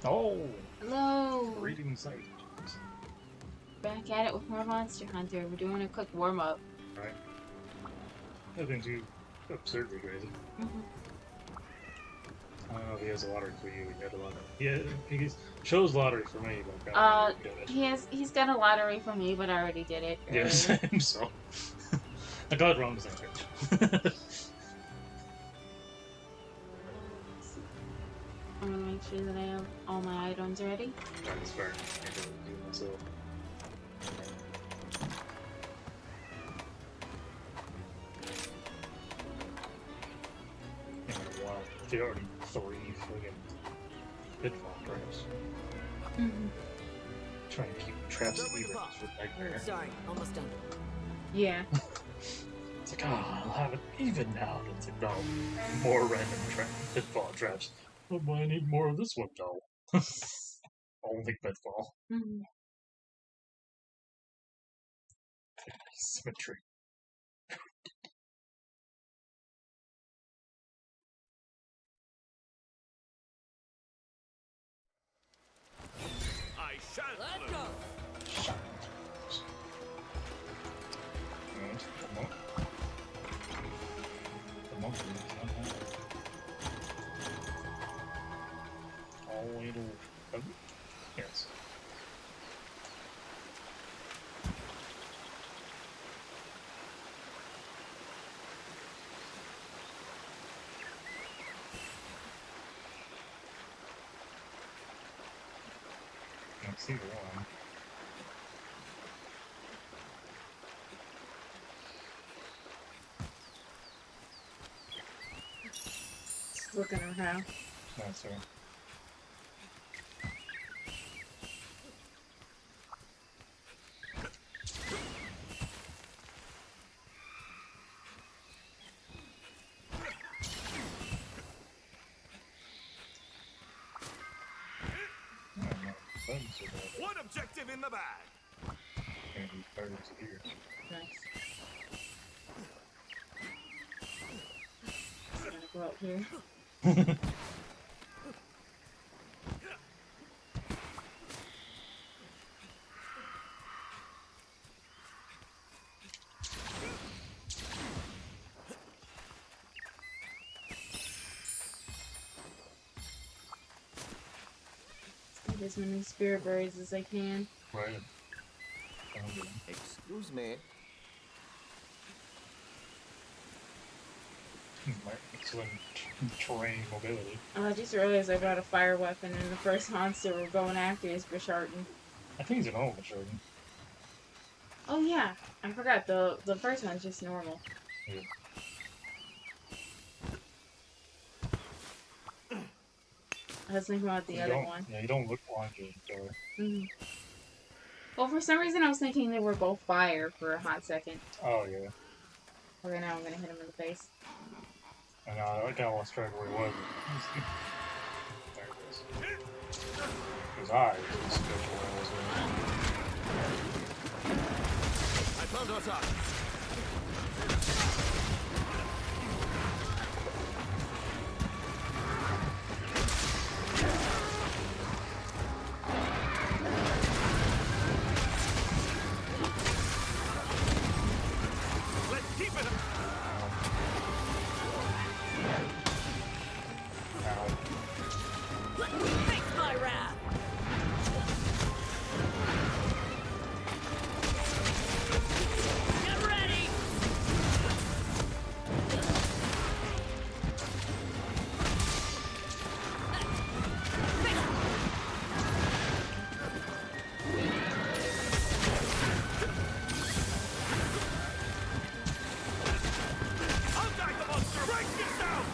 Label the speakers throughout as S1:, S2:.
S1: Oh!
S2: Hello!
S1: Reading sight.
S2: Back at it with more Monster Hunter. We're doing a quick warm-up.
S1: Right. Nothing too absurdly crazy. I don't know if he has a lottery for you. He had a lottery. Yeah, he shows lottery for me, but I don't know if he did it.
S2: He's got a lottery for me, but I already did it earlier.
S1: Yes, so. I got it wrong the same page.
S2: I'm gonna make sure that I have all my items ready.
S1: That's fair. I can do it myself. Wow. There are already 3 friggin' pitfall traps. Trying to keep traps even is a nightmare.
S3: Sorry, almost done.
S2: Yeah.
S1: It's like, I'll have it even now. It's like, no, more random pitfall traps. Oh, but I need more of this one, though. Only pitfall. Symmetry.
S4: I shall.
S3: Let's go.
S1: Shot. And come on. Come on, please. All way to. Yes. I see one.
S2: Just looking around.
S1: That's right.
S4: One objective in the bag.
S1: And these birds here.
S2: Nice. Just gonna go out here. Get as many spirit berries as I can.
S1: Right.
S4: Excuse me.
S1: Excellent terrain mobility.
S2: Oh, I just realized I got a fire weapon, and the first monster we're going after is Bishartan.
S1: I think he's an old Jordan.
S2: Oh yeah, I forgot. The first one's just normal.
S1: Yeah.
S2: I was thinking about the other one.
S1: Yeah, you don't look like it, so.
S2: Well, for some reason I was thinking they were both fire for a hot second.
S1: Oh, yeah.
S2: Okay, now I'm gonna hit him in the face.
S1: And that guy lost track of where he was. There it is. His eyes just go to where it was.
S4: I found our target. Let's keep it.
S3: Face my wrath. Get ready.
S4: I'll die the monster. Break this down.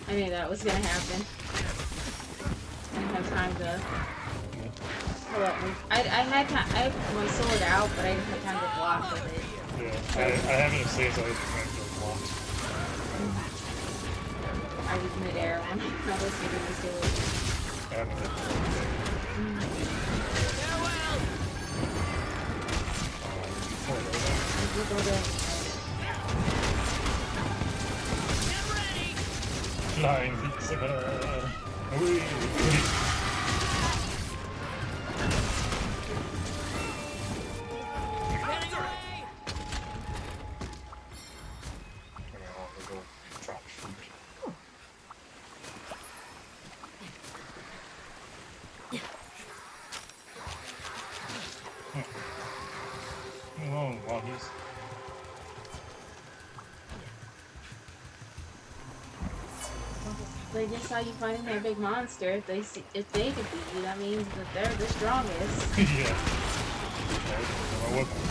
S2: I knew that was gonna happen. I didn't have time to pull up. I had time. I have my sword out, but I didn't have time to block with it.
S1: Yeah, I haven't seen so I was trying to block.
S2: I was midair when I was getting this duel.
S1: I haven't hit flying pizza. Whee! Trap shoot. Oh, wow, he's...
S2: They just saw you fighting that big monster. If they defeat you, that means that they're the strongest.
S1: Yeah. My weapon.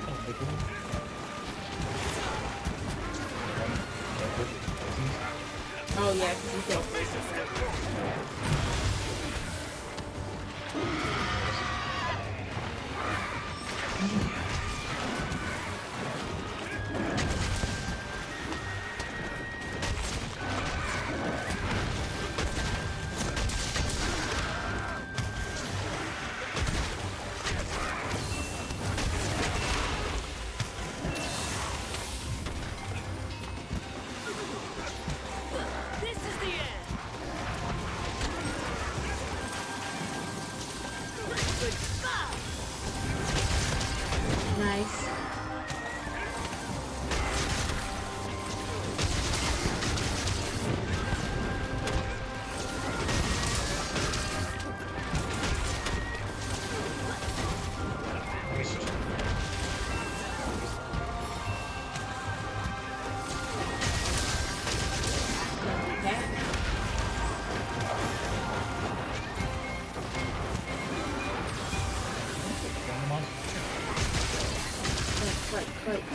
S1: Oh, my God.
S2: Oh yeah, because you killed first.
S3: This is the end.
S2: Nice. Okay.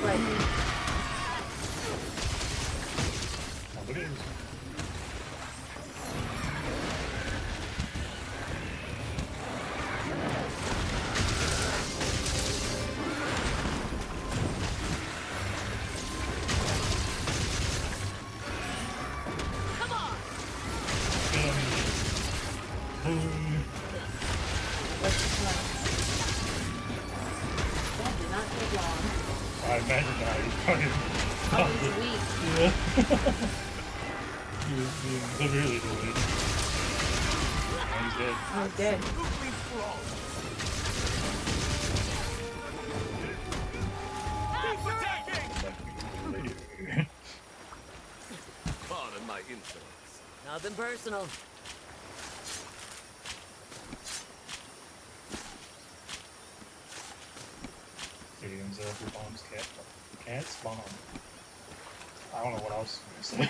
S2: Fight.
S1: Oh, look at this.
S3: Come on.
S2: What's the plan? That did not take long.
S1: I imagine that he's probably...
S2: Oh, he's weak.
S1: Yeah. He was being severely delayed. And he's dead.
S2: Oh, he's dead.
S4: Keep attacking!
S1: Later.
S4: Pardon my insolence.
S3: Nothing personal.
S1: Stadiums who bombs cats bomb. I don't know what else to say.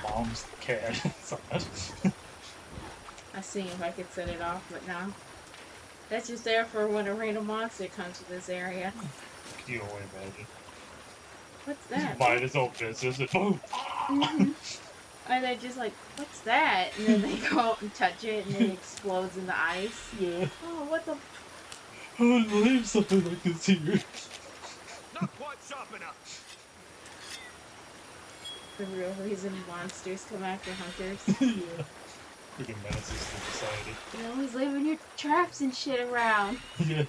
S1: Bombs the cat. Sorry.
S2: I see if I could set it off, but no. That's just there for when a random monster comes to this area.
S1: Can you only imagine?
S2: What's that?
S1: Mind his own business and boom!
S2: And they're just like, what's that? And then they go out and touch it and it explodes in the ice.
S1: Yeah.
S2: Oh, what the?
S1: I would believe something like this here.
S4: Not quite sharp enough.
S2: The real reason monsters come after hunters.
S1: Yeah. Freaking menaces to society.
S2: You're always leaving your traps and shit around.
S1: Yeah.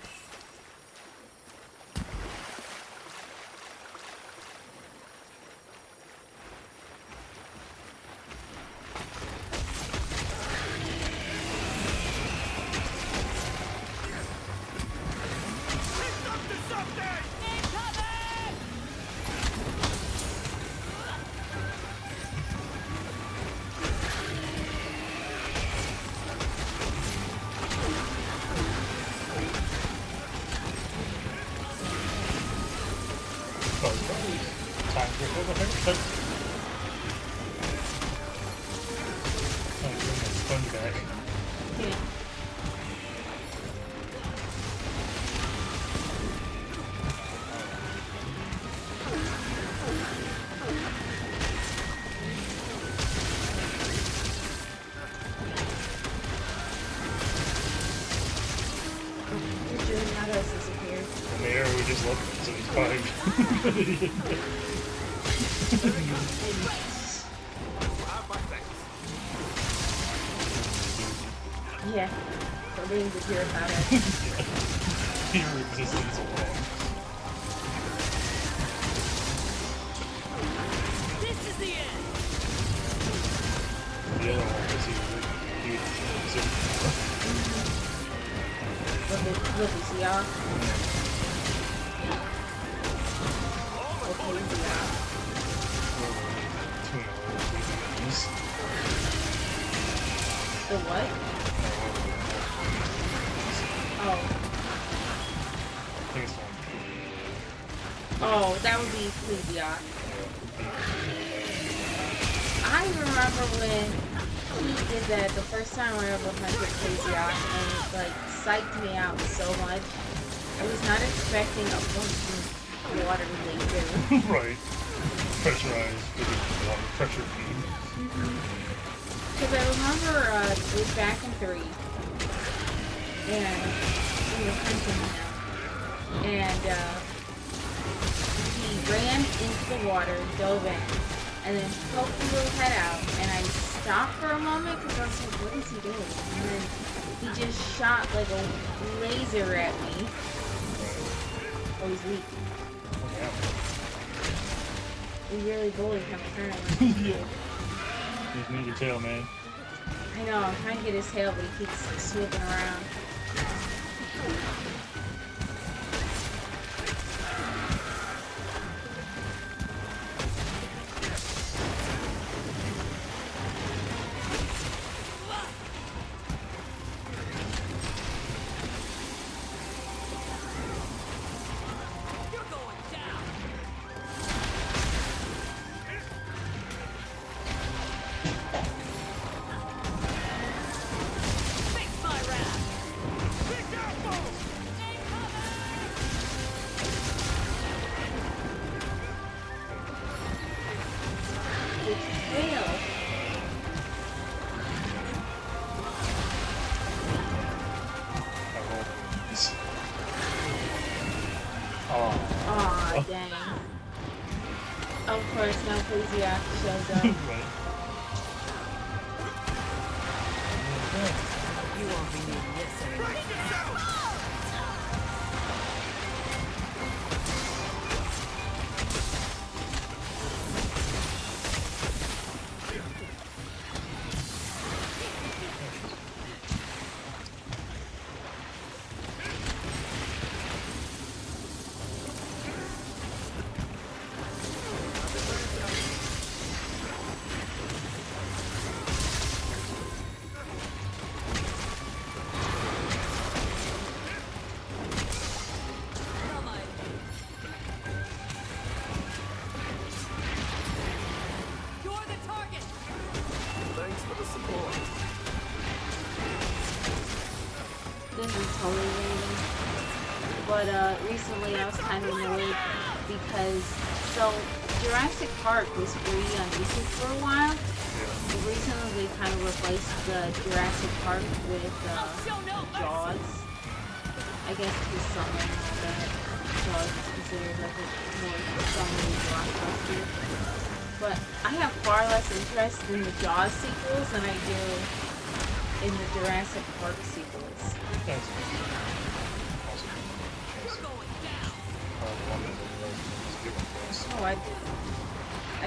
S4: It's up to something!
S1: Time for a little haircut. Oh, bring that sponge back.
S2: Okay.
S4: Have my thanks.
S2: Yeah, for being the pure about it.
S1: Your existence alone.
S3: This is the end.
S1: The other one was he
S2: Look, you see y'all? Okay, yeah. The what? Oh. Oh, that would be Ecclesiarch. I remember when he did that the first time I ever went to Ecclesiarch, and it like psyched me out so much. I was not expecting a fucking water laser.
S1: Right. Pressurized with water pressure beam.
S2: Because I remember it was back in 3, and we were hunting him, and he ran into the water, dove in, and then poked his little head out, and I stopped for a moment because I was like, what is he doing? And then he just shot like a laser at me. Oh, he's weak. We really bullied him apparently.
S1: Yeah. You need your tail, man.
S2: I know, I'm trying to get his tail, but he keeps swooping around.
S3: You're going down. Face my wrath.
S4: Be careful!
S2: The tail.
S1: I rolled this. Oh.
S2: Aw, dang. Of course, now Ecclesiarch shows up.
S1: Right.
S3: You won't be needing this anymore.
S4: Brace yourself!
S3: Come on. You're the target.
S4: Thanks for the support.
S2: This is totally random. But recently I was kind of annoyed because, so Jurassic Park was free on YouTube for a while. But recently they kind of replaced the Jurassic Park with
S3: Show no mercy.
S2: Jaws. I guess to summer and all that. Jaws is considered like a more summery blockbuster. But I have far less interest in the Jaws sequels than I do in the Jurassic Park sequels.
S1: That's
S3: You're going down.
S2: Oh, I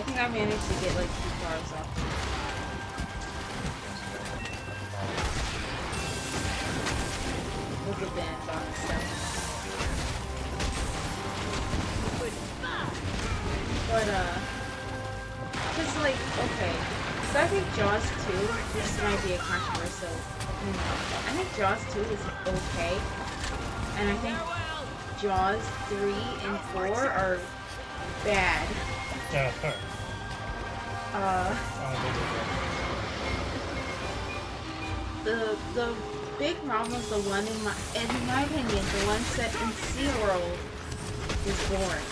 S2: think I managed to get like 2 cars off. With the band on and stuff. But, cause like, okay. So I think Jaws 2, this might be a controversial opinion. I think Jaws 2 is okay. And I think
S3: Farewell.
S2: Jaws 3 and 4 are bad.
S1: Yeah, fair.
S2: The big problem is the one in my opinion, the one set in SeaWorld is boring.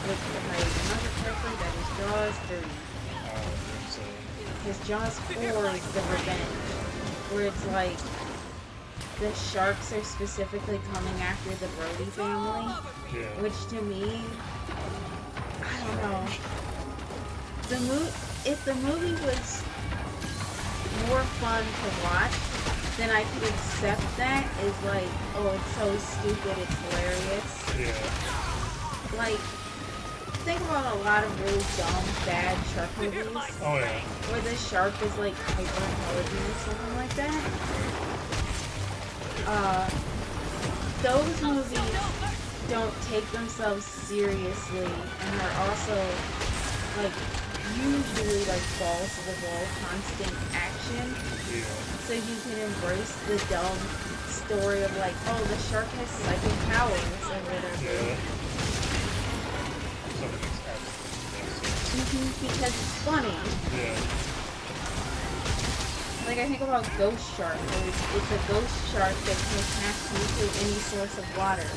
S2: If I remember correctly, that is Jaws 3. Because Jaws 4 is the revenge, where it's like the sharks are specifically coming after the Brody family,
S1: Yeah.
S2: which to me, I don't know. If the movie was more fun to watch, then I could accept that as like, oh, it's so stupid, it's hilarious.
S1: Yeah.
S2: Like, think about a lot of really dumb, bad shark movies
S1: Oh yeah.
S2: where the shark is like hyper intelligent or something like that. Those movies don't take themselves seriously and are also like usually like balls to the wall, constant action.
S1: Yeah.
S2: So you can embrace the dumb story of like, oh, the shark has psychic powers or whatever.
S1: Yeah. Some of these absolutely
S2: Because it's funny.
S1: yeah.
S2: Like I think about Ghost Shark, where it's a ghost shark that can attach you to any source of water.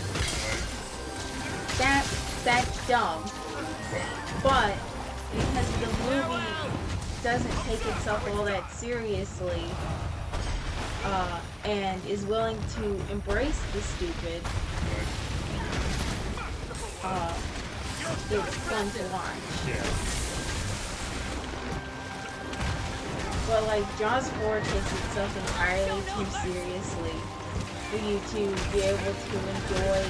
S2: That's dumb. But because the movie doesn't take itself all that seriously, and is willing to embrace the stupid, it's fun to watch.
S1: Yeah.
S2: But like Jaws 4 takes itself entirely too seriously for you to be able to enjoy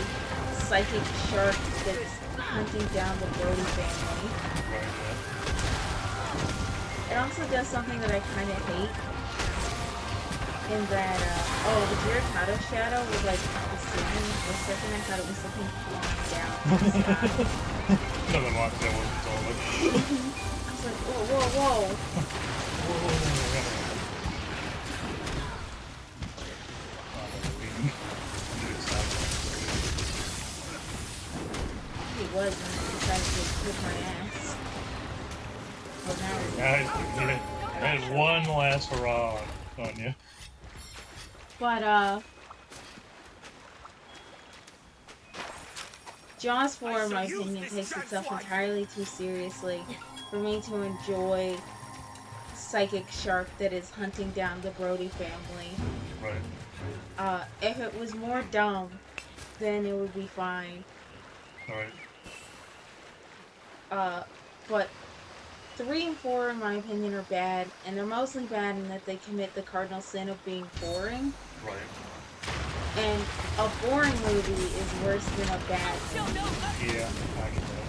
S2: psychic shark that's hunting down the Brody family.
S1: Right,
S2: It also does something that I kind of hate, in that, the Giracato shadow was like the ceiling for a second. I thought it was looking flying down from the sky.
S1: Nothing like that wasn't told.
S2: I was like, whoa, whoa, whoa. He was when I decided to kick my ass. But now
S1: Guys, there's one last hurrah on you.
S2: But, Jaws 4, in my opinion, takes itself entirely too seriously for me to enjoy psychic shark that is hunting down the Brody family.
S1: Right.
S2: If it was more dumb, then it would be fine.
S1: Alright.
S2: But 3 and 4, in my opinion, are bad, and they're mostly bad in that they commit the cardinal sin of being boring.
S1: Right.
S2: And a boring movie is worse than a bad movie.
S1: Yeah, I get that.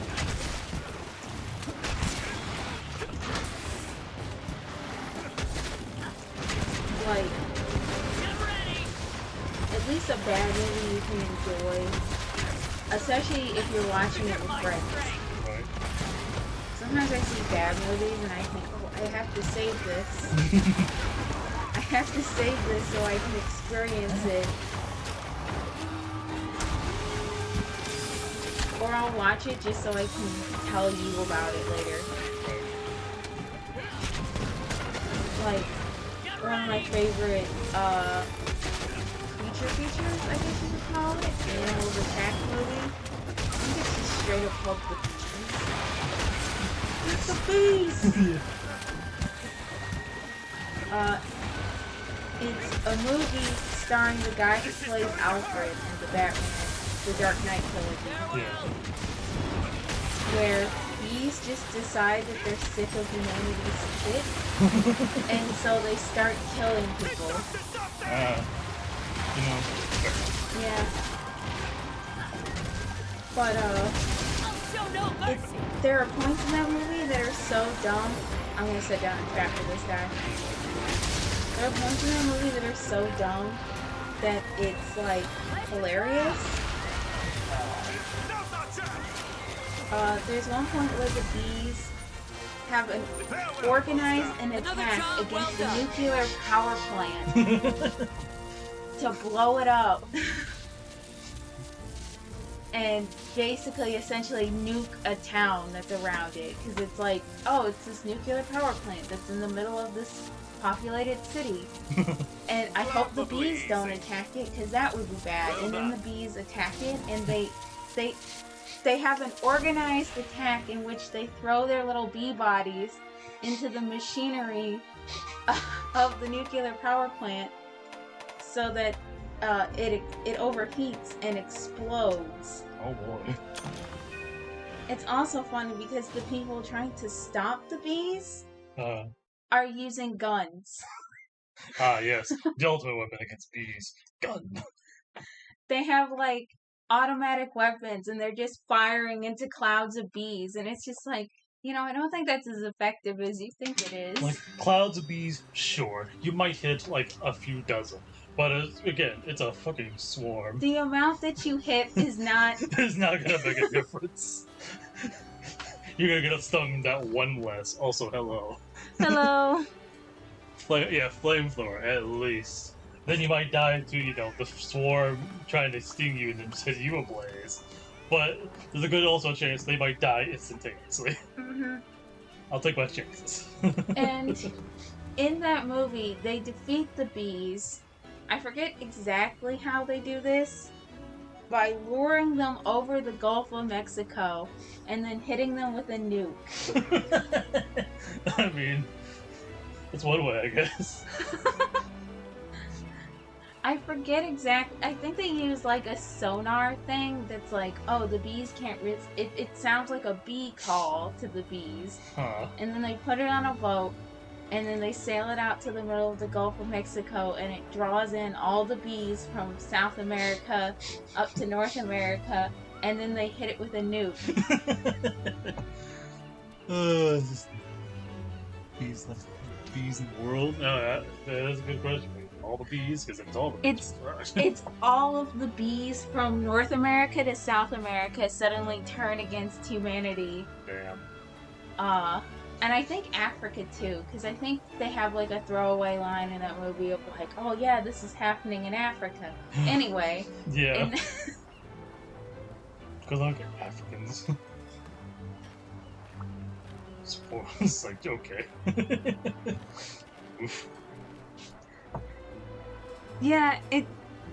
S2: Like, at least a bad movie you can enjoy, especially if you're watching it with friends.
S1: Right.
S2: Sometimes I see bad movies and I think, oh, I have to save this. I have to save this so I can experience it. Or I'll watch it just so I can tell you about it later. Like, one of my favorite, features, I guess you could call it, Animals Attack movie. I think it's just straight up called The Bees. It's a bees! It's a movie starring the guy who plays Alfred in the Batman, the Dark Knight trilogy.
S1: Yeah.
S2: Where bees just decide that they're sick of humanity's shit, and so they start killing people.
S1: You know.
S2: Yeah. But, there are points in that movie that are so dumb. I'm gonna sit down and trap for this guy. There are points in that movie that are so dumb that it's, like, hilarious. There's one point where the bees have organized an attack against the nuclear power plant to blow it up. And basically, essentially nuke a town that's around it. Because it's like, oh, it's this nuclear power plant that's in the middle of this populated city. And I hope the bees don't attack it, because that would be bad. And then the bees attack it, and they have an organized attack in which they throw their little bee bodies into the machinery of the nuclear power plant so that it overheats and explodes.
S1: Oh boy.
S2: It's also funny because the people trying to stop the bees
S1: Uh,
S2: are using guns.
S1: yes. The ultimate weapon against bees. Gun.
S2: They have like automatic weapons and they're just firing into clouds of bees, and it's just like, I don't think that's as effective as you think it is.
S1: Like, clouds of bees, sure. You might hit, like, a few dozen. But, again, it's a fucking swarm.
S2: The amount that you hit is not.
S1: It's not gonna make a difference. You're gonna get stung that one less. Also, hello.
S2: Hello.
S1: Flamethrower, at least. Then you might die to, the swarm trying to sting you and then set you ablaze. But there's a good also chance they might die instantaneously.
S2: hmm
S1: I'll take my chances.
S2: And in that movie, they defeat the bees. I forget exactly how they do this. By luring them over the Gulf of Mexico and then hitting them with a nuke.
S1: I mean, it's one way, I guess.
S2: I forget exactly. I think they use like a sonar thing that's like, oh, the bees can't reach. It sounds like a bee call to the bees.
S1: Huh.
S2: And then they put it on a boat, and then they sail it out to the middle of the Gulf of Mexico, and it draws in all the bees from South America up to North America, and then they hit it with a nuke.
S1: Bees in the world? No, that's a good question. All the bees? Because it's all the bees.
S2: It's all of the bees from North America to South America suddenly turn against humanity.
S1: Damn.
S2: And I think Africa too, because I think they have like a throwaway line in that movie of like, oh yeah, this is happening in Africa. Anyway.
S1: Yeah. Because look at Africans. It's like, okay. Oof.
S2: Yeah,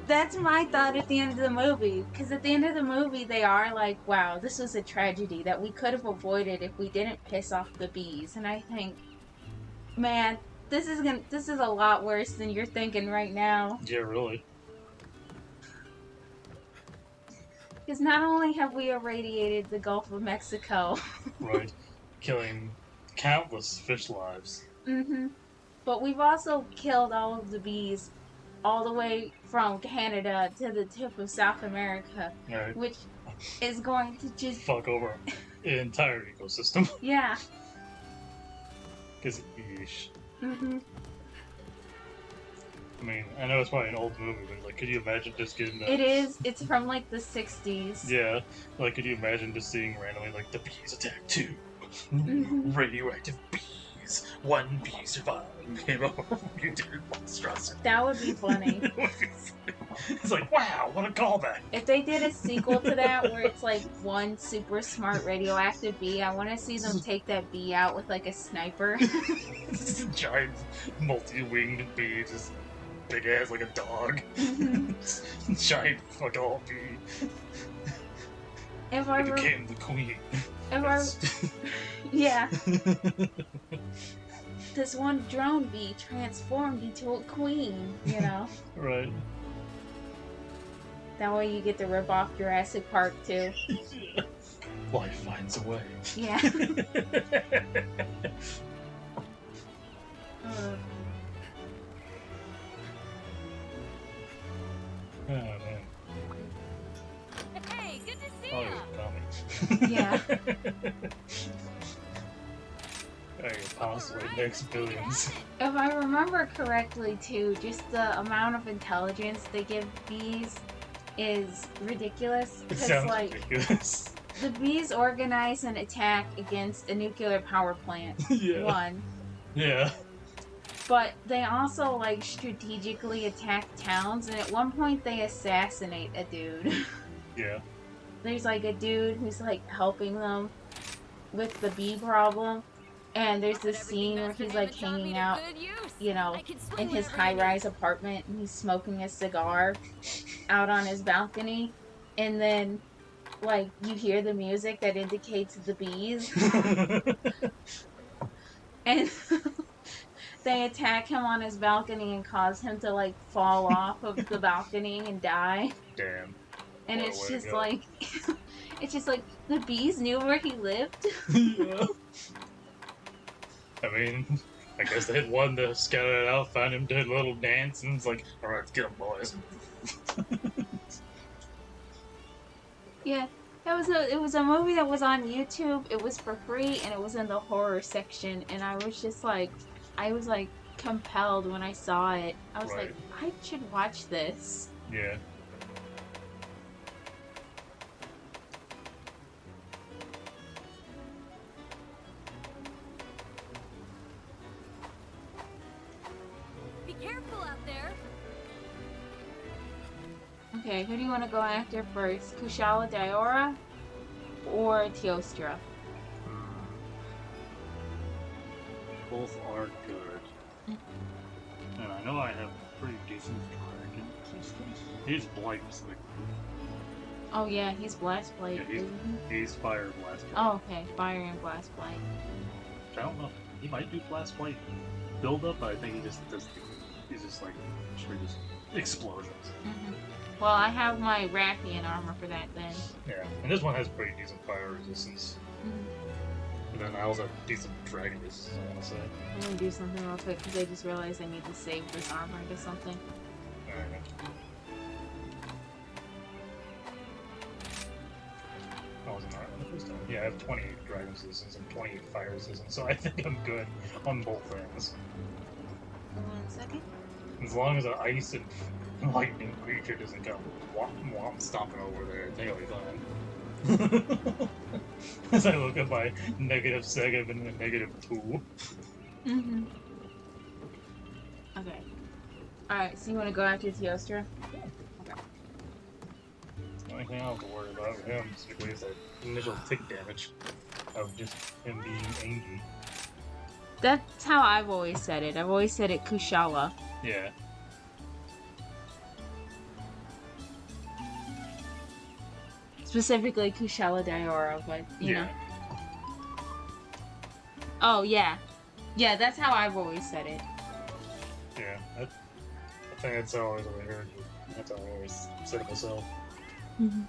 S2: that's my thought at the end of the movie. Because at the end of the movie, they are like, wow, this was a tragedy that we could have avoided if we didn't piss off the bees. And I think, man, this is a lot worse than you're thinking right now.
S1: Yeah, really.
S2: Because not only have we irradiated the Gulf of Mexico,
S1: Right. Killing countless fish lives.
S2: but we've also killed all of the bees all the way from Canada to the tip of South America,
S1: Right.
S2: which is going to just
S1: Fuck over the entire ecosystem.
S2: yeah.
S1: Because, yeesh. I mean, I know it's probably an old movie, but like, could you imagine just getting the...
S2: It is. It's from like the 60s.
S1: Yeah, like, could you imagine just seeing randomly, like, the bees attack 2? Radioactive bees. 1 bee survived. Came over mutant monstrosity.
S2: That would be funny.
S1: It's like, wow, what a callback.
S2: If they did a sequel to that where it's like one super smart radioactive bee, I want to see them take that bee out with like a sniper.
S1: This is a giant multi-winged bee, just big ass like a dog. Giant fuck all bee.
S2: If
S1: It became the queen.
S2: Yeah. This one drone bee transformed into a queen,
S1: Right.
S2: That way you get to rip off Jurassic Park too.
S1: Life finds a way.
S2: Yeah.
S1: Oh man.
S3: Hey, good to see
S1: Oh,
S3: ya.
S1: you're coming.
S2: Yeah.
S1: Hey, possibly next billions.
S2: If I remember correctly too, just the amount of intelligence they give bees is ridiculous.
S1: It
S2: Because
S1: sounds
S2: like
S1: ridiculous.
S2: the bees organize an attack against a nuclear power plant.
S1: Yeah.
S2: One.
S1: Yeah.
S2: But they also like strategically attack towns, and at one point they assassinate a dude.
S1: Yeah.
S2: There's like a dude who's like helping them with the bee problem, and there's this scene where he's like hanging out, in his high-rise apartment, and he's smoking a cigar out on his balcony, and then like you hear the music that indicates the bees, and they attack him on his balcony and cause him to like fall off of the balcony and die.
S1: Damn.
S2: And
S1: What a
S2: it's
S1: way to
S2: just
S1: go.
S2: like, it's just like the bees knew where he lived.
S1: Yeah. I mean, I guess they had one to scout it out, found him, did a little dance, and it's like, alright, let's get him, boys.
S2: Yeah, it was a movie that was on YouTube. It was for free and it was in the horror section. And I was just like, I was like compelled when I saw it. I was
S1: Right.
S2: like, I should watch this.
S1: Yeah.
S3: Be careful out there.
S2: Okay, who do you want to go after first? Kushala Daora or Teostra?
S1: Both are good. And I know I have a pretty decent dragon. He's blight, like,
S2: Oh yeah, he's Blast Blade.
S1: Yeah, he's fire blast.
S2: Oh, okay, Fire and Blast Blade.
S1: I don't know. He might do blast blight build up, but I think he just does. He's just like straight just explosions.
S2: Well, I have my Rathian armor for that then.
S1: Yeah, and this one has pretty decent fire resistance. And then I also have decent dragon resistance. I want to say.
S2: I'm gonna do something real quick because I just realized I need to save this armor into something.
S1: Alright. I wasn't alright on the first time. Yeah, I have 20 dragon resistance and 20 fire resistance, so I think I'm good on both things.
S2: 1 second.
S1: As long as an ice and lightning creature doesn't come womp stomping over there, I think I'll be fine. As I look at my -7 and a -2.
S2: Okay. Alright, so you want to go after Teostra?
S1: The only thing I have to worry about with him typically is that initial tick damage of just him being angry.
S2: That's how I've always said it. I've always said it Kushala.
S1: Yeah.
S2: Specifically Kushala Daora, but you know.
S1: Yeah.
S2: Oh, yeah. Yeah, that's how I've always said it.
S1: Yeah. I think that's how I always heard it. That's how I always said it myself. And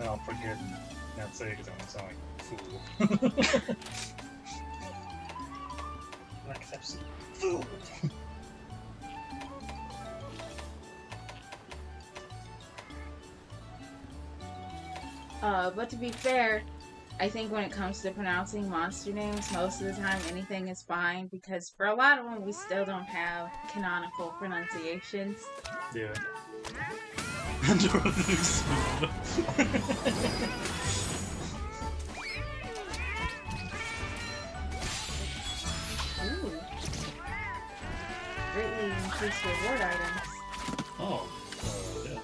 S1: I'll forget and not say it because I'm gonna sound like a fool. Like absolute fool.
S2: But to be fair, I think when it comes to pronouncing monster names, most of the time anything is fine because for a lot of them we still don't have canonical pronunciations.
S1: Yeah.
S2: Ooh. Greatly increased reward items.
S1: Oh, yeah.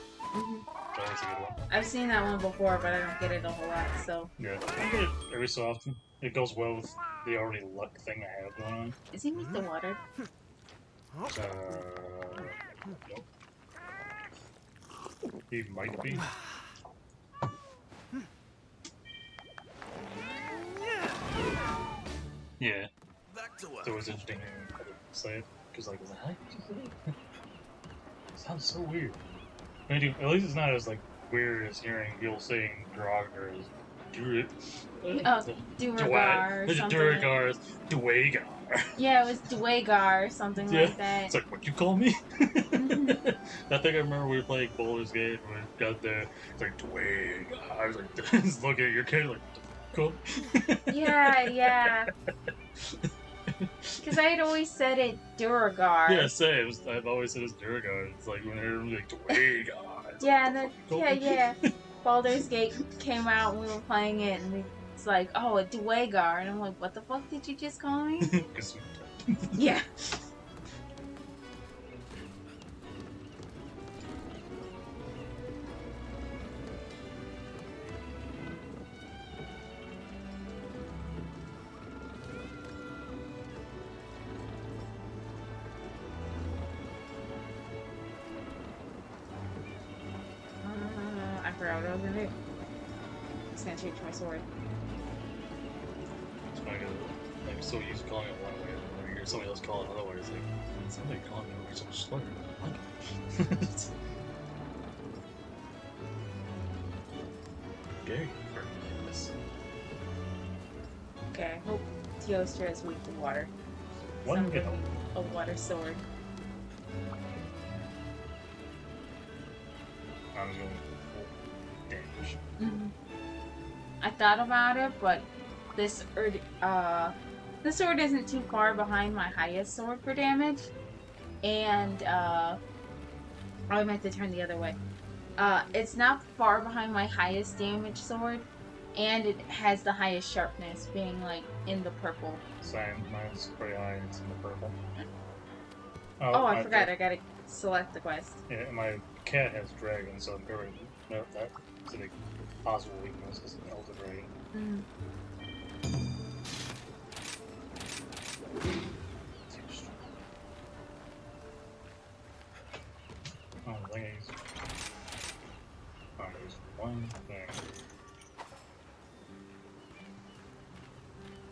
S1: That's a good one.
S2: I've seen that one before, but I don't get it a whole lot, so.
S1: Yeah, I get it every so often. It goes well with the already luck thing I have going on.
S2: Is he with the water?
S1: Nope. He might be. Yeah,
S4: Back to work.
S1: so it was interesting hearing how to say it, because like, how did you say it? It sounds so weird. I mean, at least it's not as like weird as hearing people saying Drog or
S2: Oh, Duragar or something.
S1: Duragar, Dwagar.
S2: Yeah, it was Dwagar or something like that.
S1: It's like, what you call me? I think I remember we were playing Baldur's Gate when we got there. It's like, Dwagar. I was like, just looking at your character like, cool.
S2: Yeah. Because I had always said it Duragar.
S1: Yeah, same. I've always said it's Duragar. It's like when they're like, Dwagar.
S2: Yeah, and then, yeah. Baldur's Gate came out and we were playing it, and it's like, oh, a Dwagar. And I'm like, what the fuck did you just call me? Yeah. I forgot what I was gonna do. Just gonna change my sword.
S1: It's my like so used to calling it one way, and then you hear somebody else call it another way. It's like it sounds like calling it a racial slur. What? It's gay for this.
S2: Okay, I hope Teostra is weak to water.
S1: One
S2: Something,
S1: you know,
S2: a water sword.
S1: I'm going full damage.
S2: I thought about it, but this sword isn't too far behind my highest sword for damage, and I meant to turn the other way. It's not far behind my highest damage sword, and it has the highest sharpness, being like in the purple.
S1: Same, mine's pretty high, and it's in the purple.
S2: Oh, I
S1: my
S2: forgot. I gotta select the quest.
S1: Yeah, my cat has dragon, so I'm very note that it's a big possible weakness is an Elder Dragon. Oh, please. Alright, there's one thing.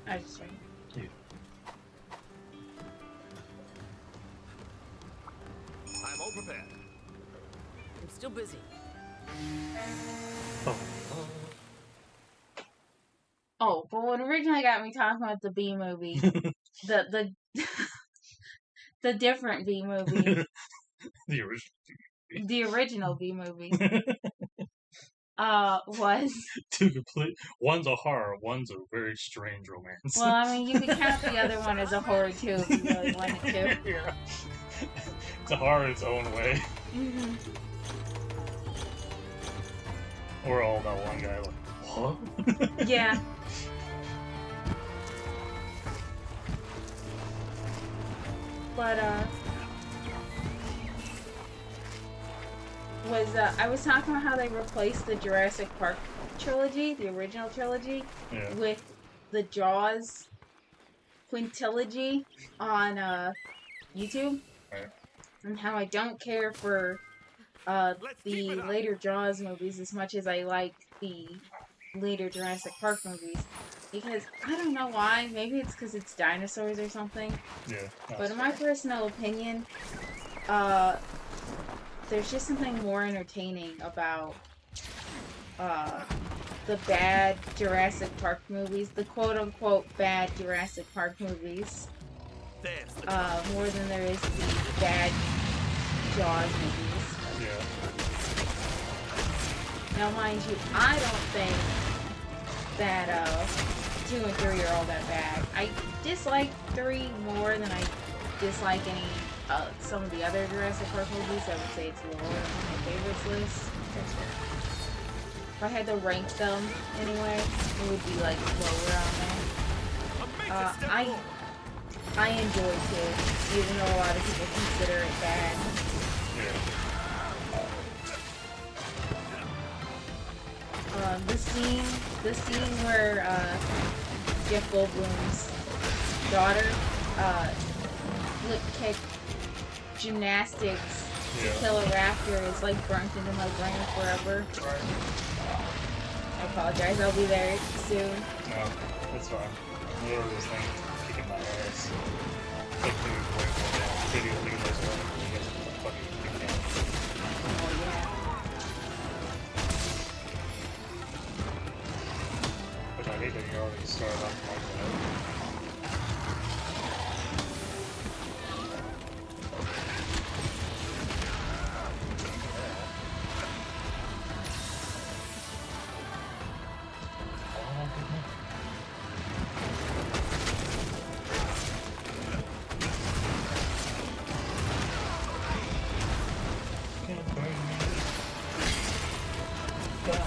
S2: I just tried.
S1: Yeah.
S4: I'm all prepared.
S3: I'm still busy.
S1: Oh.
S2: Oh, but what originally got me talking about the B movie, the the different B movie,
S1: The original.
S2: the original B movie, was
S1: Two complete. One's a horror, one's a very strange romance.
S2: well, I mean, you could count the other one as a horror too if you really wanted to.
S1: Yeah. It's a horror its own way.
S2: Mm-hmm.
S1: We're all that one guy like, what?
S2: Yeah. But I was talking about how they replaced the Jurassic Park trilogy, the original trilogy,
S1: Yeah.
S2: with the Jaws quintilogy on YouTube,
S1: Right.
S2: and how I don't care for the later Jaws movies as much as I like the later Jurassic Park movies, because I don't know why. Maybe it's because it's dinosaurs or something.
S1: Yeah.
S2: But in my personal opinion, there's just something more entertaining about the bad Jurassic Park movies, the quote-unquote bad Jurassic Park movies,
S4: There's the
S2: more than there is the bad Jaws movies.
S1: Yeah.
S2: Now, mind you, I don't think that 2 and 3 are all that bad. I dislike 3 more than I dislike any some of the other Jurassic Park movies. I would say it's lower on my favorites list.
S1: That's fair.
S2: If I had to rank them anyway, it would be like lower on there.
S4: a major step
S2: I
S4: forward.
S2: I enjoy 2, even though a lot of people consider it bad.
S1: Yeah.
S2: The scene where Jeff Goldblum's daughter flip kick gymnastics to
S1: Yeah.
S2: kill a raptor is like burnt into my brain forever.
S1: Right.
S2: I apologize, I'll be there soon.
S1: No, it's fine. I'm literally just like kicking my ass. Like doing video leaders or whatever. You guys are fucking big fan.
S2: Oh yeah.
S1: Which I hate that you already started off like that. Oh, goodness. Can't burn me. God.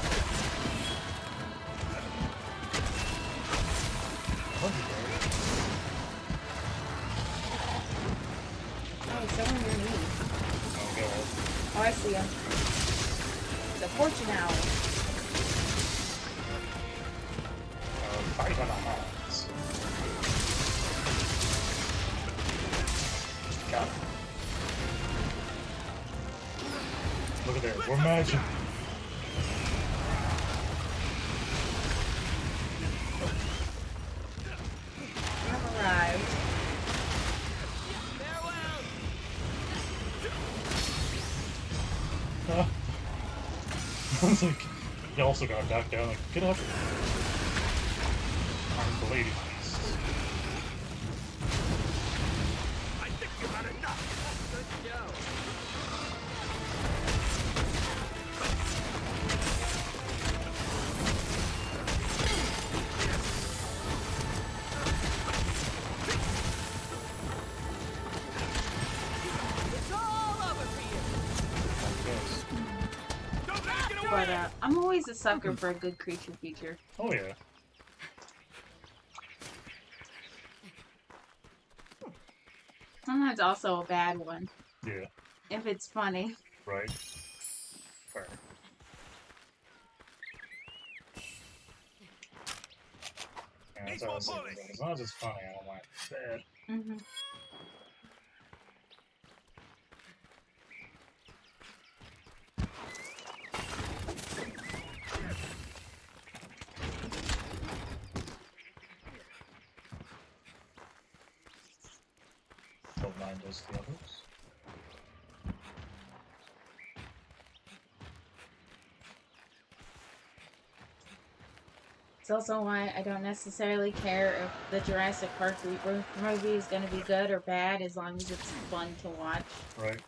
S2: Oh, he's someone underneath. Oh, I see him. It's a fortune owl.
S1: Fight on the hands. God. Look at there, we're magic.
S2: Never
S1: It's like, he also got knocked down, like, get up! Unbladed beast.
S4: I think you've had enough.
S3: Good show. It's all over for you.
S4: Don't let it get away.
S2: But I'm always a sucker for a good creature feature.
S1: Oh yeah.
S2: Sometimes also a bad one,
S1: Yeah,
S2: if it's funny.
S1: right. Fair. Yeah, that's how I say it. As long as it's funny, I don't mind if it's bad.
S2: Mm-hmm.
S1: Don't mind those the others.
S2: It's also why I don't necessarily care if the Jurassic Park Rebirth movie is going to be good or bad, as long as it's fun to watch.
S1: Right.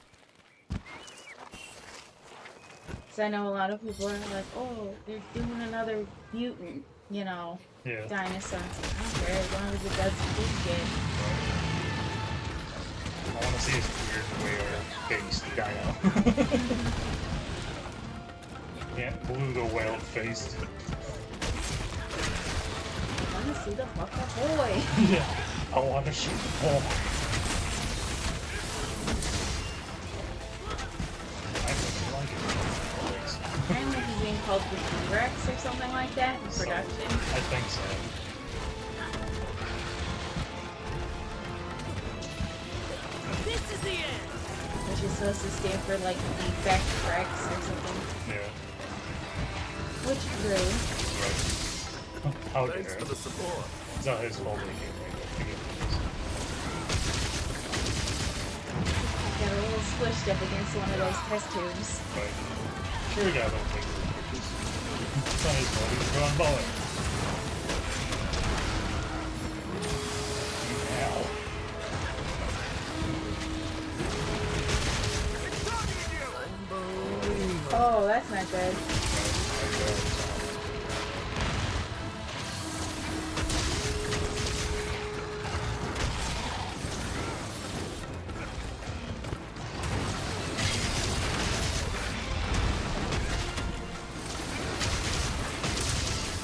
S2: Because I know a lot of people are like, oh, they're doing another mutant, you know,
S1: Yeah.
S2: dinosaur. I don't care, as long as it does good.
S1: I want to see his weird, weird-faced dino. Yeah, beluga whale-faced.
S2: I want to see the fucking boy.
S1: Yeah. I want to shoot the ball. I really like it.
S2: Apparently he's being called the T-Rex or something like that in
S1: So,
S2: production.
S1: I think so.
S3: This is the end.
S2: Which is supposed to stand for like Defect Rex or something.
S1: Yeah.
S2: Which grew.
S1: Right. How dare.
S4: Thanks for the support.
S1: It's not his fault they can't make it.
S2: Got a little squished up against one of those test tubes.
S1: Right. Sure, the guy don't think it's not his fault. He was drawing bowling. Ow.
S4: It's targeting you.
S3: Unbelievable.
S2: Oh, that's not good.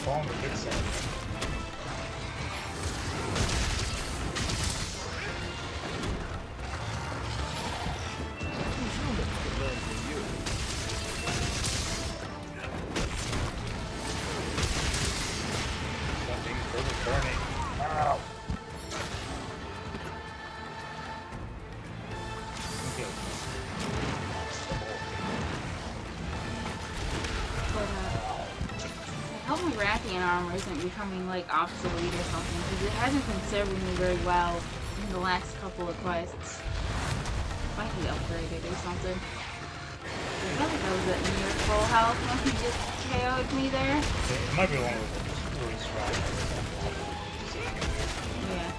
S1: Falling the good side.
S4: Humans can learn from you.
S1: Nothing further burning. Ow. Okay.
S2: But, I hope my Rathian armor isn't becoming, like, obsolete or something, because it hasn't been serving me very well in the last couple of quests. Might be upgraded or something. I felt like I was at near full health when he just KO'd me there.
S1: It might be one of those really strong
S2: Yeah.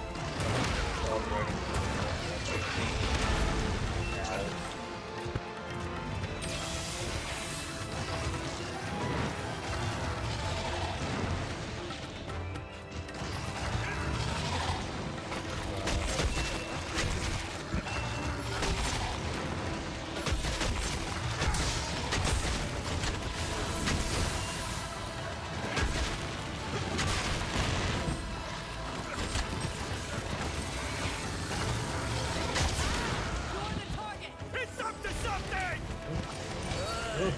S4: It's up to something.
S1: Ugh.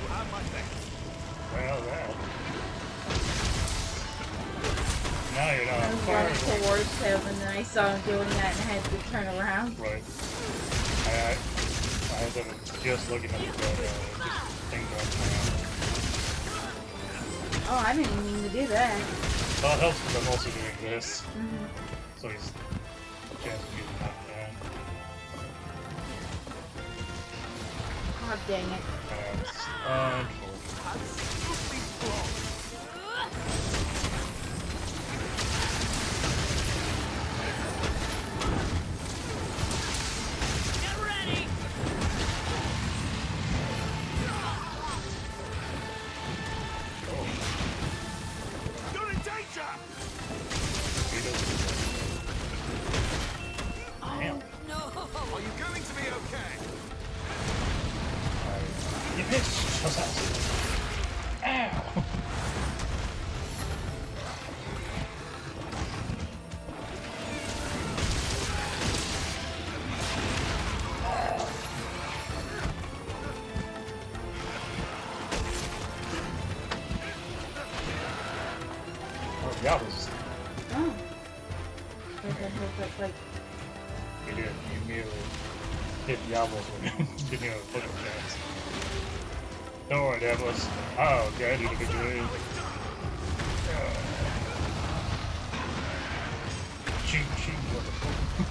S4: You have my thanks.
S1: Well, that. Now you're not
S2: I
S1: on
S2: was
S1: fire.
S2: running towards him, and then I saw him doing that and I had to turn around.
S1: Right. I was just looking at the thing going around.
S2: Oh, I didn't even mean to do that.
S1: Well, it helps because I'm also doing this.
S2: Mm-hmm.
S1: So he's a chance of getting knocked down.
S2: Oh, dang it.
S1: It's
S4: Absolutely flawless.
S3: Get ready!
S4: You're in danger!
S1: Damn.
S3: No!
S4: Are you going to be okay?
S1: You bitch! What's that? Ow! Oh, Diablos.
S2: Oh. Like,
S1: You did. You immediately hit Diablos with giving you a fucking chance. Don't worry, Diablos. Oh, okay, I need to get you in. Cheat, motherfucker.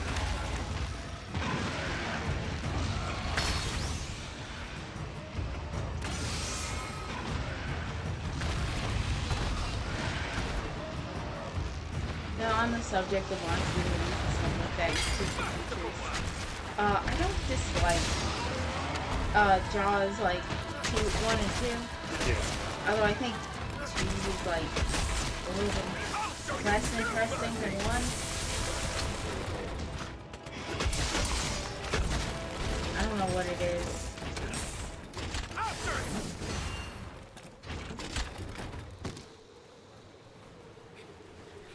S2: now on the subject of launch movies and stuff like that, I don't dislike Jaws like 1 and 2.
S1: Yeah.
S2: Although I think 2 is like a little bit less interesting than 1. I don't know what it is.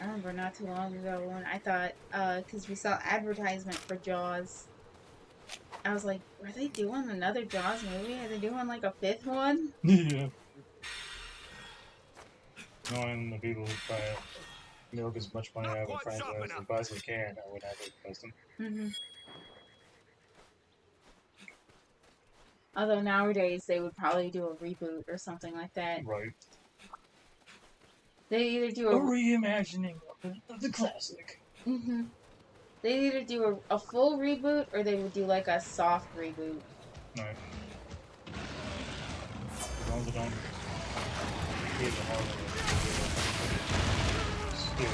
S2: I remember not too long ago when I thought, because we saw advertisement for Jaws, I was like, are they doing another Jaws movie? Are they doing like a 5th one?
S1: Yeah. Knowing the people who try to milk as much money out of a franchise as they possibly can, I would advertise them.
S2: Mm-hmm. Although nowadays they would probably do a reboot or something like that.
S1: Right.
S2: They either do
S1: A
S2: a
S1: reimagining of the classic.
S2: mm-hmm. They either do a full reboot or they would do like a soft reboot.
S1: Right. As long as they don't create the hard
S2: Yeah.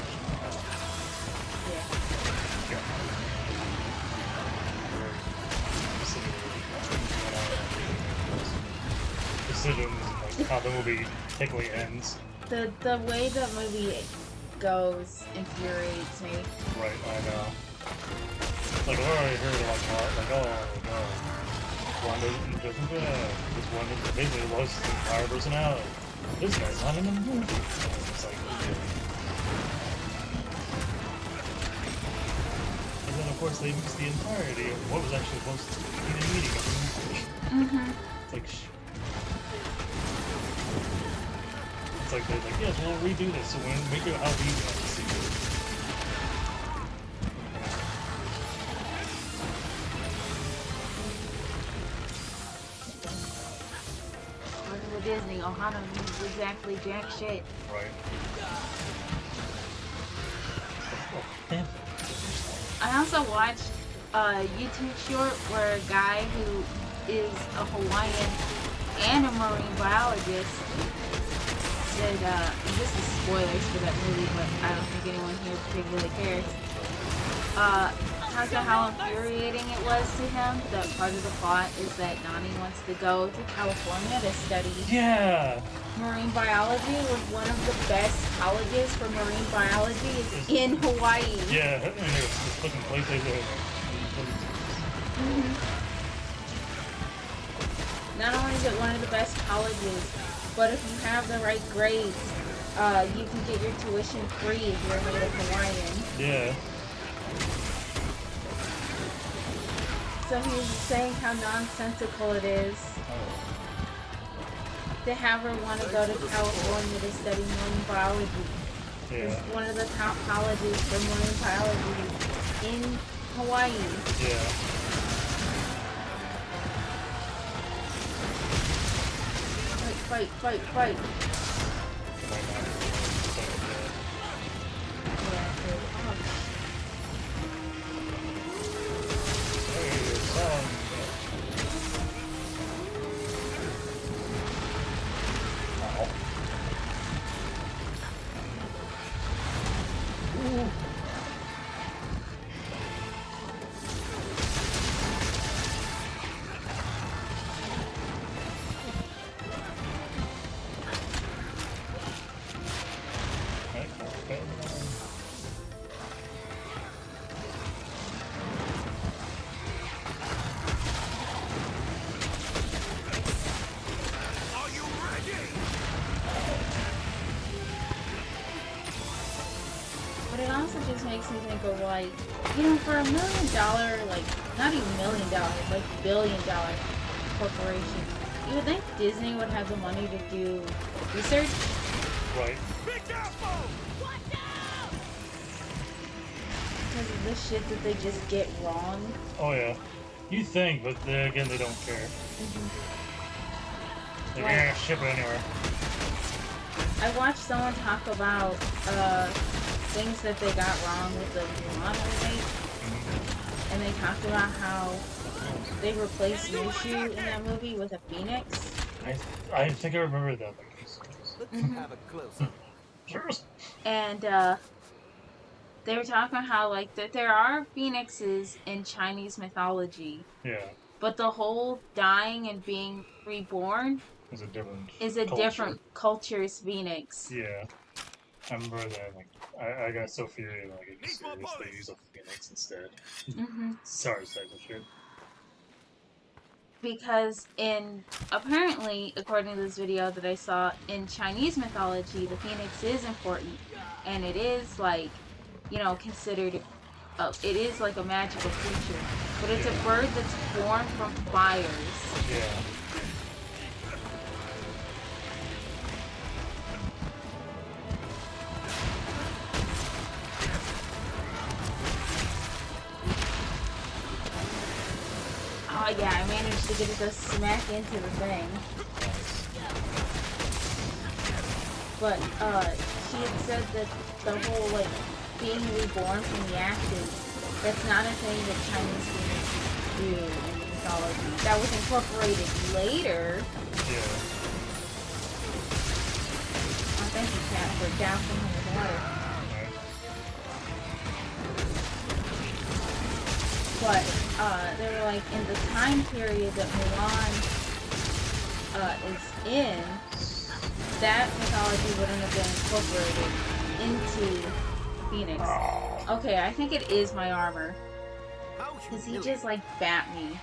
S1: Decisions, like how the movie technically ends.
S2: The way the movie goes infuriates me.
S1: Right, I know. Like, I've already heard like, oh, no. One isn't just bad. This one is basically lost his entire personality. This guy's not in the movie. It's like, okay. And then, of course, they mix the entirety of what was actually supposed to be the meaning of the movie.
S2: Mm-hmm.
S1: It's like, it's like, they're like, yes, we'll redo this, so we'll make it how we want to see it.
S2: Working with Disney, Ohana means exactly jack shit.
S1: Right. Oh, damn.
S2: I also watched a YouTube short where a guy who is a Hawaiian and a marine biologist said, this is spoilers for that movie, but I don't think anyone here particularly cares. Talked about how infuriating it was to him that part of the plot is that Nani wants to go to California to study
S1: Yeah!
S2: marine biology, with one of the best colleges for marine biology is in Hawaii.
S1: Yeah, and there's the fucking place they live.
S2: Not only is it one of the best colleges, but if you have the right grades, you can get your tuition free if you're a native Hawaiian.
S1: Yeah.
S2: So he was saying how nonsensical it is to have her want to go to California to study marine biology.
S1: Yeah.
S2: It's one of the top colleges for marine biology in Hawaii.
S1: Yeah.
S2: Fight, fight, fight. Yeah, also just makes me think of like, you know, for $1 million, like not even $1 million, like $1 billion corporation, you would think Disney would have the money to do research.
S1: Right.
S4: Be careful!
S3: Watch out!
S2: Because of the shit that they just get wrong.
S1: Oh yeah. You think, but then again, they don't care. They're
S2: Right.
S1: gonna ship it anywhere.
S2: I watched someone talk about things that they got wrong with the Mulan remake, and they talked about how they replaced Mushu in that movie with a phoenix.
S1: I think I remember that.
S4: Let's have a close-up.
S1: Sure.
S2: And they were talking about how like that there are phoenixes in Chinese mythology,
S1: Yeah.
S2: but the whole dying and being reborn
S1: It's a different
S2: is a
S1: culture.
S2: different culture's phoenix.
S1: Yeah. I remember that. Like, I got so furious like in the
S4: Needs more
S1: series they
S4: polish.
S1: use a phoenix instead.
S2: Hmm.
S1: Sorry, type of shit.
S2: Because in apparently, according to this video that I saw, in Chinese mythology, the phoenix is important, and it is like, you know, considered. It is like a magical creature, but it's a bird that's born from fires.
S1: Yeah.
S2: Oh yeah, I managed to get it to smack into the thing. But she had said that the whole like being reborn from the ashes, that's not a thing that Chinese phoenixes do in mythology. That was incorporated later.
S1: Yeah.
S2: Oh, thank you, Cat, for dousing him with water. But they were like, in the time period that Mulan is in, that mythology wouldn't have been incorporated into Phoenix.
S1: Oh.
S2: Okay, I think it is my armor.
S4: How
S2: Because he
S4: humiliating.
S2: just, like, bat me.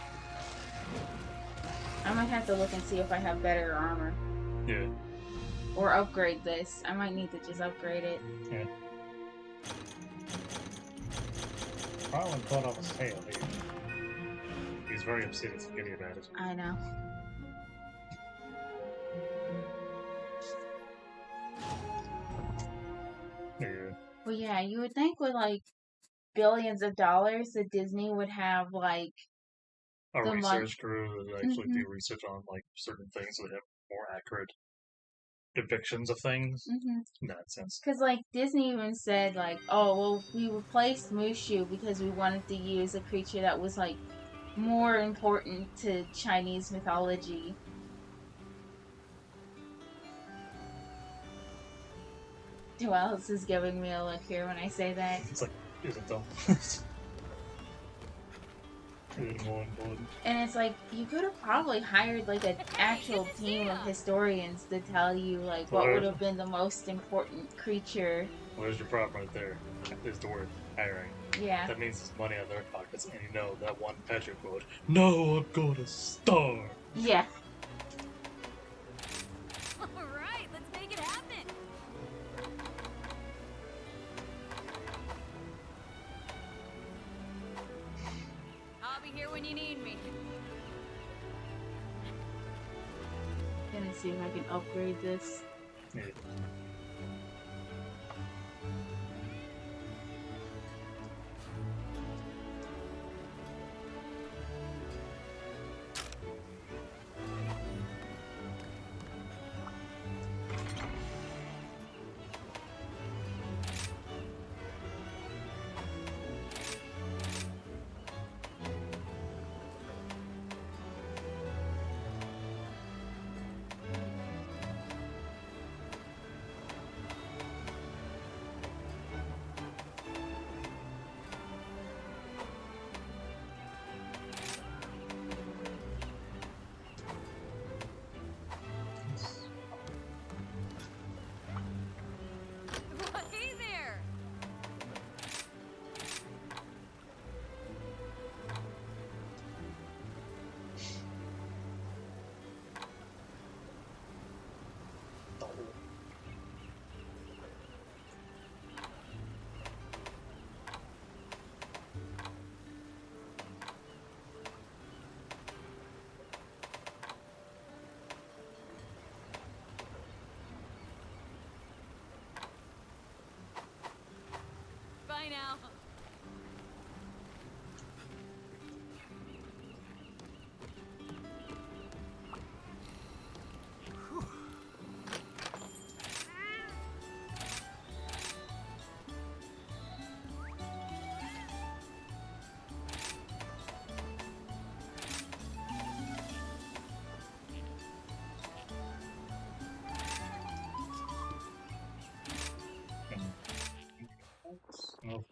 S2: I might have to look and see if I have better armor.
S1: Yeah.
S2: Or upgrade this. I might need to just upgrade it.
S1: Yeah. Probably cut off his tail. He's very upset at forgetting about it.
S2: I know.
S1: Yeah.
S2: Well, yeah, you would think with, like, billions of dollars that Disney would have, like,
S1: A
S2: The
S1: research crew that actually
S2: Mhm.
S1: do research on like certain things so they have more accurate depictions of things. In that sense.
S2: Because, like, Disney even said, like, oh, well, we replaced Mushu because we wanted to use a creature that was, like, more important to Chinese mythology. Who else is giving me a look here when I say that?
S1: It's like, isn't dumb. Really more important.
S2: And it's like, you could have probably hired, like, an actual team of historians to tell you, like, what would have been the most important creature.
S1: Where's your problem right there? Is the word hiring.
S2: Yeah.
S1: That means it's money out of their pockets, and you know that one Patrick quote, "No, I'm gonna starve."
S2: Yeah.
S3: Alright, let's make it happen. I'll be here when you need me.
S2: Gonna see if I can upgrade this.
S1: Yeah.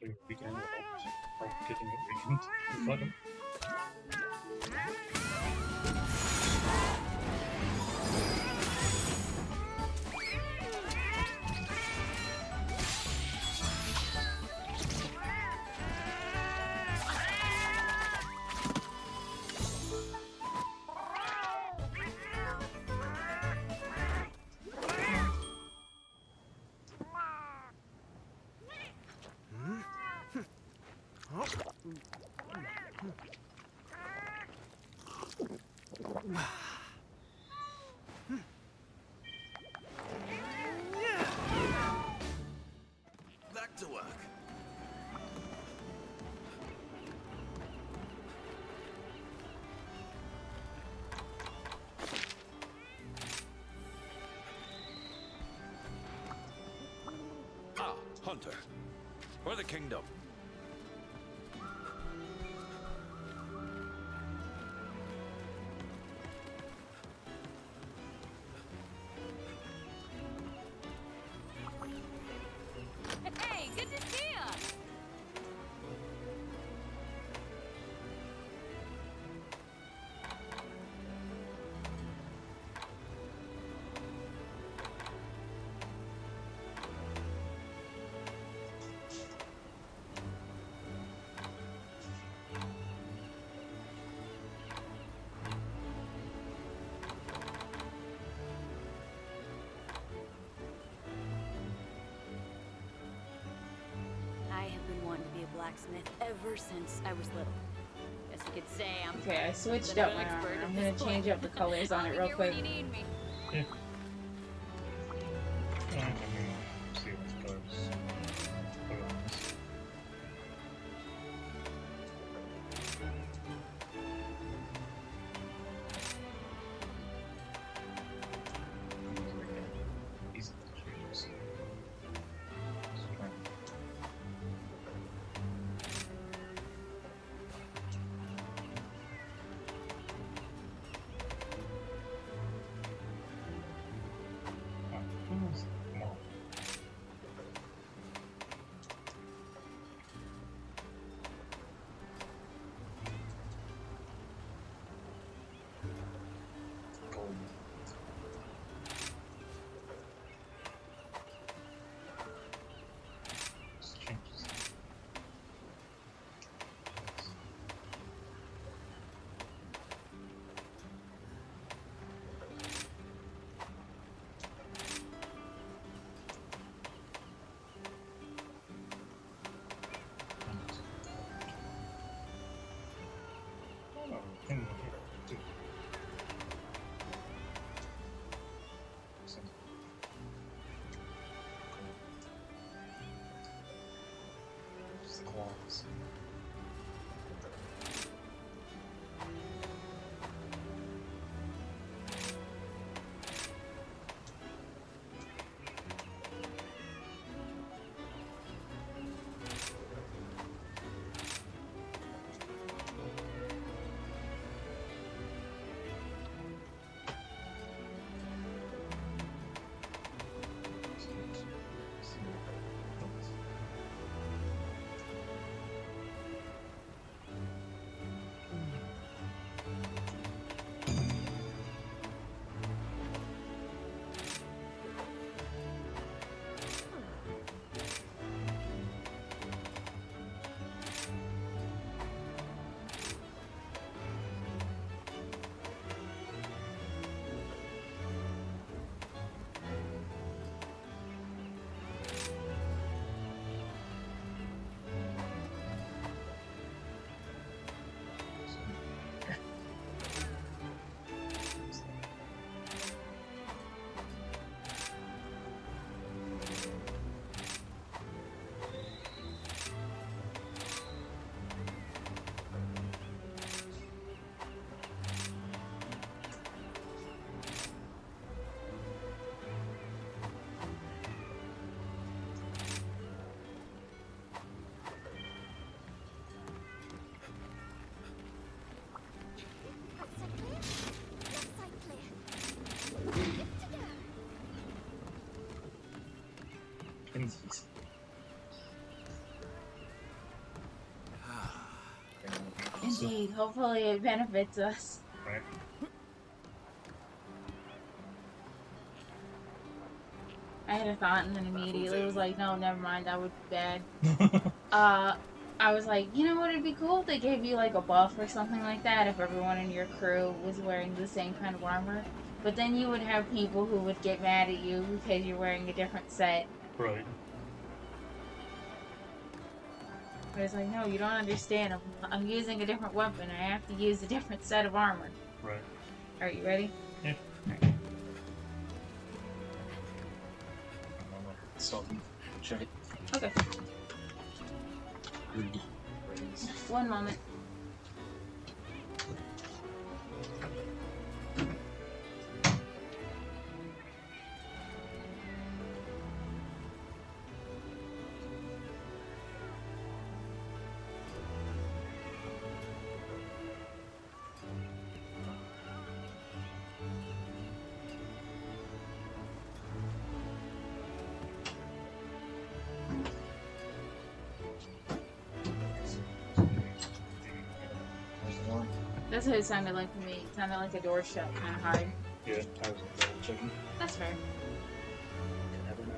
S1: hopefully weekend will help getting it weakened with button.
S4: Back to work.
S5: Ah, Hunter. For the kingdom.
S3: Hey, good to see ya! I have been wanting to be a blacksmith ever since I was little. Guess you could say I'm
S2: Okay, I switched
S3: an
S2: up my
S3: expert
S2: armor.
S3: at
S2: I'm
S3: this
S2: gonna change
S3: point.
S2: up the colors on
S3: I'll
S2: it
S3: be
S2: real
S3: here when
S2: quick.
S3: you need me.
S1: Yeah. Let me see what goes. Put it on this. Easy to choose. Just trying. Come on. Gold. Just change this. Oh, thing here, too. Awesome. Just claws. Pinsies. So,
S2: Indeed. Hopefully it benefits us.
S1: right?
S2: I had a thought and then immediately was like, no, never mind, that would be bad.
S1: Right.
S2: I was like, you know what, it'd be cool if they gave you like a buff or something like that if everyone in your crew was wearing the same kind of armor. But then you would have people who would get mad at you because you're wearing a different set. I was like, no, you don't understand. I'm using a different weapon. I have to use a different set of armor.
S1: Right.
S2: Alright, you ready?
S1: Yeah.
S2: Alright.
S1: Stop and check.
S2: Okay. One moment. That's what it sounded like to me. It sounded like a door shut kind of hard.
S1: Yeah, I was double checking.
S2: That's fair.
S1: Never know.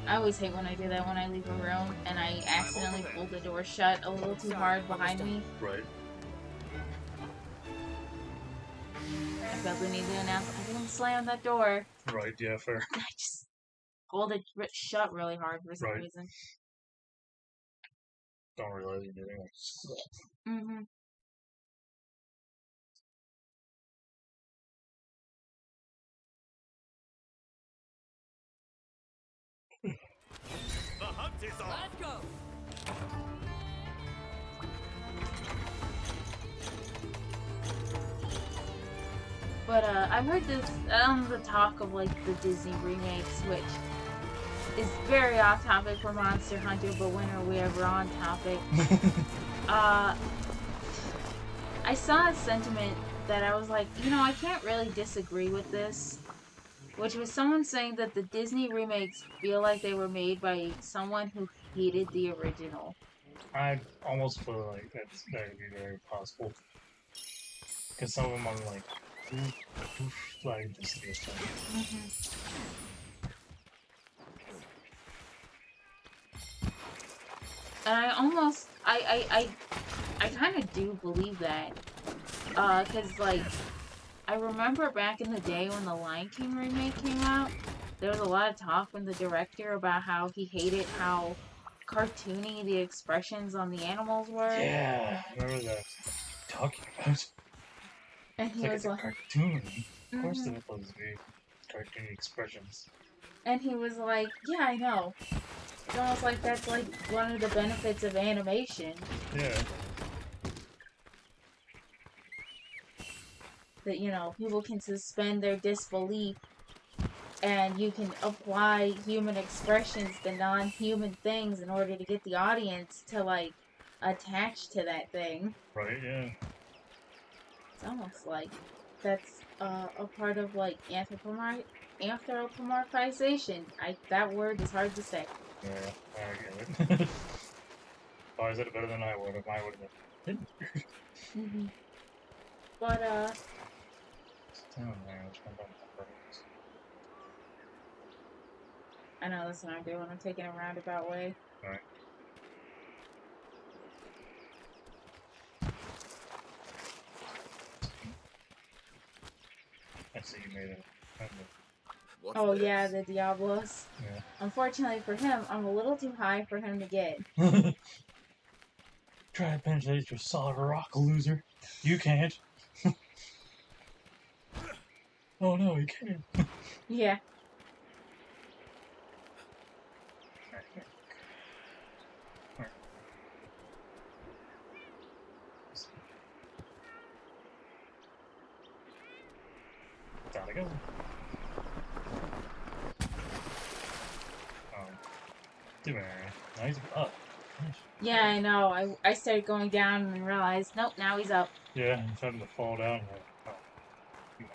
S2: I always hate when I do that when I leave a room and I accidentally pull the door shut a little too hard behind me.
S1: Right.
S2: I felt the need to announce I didn't slam that door.
S1: Right, yeah, fair.
S2: I just pulled it shut really hard for some
S1: Right.
S2: reason.
S1: Don't realize you're doing it.
S2: Mm-hmm.
S4: The hunt is on.
S3: Let's go.
S2: But I've heard this the talk of like the Disney remakes, which is very off topic for Monster Hunter, but when are we ever on topic? I saw a sentiment that I was like, you know, I can't really disagree with this. Which was someone saying that the Disney remakes feel like they were made by someone who hated the original.
S1: I almost feel like that would be very possible. Because some of them are like, like just this time.
S2: And I almost, I kind of do believe that. Cause like, I remember back in the day when the Lion King remake came out, there was a lot of talk from the director about how he hated how cartoony the expressions on the animals were.
S1: Yeah, I remember that talking about.
S2: And
S1: It's
S2: he
S1: like
S2: was
S1: it's a
S2: like,
S1: cartoon. Of course,
S2: Mhm.
S1: they're supposed to be cartoony expressions.
S2: and he was like, yeah, I know. It's almost like that's like one of the benefits of animation.
S1: Yeah.
S2: That, you know, people can suspend their disbelief and you can apply human expressions to non-human things in order to get the audience to, like, attach to that thing.
S1: Right. Yeah.
S2: It's almost like that's a part of, like, anthropomorphization. That word is hard to say.
S1: Yeah, I get it. Oh, I said it better than I would if I would have been.
S2: Mm-hmm. But, I know that's what I'm doing. I'm taking a roundabout way.
S1: Alright. I see you made it.
S4: What's
S2: Oh
S4: this?
S2: yeah, the Diablos.
S1: Yeah.
S2: Unfortunately for him, I'm a little too high for him to get.
S1: Try to penetrate your solid rock, loser. You can't. Oh no, you can't.
S2: Yeah.
S1: Down it goes. Doing alright. Now he's up. Nice.
S2: Yeah, I know. I started going down and realized, nope, now he's up.
S1: Yeah, he's starting to fall down. Oh, you know.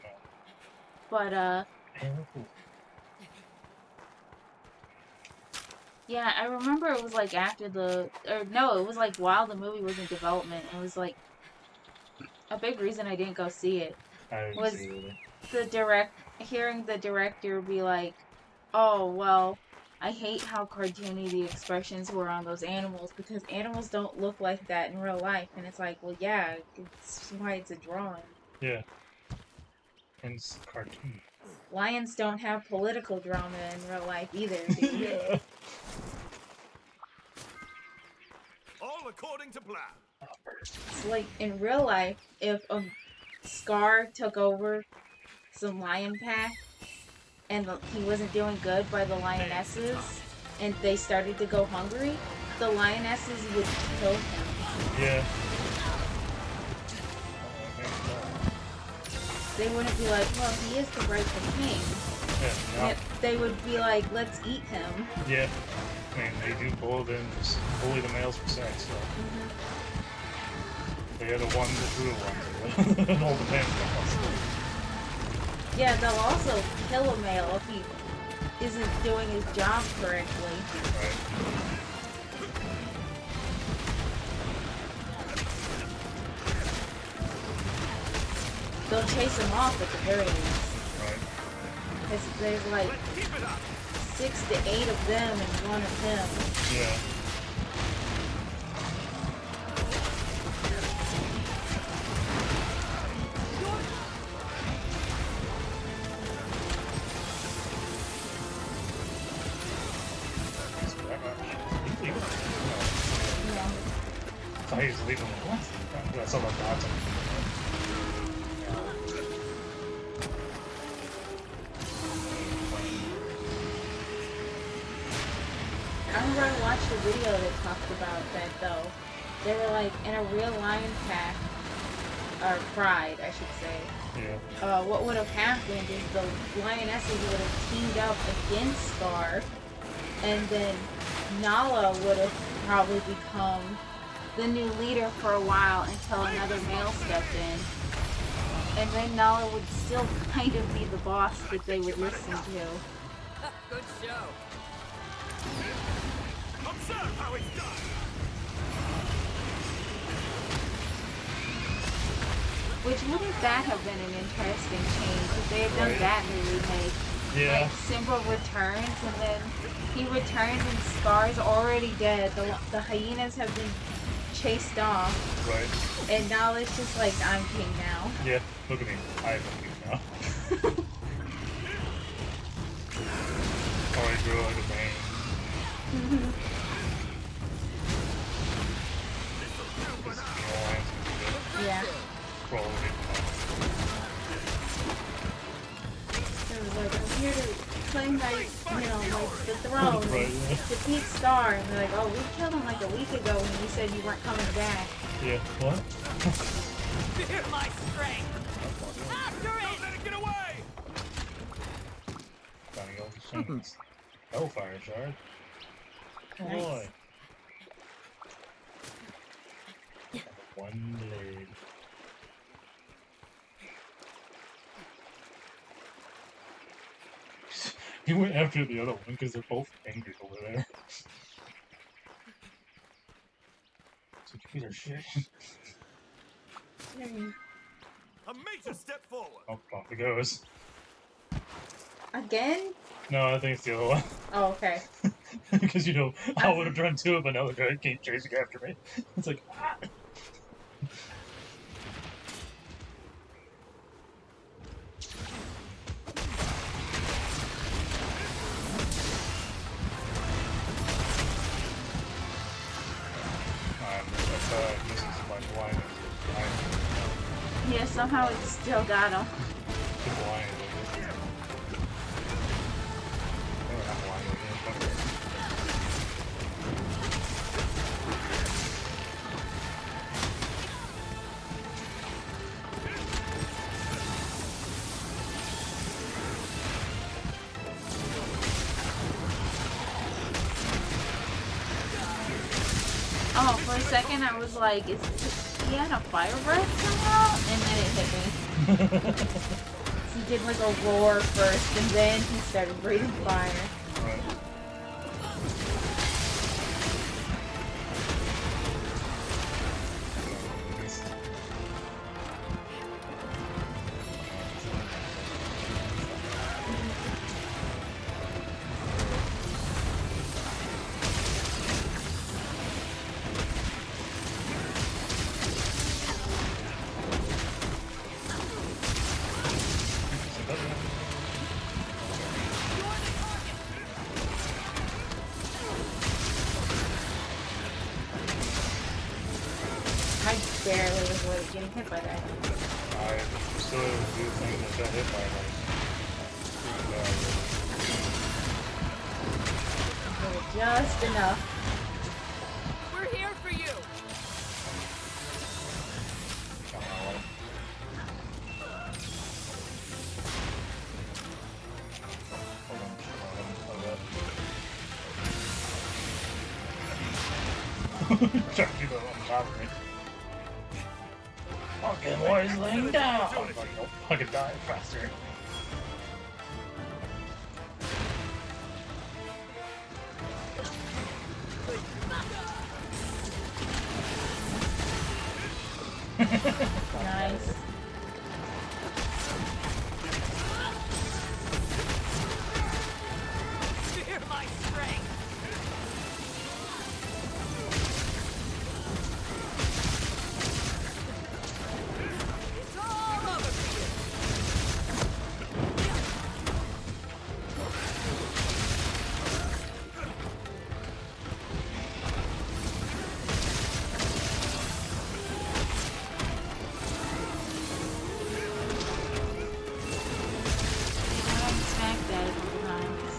S2: But,
S1: Hey, look, cool.
S2: Yeah, I remember it was like after it was like while the movie was in development. It was like a big reason I didn't go see it
S1: I didn't
S2: was
S1: see it.
S2: hearing the director be like, "Oh, well, I hate how cartoony the expressions were on those animals because animals don't look like that in real life." And it's like, well, yeah, it's why it's a drawing.
S1: Yeah. And it's cartoon.
S2: Lions don't have political drama in real life either, dude.
S1: Yeah.
S4: All according to plan.
S2: It's like in real life, if a Scar took over some lion pack and he wasn't doing good by the lionesses and they started to go hungry, the lionesses would kill him.
S1: Yeah.
S2: They wouldn't be like, well, he is the rightful king.
S1: Yeah, no.
S2: They would be like, let's eat him.
S1: Yeah. I mean, they do bully the males for sex, so. They are the ones that do the ones that hold the females.
S2: Yeah, they'll also kill a male if he isn't doing his job correctly.
S1: Right.
S2: They'll chase him off at the very least.
S1: Right.
S2: Because there's like 6 to 8 of them and 1 of him.
S1: Yeah. I thought he was leaving the once. That's all about that.
S2: I remember I watched a video that talked about that though. They were like, in a real lion pack, or pride, I should say.
S1: Yeah.
S2: What would have happened is the lionesses would have teamed up against Scar, and then Nala would have probably become the new leader for a while until another male stepped in. And then Nala would still kind of be the boss that they would listen to.
S3: Good show.
S4: Observe how it's done.
S2: Which wouldn't that have been an interesting change if they had done that in the remake?
S1: Yeah.
S2: Like Simba returns and then he returns and Scar's already dead. The hyenas have been chased off.
S1: Right.
S2: And now it's just like, I'm king now.
S1: Yeah. Look at me. I am king now. Oh, I grew like a man.
S2: Yeah.
S1: Crawl away
S2: So it was like, I'm here to claim my, like the throne,
S1: Right,
S2: and
S1: yeah.
S2: defeat Scar. And they're like, oh, we killed him like a week ago when you said you weren't coming back.
S1: Yeah. What?
S3: Fear my strength. After
S4: Don't
S3: it.
S4: let it get away.
S1: Finding all the things. Hellfire shard. Oh
S2: Nice.
S1: boy. One blade. He went after the other one because they're both angry over there. So these are shit.
S4: A major step forward.
S1: Oh, off it goes.
S2: Again?
S1: No, I think it's the other one.
S2: Oh, okay.
S1: Because, you know, I would have done two if another guy came chasing after me. It's like, ah! This is my blind.
S2: Yeah, somehow it still got him.
S1: The blind. Oh, not blind.
S2: Oh, for a second I was like, is he had a fire breath somehow? And then it hit me. He did like a roar first, and then he started breathing fire.
S1: Right.
S2: barely avoided getting hit by that.
S1: I still do think that got hit by like.
S2: Just enough.
S3: We're here for you.
S1: Trying to do that on top of me. Fucking boys laying down! I was like, nope, I could die faster.
S2: Nice.
S3: Fear my strength. It's all over for you.
S2: I smacked that a couple times.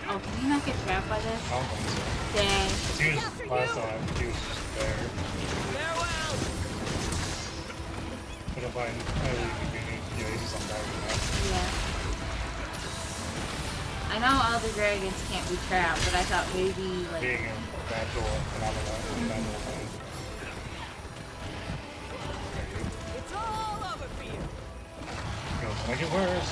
S2: Oh, can you not get trapped by this?
S1: I don't think so.
S2: Dang.
S1: He was last time, he was just there.
S3: Farewell.
S1: But if I really beginning, yeah, he's just on that right
S2: Yeah. I know all the dragons can't be trapped, but I thought maybe
S1: now.
S2: like
S1: Being a natural phenomenon.
S3: It's all over for you.
S1: Goes make it worse.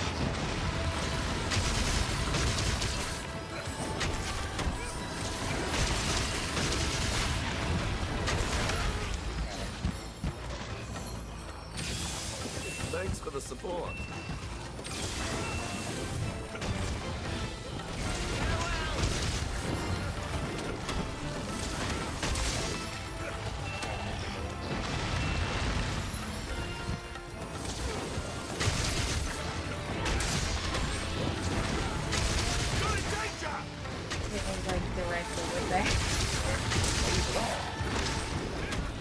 S4: Thanks for the support.
S2: it was like directly with that.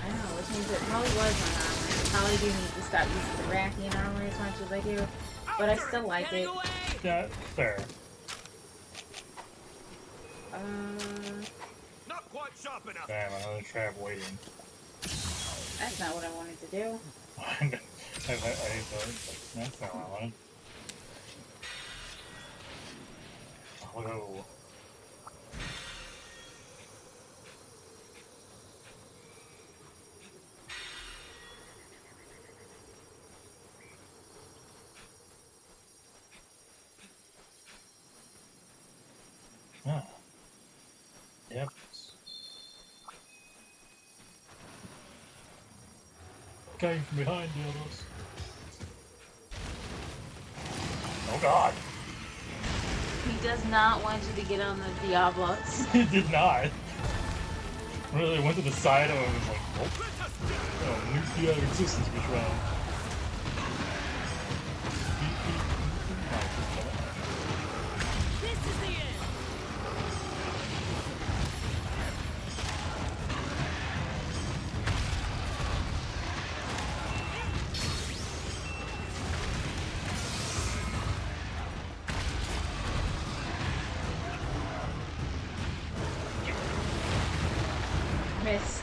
S2: I know, which means it probably was my armor. I probably do need to stop using the Rathian armor as much as I do. But I still like
S3: Getting
S2: it.
S3: away.
S1: Yeah, fair.
S4: Not quite sharp enough.
S1: Damn, another trap waiting.
S2: That's not what I wanted to do.
S1: That's not what I wanted. Oh no. Ah. Yep. Came from behind the others. Oh god!
S2: He does not want you to get on the Diablos.
S1: He did not. Really went to the side of him and was like, nope. Oh, nuclear existence was wrong.
S3: This is the end.
S2: Miss.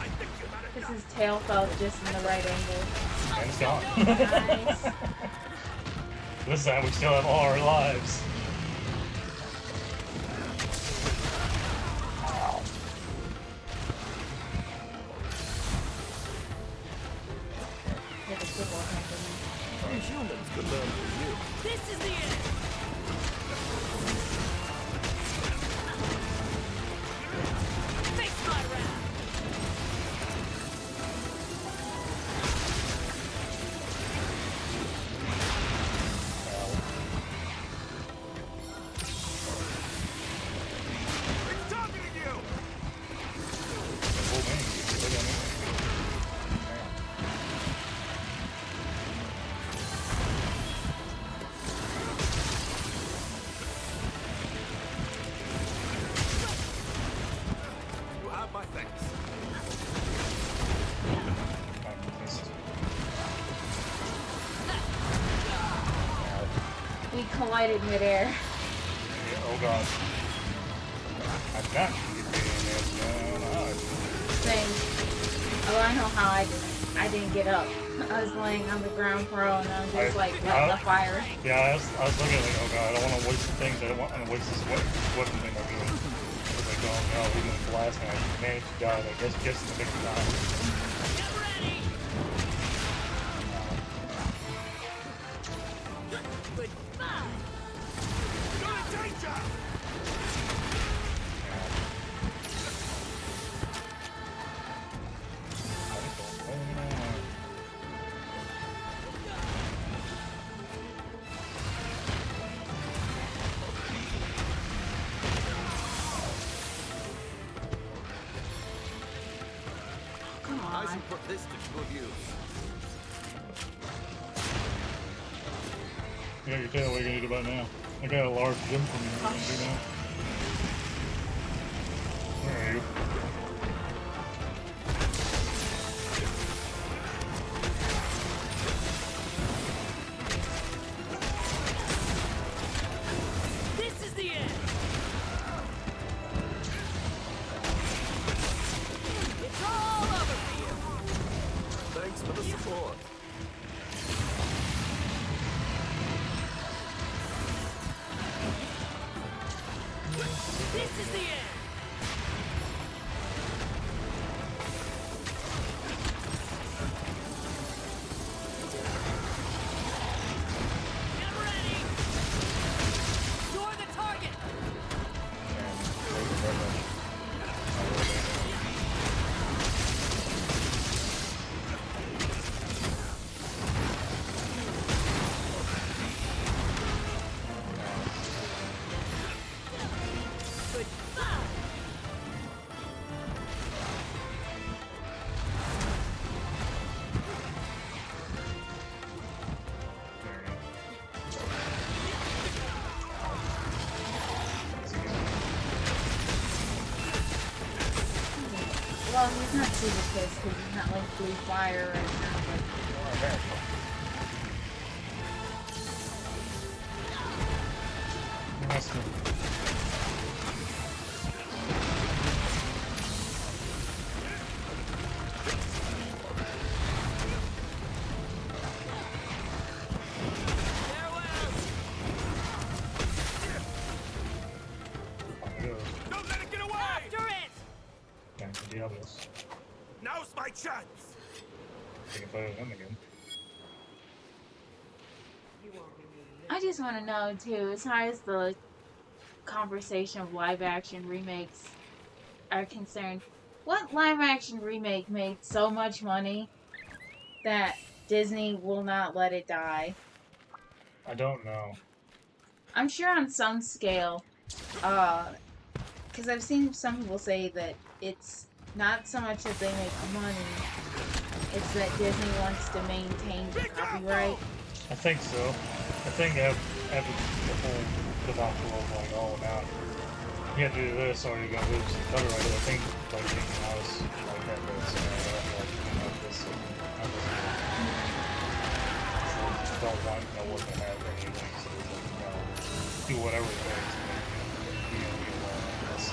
S2: His tail fell just in the right angle.
S1: And it's gone.
S2: Nice.
S1: This time we still have all our lives. Ow.
S2: Hit a football hand
S4: We humans could learn from you.
S3: This is the end. Face my wrath.
S4: It's targeting you.
S1: Oh, man, look at me. Damn.
S2: collided midair.
S1: Yeah, oh god. I'm not getting it.
S2: Same. Oh, I know how I didn't. I didn't get up. I was laying on the ground prone and I was just like letting the fire.
S1: Yeah, I was looking like, oh god, I don't want to waste the things. I don't want to waste this weapon thing I'm doing. I was like, oh no, even the last guy managed to die, like, just in the nick of time.
S4: You're in danger!
S2: Come
S4: I
S2: on.
S4: should put this to good use.
S1: Yeah, you tell what you're gonna do about now. I got a large gem from you. What are you gonna do now? Where are you?
S3: This is the end. It's all over for you.
S4: Thanks for the support.
S3: This is the end. Get ready. You're the target. Goodbye.
S2: Well, he's not super pissed because he's not like blue fire right now, but
S1: That's good.
S4: Don't let it get away!
S3: After it.
S1: Back to Diablos.
S4: Now's my chance!
S1: Take a photo of them again.
S2: I just want to know too, as far as the conversation of live action remakes are concerned, what live action remake made so much money that Disney will not let it die?
S1: I don't know.
S2: I'm sure on some scale, because I've seen some people say that it's not so much that they make money, it's that Disney wants to maintain the copyright.
S1: I think so. I think after the whole debacle of like, oh now you have to do this or you're gonna lose the copyright. I think like Mickey Mouse like that this so don't want what they have or anything, so it's like, do whatever it takes to make be alone, I guess.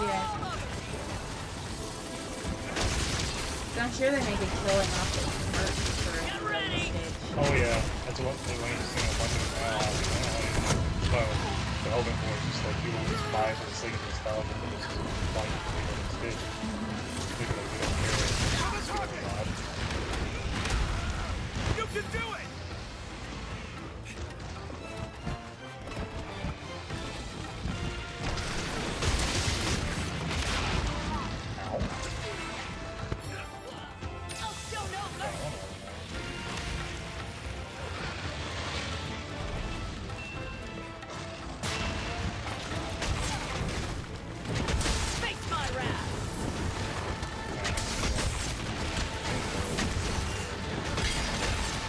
S2: Yeah. So I'm sure they make a killing off the merch for Stitch.
S1: Oh yeah, that's what they want to see a bunch of well, the hoping for is just like people just buy for the sake of nostalgia, but it's just like Stitch. People like, we don't care.
S4: You can do it!
S3: I'll show no mercy. Face my wrath.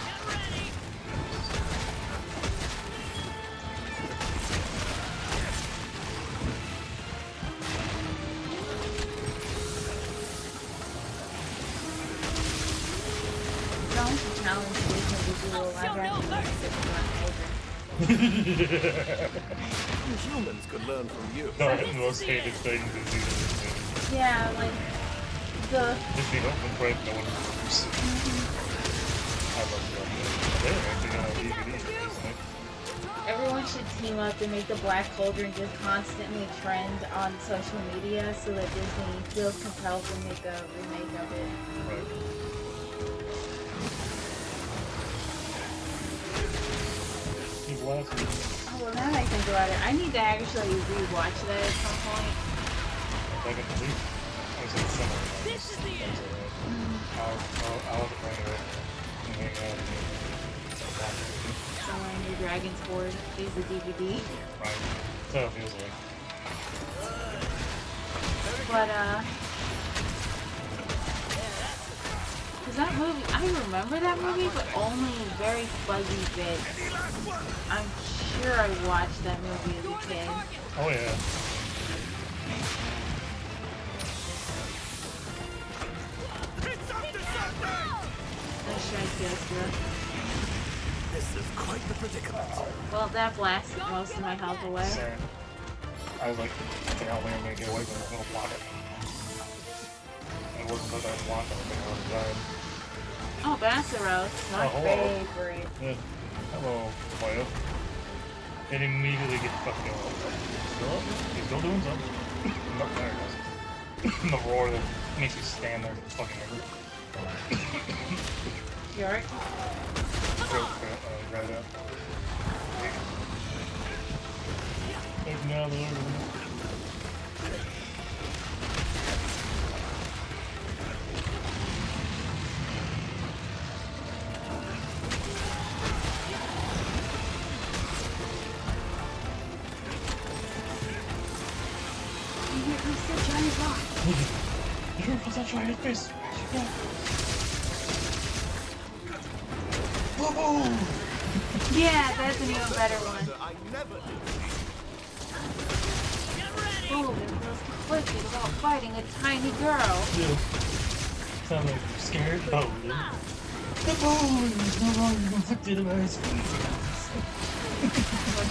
S3: Get ready.
S2: a live action remake of Black Cauldron.
S4: Humans could learn from you.
S1: Not the most hated thing to do.
S2: Yeah, like the
S1: Disney open break, no one remembers. I love that. They're actually on DVD, isn't it?
S2: everyone should team up to make the Black Cauldron just constantly trend on social media so that Disney feels compelled to make a remake of it.
S1: Right. He's laughing.
S2: Oh, well, now that I think about it, I need to actually rewatch that at some point.
S1: I can believe it. I was in summer. This is the end. I'll have to bring it up. And hang out and watch it.
S2: Somewhere in your Dragon's Board is the DVD.
S1: Right. That's how it feels like.
S2: But, cause that movie, I remember that movie, but only in very fuzzy bits. I'm sure I watched that movie as a kid.
S1: Oh yeah.
S4: It's up to something!
S2: Nice try, Killstra.
S4: This is quite the predicament.
S2: Well, that blasted most of my health away.
S1: Sad. I was like, fucking hell, they're gonna get away from this little blocker. It wasn't because I didn't want them, I would have died.
S2: Oh, Bassaros, my
S1: hello.
S2: favorite.
S1: Yeah. Hello, Mario. It immediately gets fucking over. Still up? He's still doing something. No, there it goes. The roar that makes you stand there fucking ever.
S2: You alright?
S1: Right up. Take me out of the room. You're that giant fist. Yeah. Boom!
S2: Yeah, that's an even better one.
S4: I never did.
S2: Oh, it feels conflicted about fighting a tiny girl.
S1: Yeah. Sound like you're scared? Oh, yeah. The bone is no longer conflicted about his feet. What?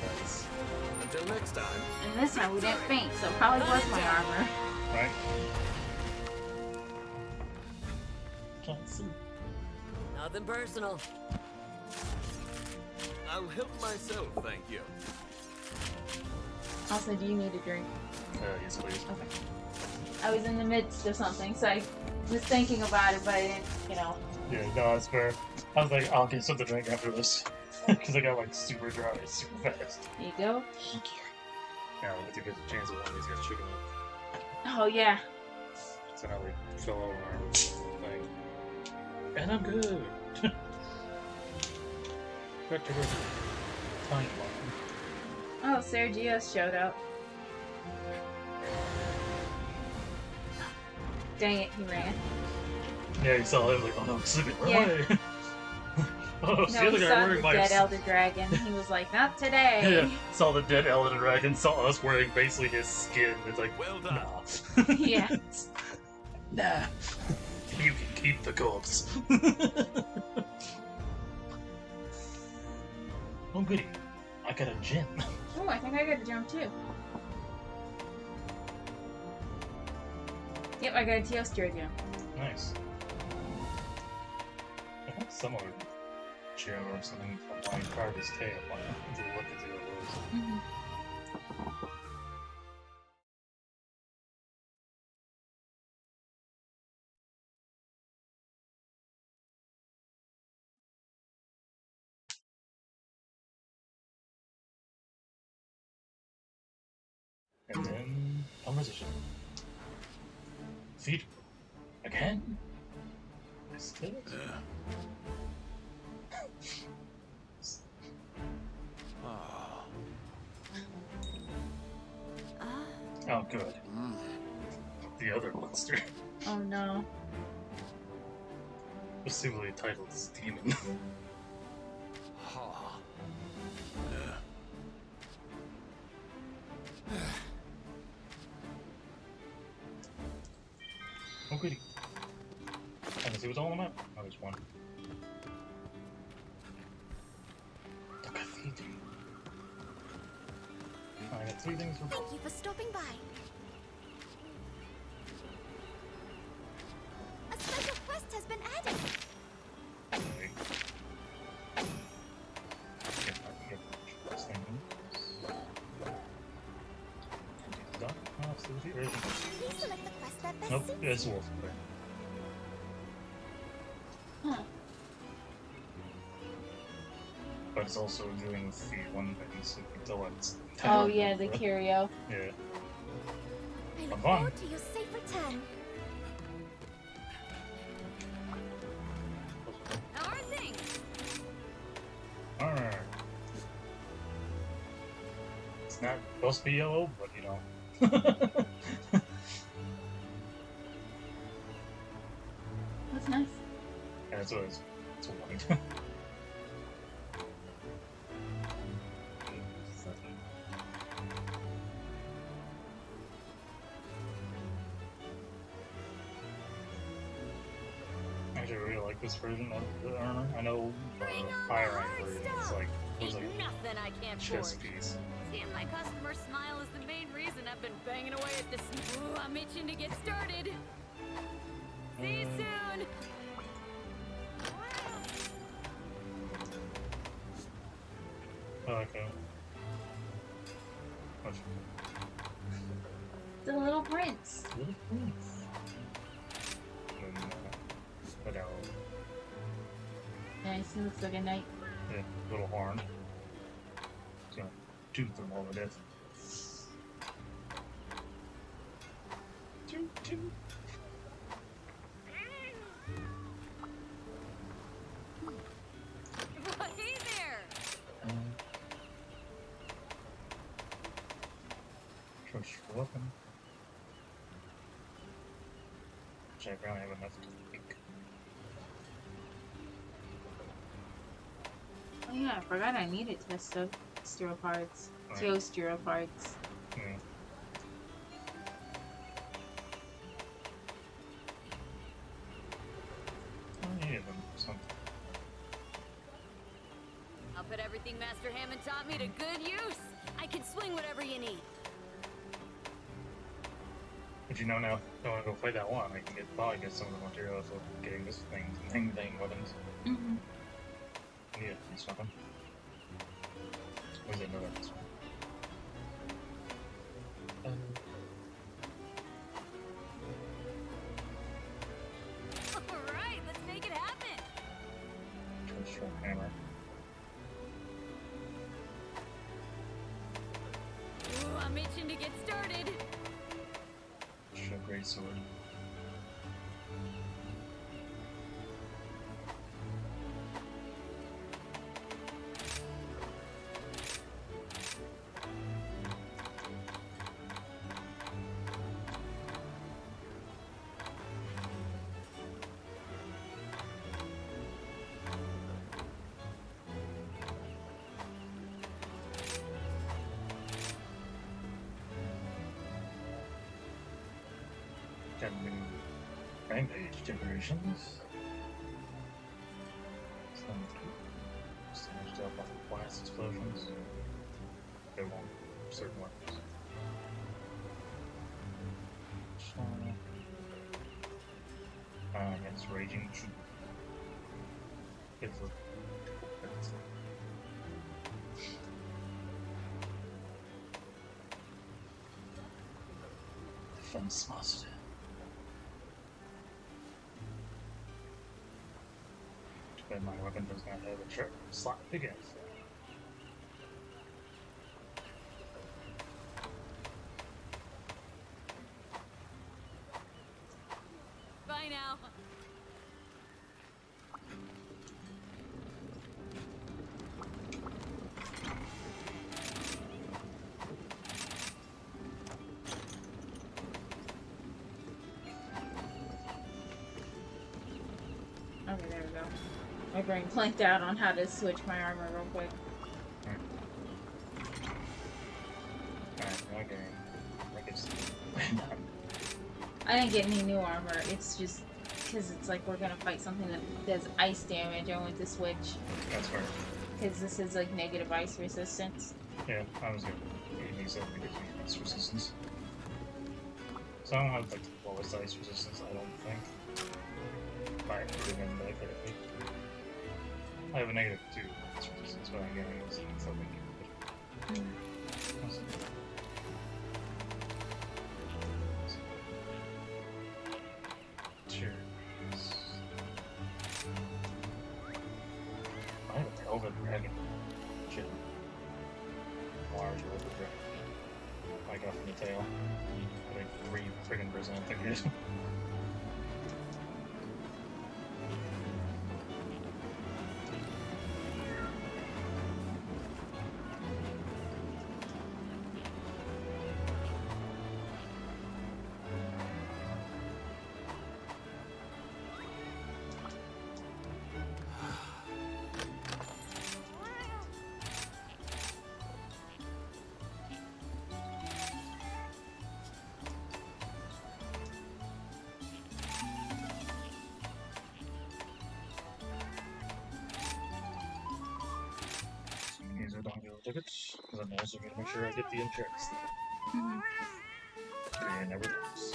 S1: Nice.
S4: Until next time.
S2: And this time we didn't faint, so it probably was my armor.
S1: Right? Can't see.
S3: Nothing personal.
S4: I'll help myself, thank you.
S2: Also, do you need a drink?
S1: Yes, please.
S2: Okay. I was in the midst of something, so I was thinking about it, but I didn't, you know.
S1: Yeah, no, that's fair. I was like, I'll get something to drink after this. Because I got like super dry, super fast.
S2: There you go.
S1: Now I think there's a chance of one of these guys chicken up.
S2: Oh, yeah.
S1: So now we fell over our thing. And I'm good. Back to the time bomb.
S2: Oh, Sergio showed up. Dang it, he ran.
S1: Yeah, you saw him like, oh no, sleeping, run
S2: Yeah.
S1: away. Oh,
S2: No,
S1: see the other
S2: he
S1: guy
S2: saw
S1: wearing
S2: the
S1: my
S2: dead Elder Dragon. He was like, not today.
S1: Yeah, saw the dead Elder Dragon, saw us wearing basically his skin. It's like,
S4: Well done.
S1: nah.
S2: Yeah.
S1: Nah. You can keep the corpse. Oh goody. I got a gem.
S2: Oh, I think I got a jump too. Yep, I got a Teostra jump.
S1: Nice. I think some other gem or something from like carved his tail. I have to look and see what it was. And then conversation. Feed again? I still Oh good. The other monster.
S2: Oh no.
S1: Assumably titled as Demon. Oh goody. I can see what's all on the map. Oh, there's one. TJ. I got 3 things for
S3: Thank you for stopping by. A special quest has been added.
S1: Okay. If I can get this thing. Done. Absolutely.
S3: Please select the quest that best
S1: Nope,
S3: suits
S1: it's
S3: you.
S1: Wolf.
S2: Huh.
S1: But it's also doing the one thing, so you can tell it's.
S2: Oh yeah, the curio.
S1: Yeah.
S3: I look
S1: Fun.
S3: forward to your safe return. How are things?
S1: Alright. It's not supposed to be yellow, but you know.
S2: That's nice.
S1: Yeah, it's always. It's white. Actually, I really like this version of the armor. I know
S3: Bring on
S1: higher
S3: the
S1: rank
S3: hard
S1: version
S3: stuff.
S1: it's like there's
S3: Ain't
S1: like
S3: nothing I can't
S1: chest
S3: forge.
S1: piece.
S3: Seeing my customer smile is the main reason I've been banging away at this. Ooh, I'm itching to get started. See you soon.
S1: I like that. Much
S2: The little prince.
S1: really nice. And, but
S2: Nice. He looks like a knight.
S1: yeah, little horn. It's gonna tooth them all to death. Toot toot.
S3: Well, hey there.
S1: Trust your weapon. Which I probably have enough to think.
S2: Oh yeah, I forgot I needed testo steel parts.
S1: Right.
S2: Steel parts.
S1: Yeah. I needed them for something.
S3: I'll put everything Master Hammond taught me to good use. I can swing whatever you need.
S1: But you know now, if I want to go fight that one, I can probably get some of the materials of getting this thing weapons.
S2: Mm-hmm.
S1: Yeah, it's nothing. Where's it? No, that's one.
S3: All right, let's make it happen.
S1: Trust your hammer.
S3: Ooh, I'm itching to get started.
S1: Trust your great sword. Got new rampage decorations. Sandwiched up on blast explosions. They won't certain weapons. Against Raging True. It's Defense Master. Too bad my weapon does not have a trip slot against it.
S3: Bye now.
S2: Okay, there we go. My brain blanked out on how to switch my armor real quick.
S1: Alright, okay. I guess.
S2: I didn't get any new armor. It's just because it's like we're gonna fight something that does ice damage. I went to switch.
S1: That's fair.
S2: Because this is like negative ice resistance.
S1: Yeah, I was gonna give these up because of ice resistance. So I don't have like the lowest ice resistance, I don't think. Might have been that I could have picked. I have a negative 2 ice resistance, but again, it's something good. Cheers. I have a Velvet Dragon. Shit. Large Velvet Dragon. I got from the tail. Like 3 friggin' prison, I think it is. These are don't go tickets, because I'm also going to make sure I get the insurance thing. And never does.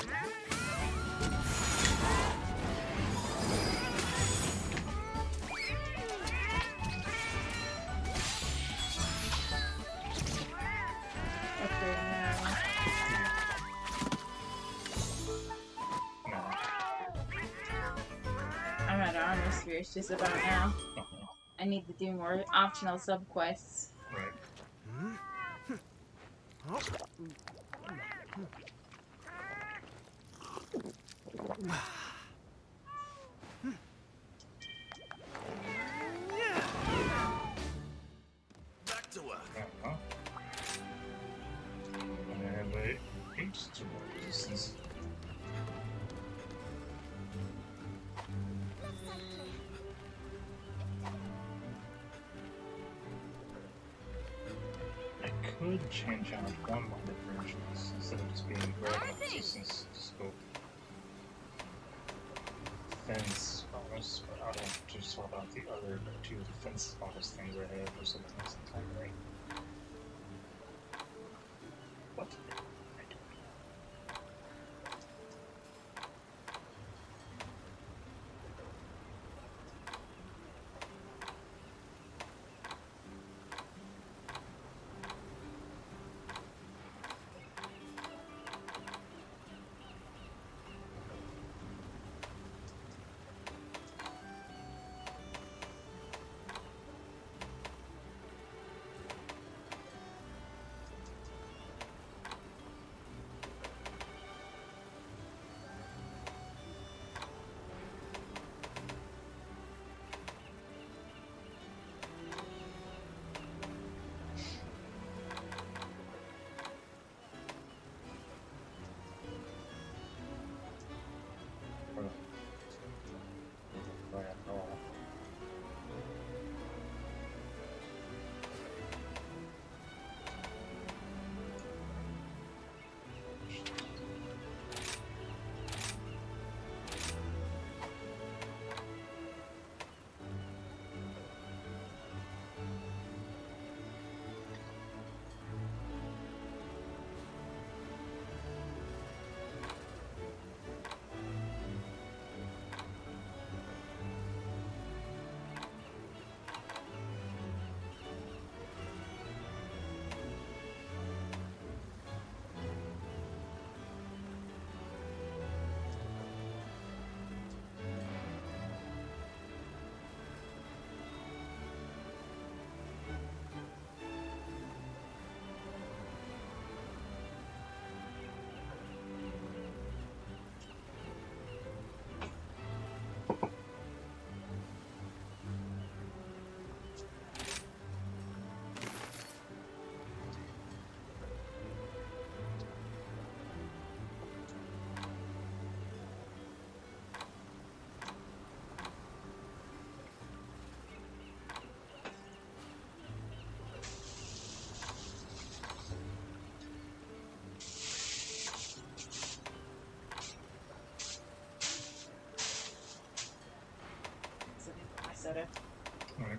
S2: Okay, now.
S1: No.
S2: I'm at Armor Spheres just about now.
S1: Oh, no.
S2: I need to do more optional subquests.
S1: Right.
S4: Back to work.
S1: Uh-huh. I have a H2 resistance. I could change out one of the versions instead of just being grabbing resistance scope. Defense bonus, but I don't just swap out the other 2 defense bonus things I have for something else entirely. What? I don't know.
S2: Soda.
S1: Alright.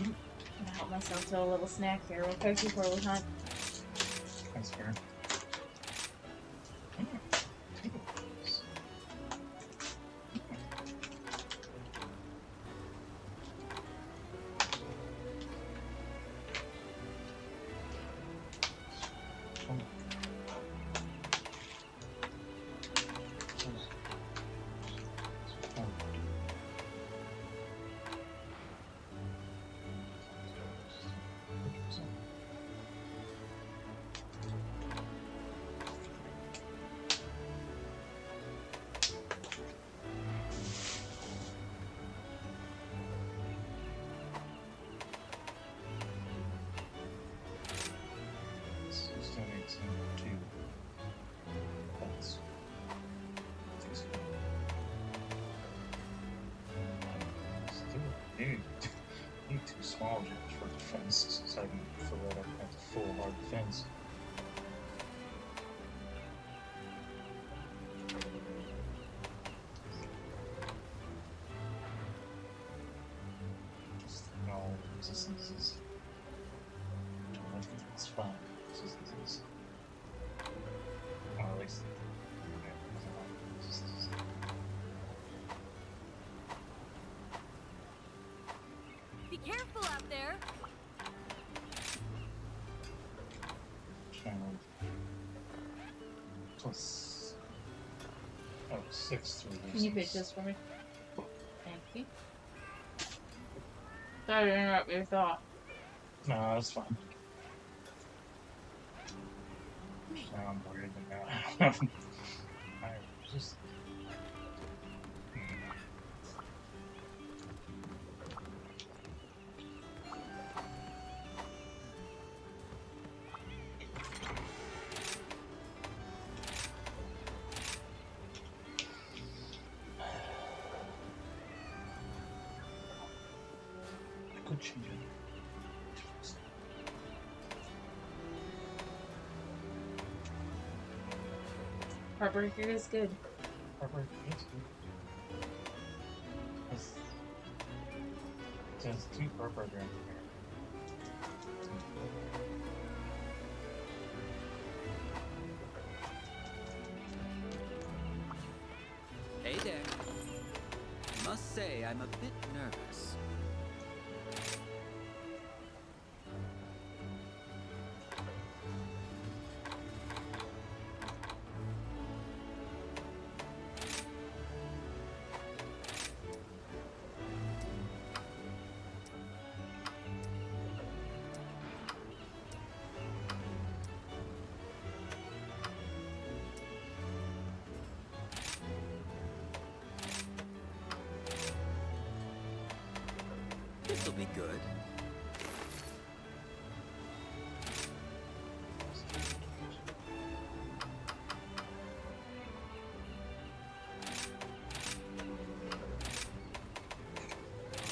S2: I'm gonna help myself to a little snack here real quick before we hunt.
S1: That's fair. Need two small jets for defense, so I can fill that up at the full hard defense. Just no resistances. I think it's fine. Resistances. Or at least. Resistances.
S3: Be careful out there.
S1: Channel. Plus. Oh, 6 through this.
S2: Can you pitch this for me? Thank you. Sorry to interrupt your thought.
S1: No, that's fine. Now I'm worried now. I just. I could change it.
S2: Heartbreaker is good.
S1: Heartbreaker is good. There's two Heartbreaker in here.
S6: Hey there. Must say I'm a bit nervous. This'll be good.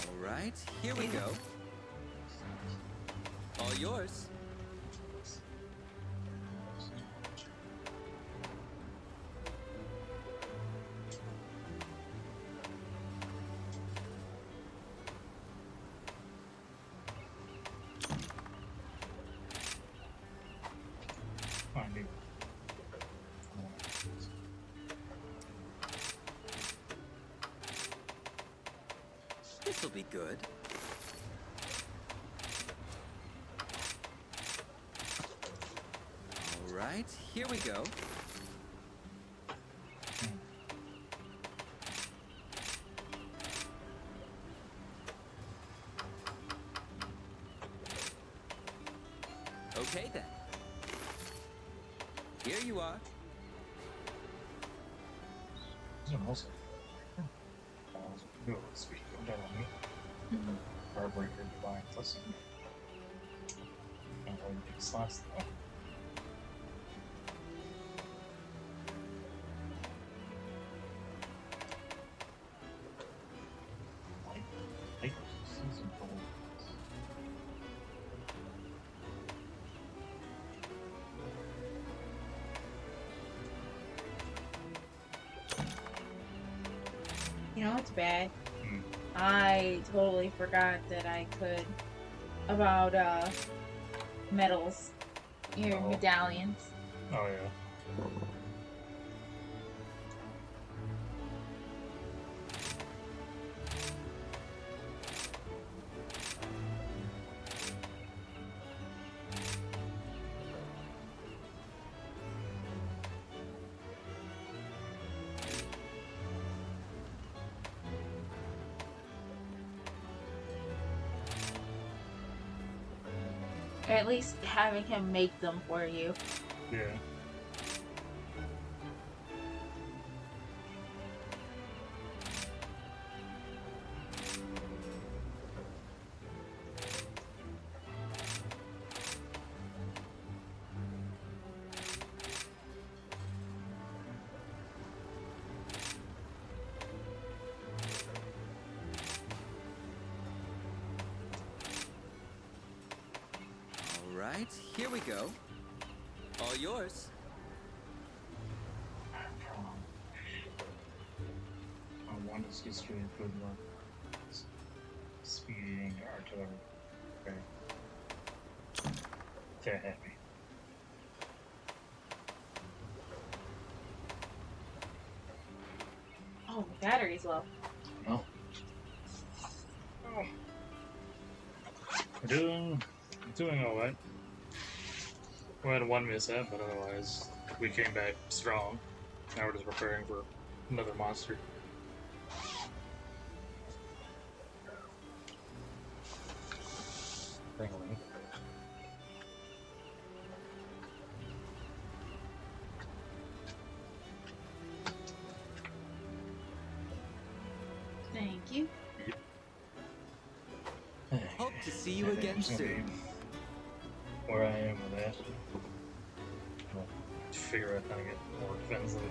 S6: All right, here we go. All yours.
S1: Fine, dude.
S6: This'll be good. All right, here we go. Okay then. Here you are.
S1: These are also. Good, sweet. Go down on me. Heartbreaker, Divine, plus. And really big slots though. Like season gold.
S2: You know what's bad?
S1: Hmm.
S2: I totally forgot that I could about medals, your
S1: Oh.
S2: medallions.
S1: Oh yeah.
S2: Or at least having him make them for you.
S1: Yeah.
S6: All right, here we go. All yours.
S1: One is history of good luck. Speeding artillery. Okay. They're happy.
S2: Oh, the battery's low.
S1: No. Oh. We're doing all right. We had one mishap, but otherwise we came back strong. Now we're just preparing for another monster. Ringling.
S2: Thank you.
S6: Hope to see you again soon.
S1: Where I am with that. I'll figure out how to get more defense later.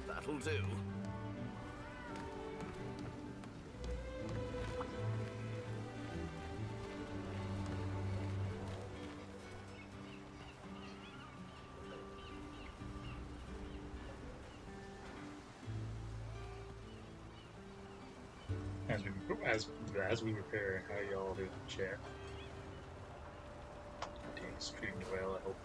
S4: That'll do.
S1: As we prepare, how y'all do in the chat? Okay, streamed well, I hope.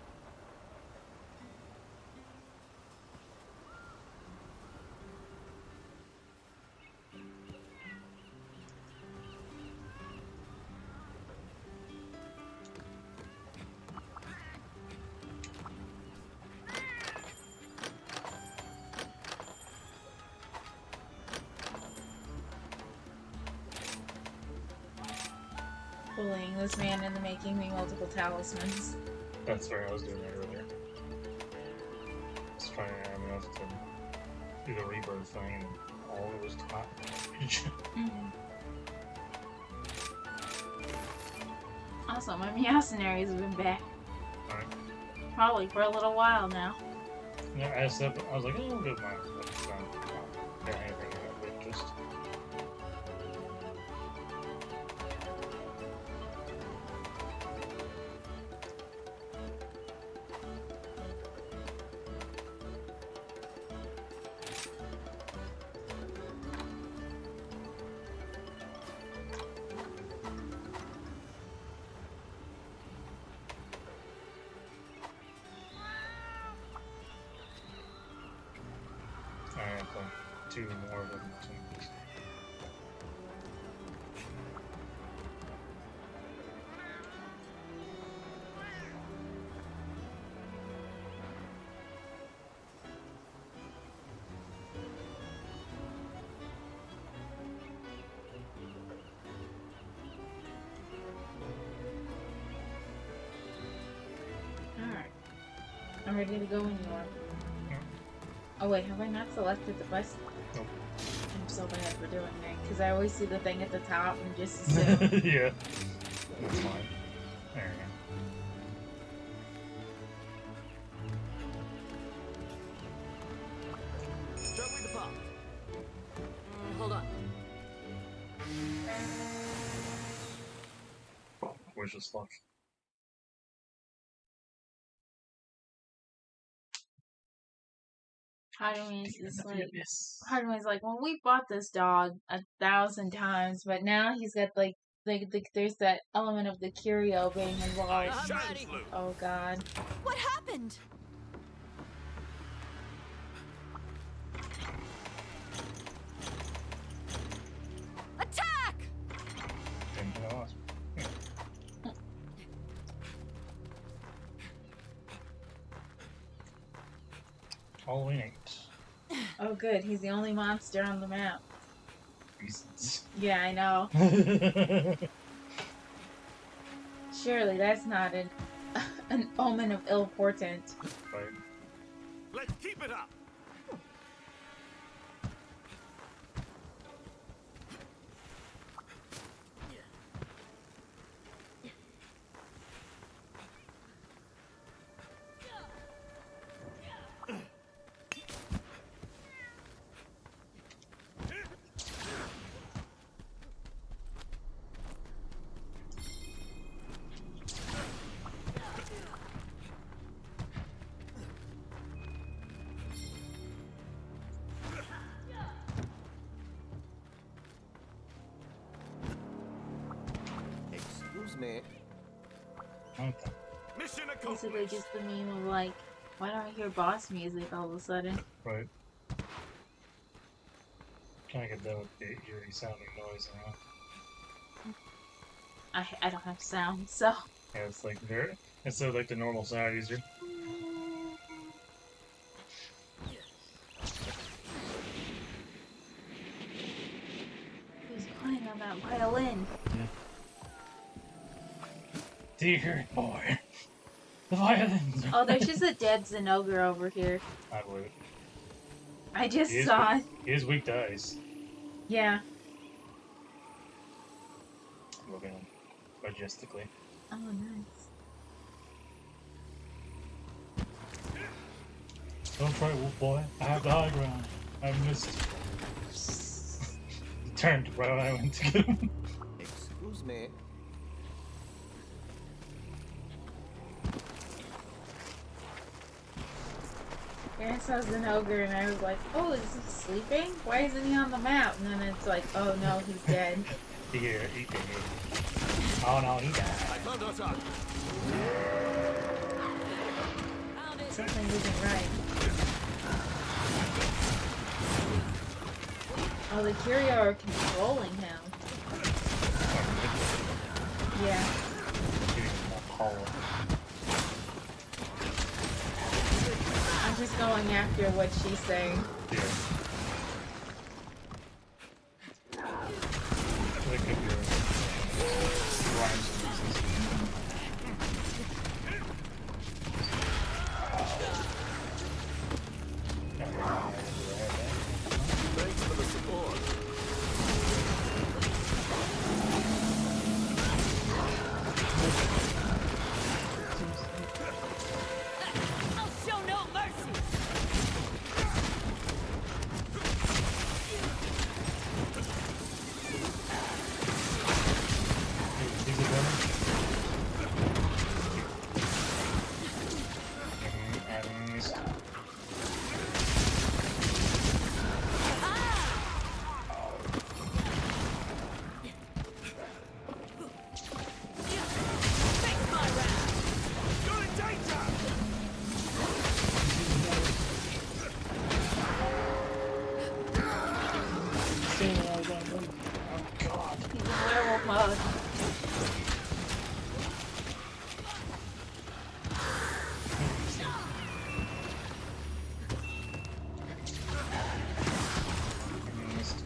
S2: Bullying this man into making me multiple talismans.
S1: That's where I was doing that earlier. Just trying to have enough to do the rebirth thing, and all it was top damage.
S2: Also, my Meowcenaries have been back.
S1: Alright.
S2: Probably for a little while now.
S1: Yeah, I said, I was like, oh, good mine. But yeah, anything with just. I have like 2 more of them.
S2: I'm ready to go when you are.
S1: Yeah.
S2: Oh wait, have I not selected the quest?
S1: Nope.
S2: I'm so bad for doing that because I always see the thing at the top and just assume.
S1: Yeah. That's fine. There we
S4: Shall we depart?
S3: Hold on.
S1: go. Where's this luck?
S2: Part of me is just like,
S1: Yes.
S2: part of me is like, well, we bought this dog 1,000 times, but now he's got like there's that element of the curio being involved.
S3: I'm ready.
S2: Oh god.
S3: What happened? Attack!
S1: Didn't know us. Halloween 8.
S2: Oh good, he's the only monster on the map.
S1: Reasons.
S2: Yeah, I know. Surely that's not an omen of ill portent.
S1: Right.
S4: Let's keep it up.
S7: Excuse me.
S1: Okay.
S4: Mission
S2: Basically
S4: accomplished.
S2: just the meme of like, why don't I hear boss music all of a sudden?
S1: Right. Trying to get done with the eerie sounding noise now.
S2: I don't have sound, so.
S1: Yeah, it's like very. Instead of like the normal sound user.
S2: Who's playing on that violin?
S1: Dear boy. The violins.
S2: Oh, there's just a dead Zenogre over here.
S1: I believe it.
S2: I just
S1: He is
S2: saw it.
S1: He is weak to ice.
S2: Yeah.
S1: Looking majestically.
S2: Oh, nice.
S1: Don't try, wolf boy. I have the high ground. I missed. He turned right when I went to get him.
S7: Excuse me.
S2: Yeah, I saw Zenogre and I was like, oh, is he sleeping? Why isn't he on the map? And then it's like, oh no, he's dead.
S1: He did. Oh no, he died.
S4: I found our target.
S3: Found it.
S2: Something isn't right. Oh, the Curio are controlling him. Yeah. I'm just going after what she's saying.
S1: Yeah. That could be rhymes and reasons.
S4: Thanks for the support.
S3: I'll show no mercy.
S1: He's a winner. And missed.
S3: Face my wrath.
S4: You're in danger.
S1: Oh god.
S2: He's in werewolf mode.
S1: Missed.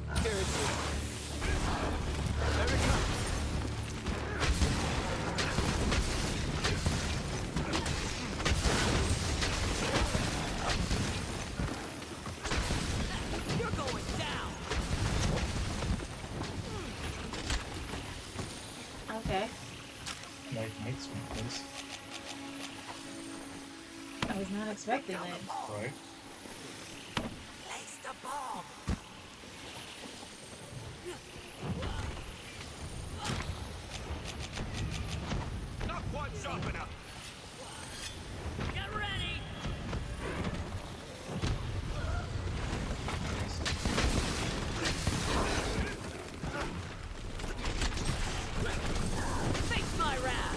S2: Okay.
S1: Night swing, please.
S2: I was not expecting that.
S1: Right?
S4: Place the bomb. Not quite sharp enough.
S3: Get ready! Face my wrath!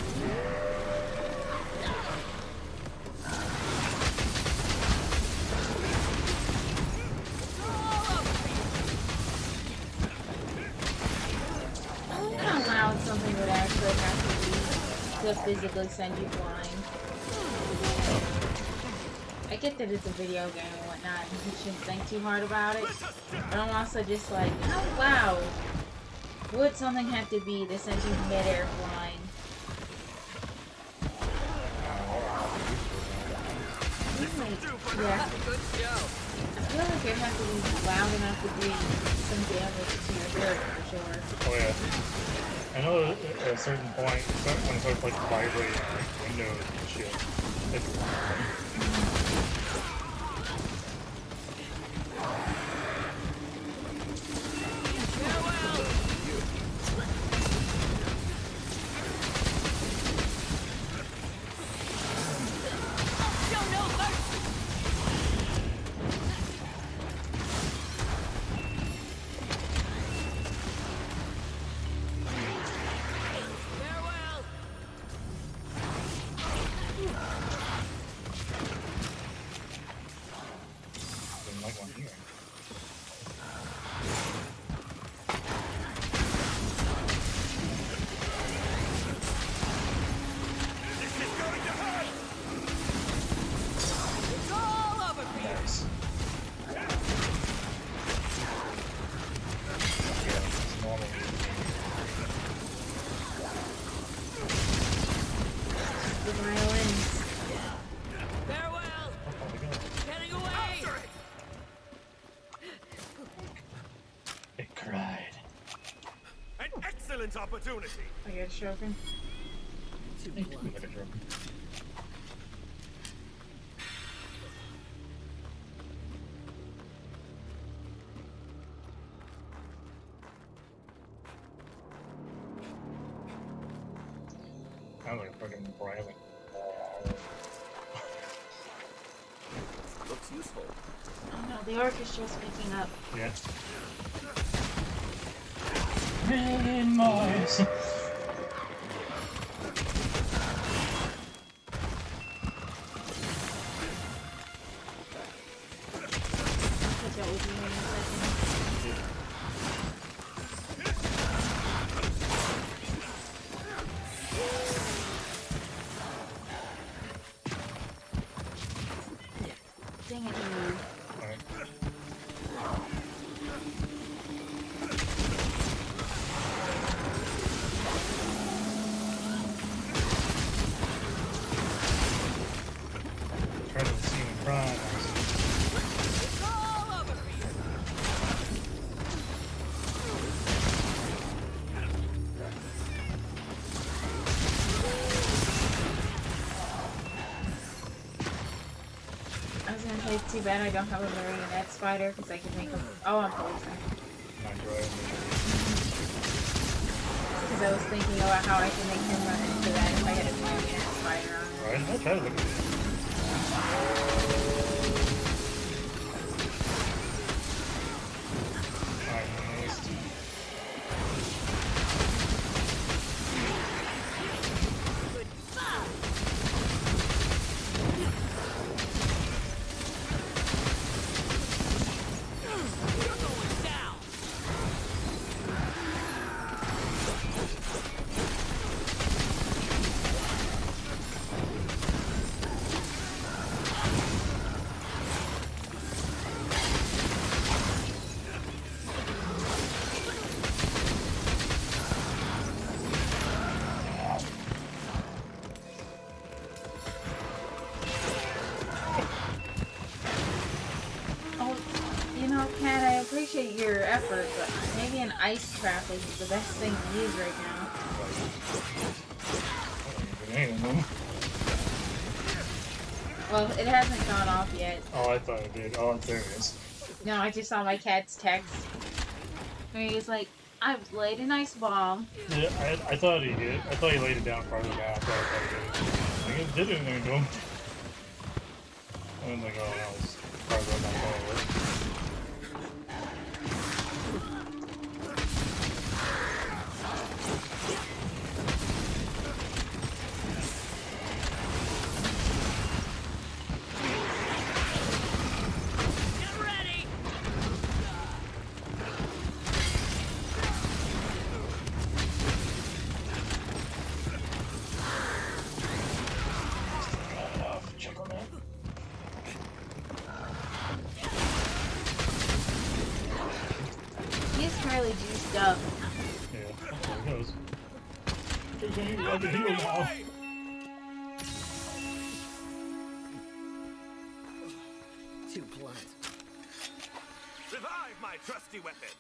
S2: I wouldn't allow something would actually have to be to physically send you flying. I get that it's a video game and whatnot, and you shouldn't think too hard about it. But I'm also just like, how loud would something have to be that sends you mid-air flying? Yeah.
S6: Good show.
S2: I feel like it has to be loud enough to do some damage to your build for sure.
S1: Oh yeah. I know at a certain point, when it starts like vibrating like windows and shit, it's
S3: Show no mercy! Farewell!
S1: been like one here.
S3: It's all over for you!
S1: Nice. Yeah, it's normal.
S2: The violins.
S3: Farewell!
S1: Oh my god.
S3: Getting away!
S1: It cried.
S4: An excellent opportunity.
S2: I get stroking.
S1: Like a drum. Sounds like a fucking brilliant.
S4: Looks useful.
S2: Oh no, the orchestra's picking up.
S1: Yeah. Million miles.
S2: Catch up with you in a second. Dang it, you.
S1: Alright. Try to see him cry.
S3: It's all over for you!
S2: I was gonna say, it's too bad I don't have a marionette spider because I can make him. Oh, I'm frozen.
S1: Not driving.
S2: Because I was thinking about how I can make him run into that if I had a marionette spider on him.
S1: Alright, I'll try to look at it. Alright, nice.
S3: You're going down!
S2: ice trap is the best thing to use right now.
S1: Any of them.
S2: Well, it hasn't gone off yet.
S1: Oh, I thought it did. Oh, there it is.
S2: No, I just saw my cat's text. And he was like, I've laid an ice bomb.
S1: Yeah, I thought he did. I thought he laid it down farther down. I thought it did anything to him. I was like, oh, that was farther down forward.
S2: He's fairly juiced up.
S1: Yeah, there it goes. I can heal now.
S6: Too blunt.
S4: Revive my trusty weapon.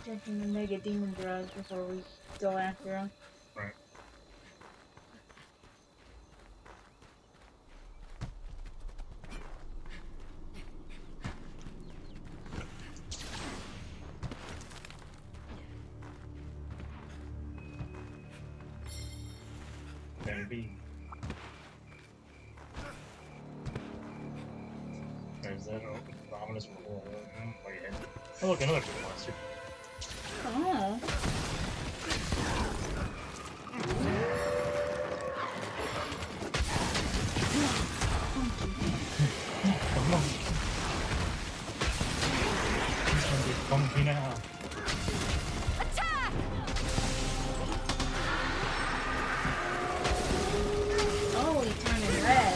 S2: Drinking the Mega Demon drugs before we go after him.
S1: Right. Maybe. There's that ominous roll. Wait, oh look, another big monster.
S2: Oh.
S1: Come on. He's gonna be funky now.
S2: Oh, he turned red.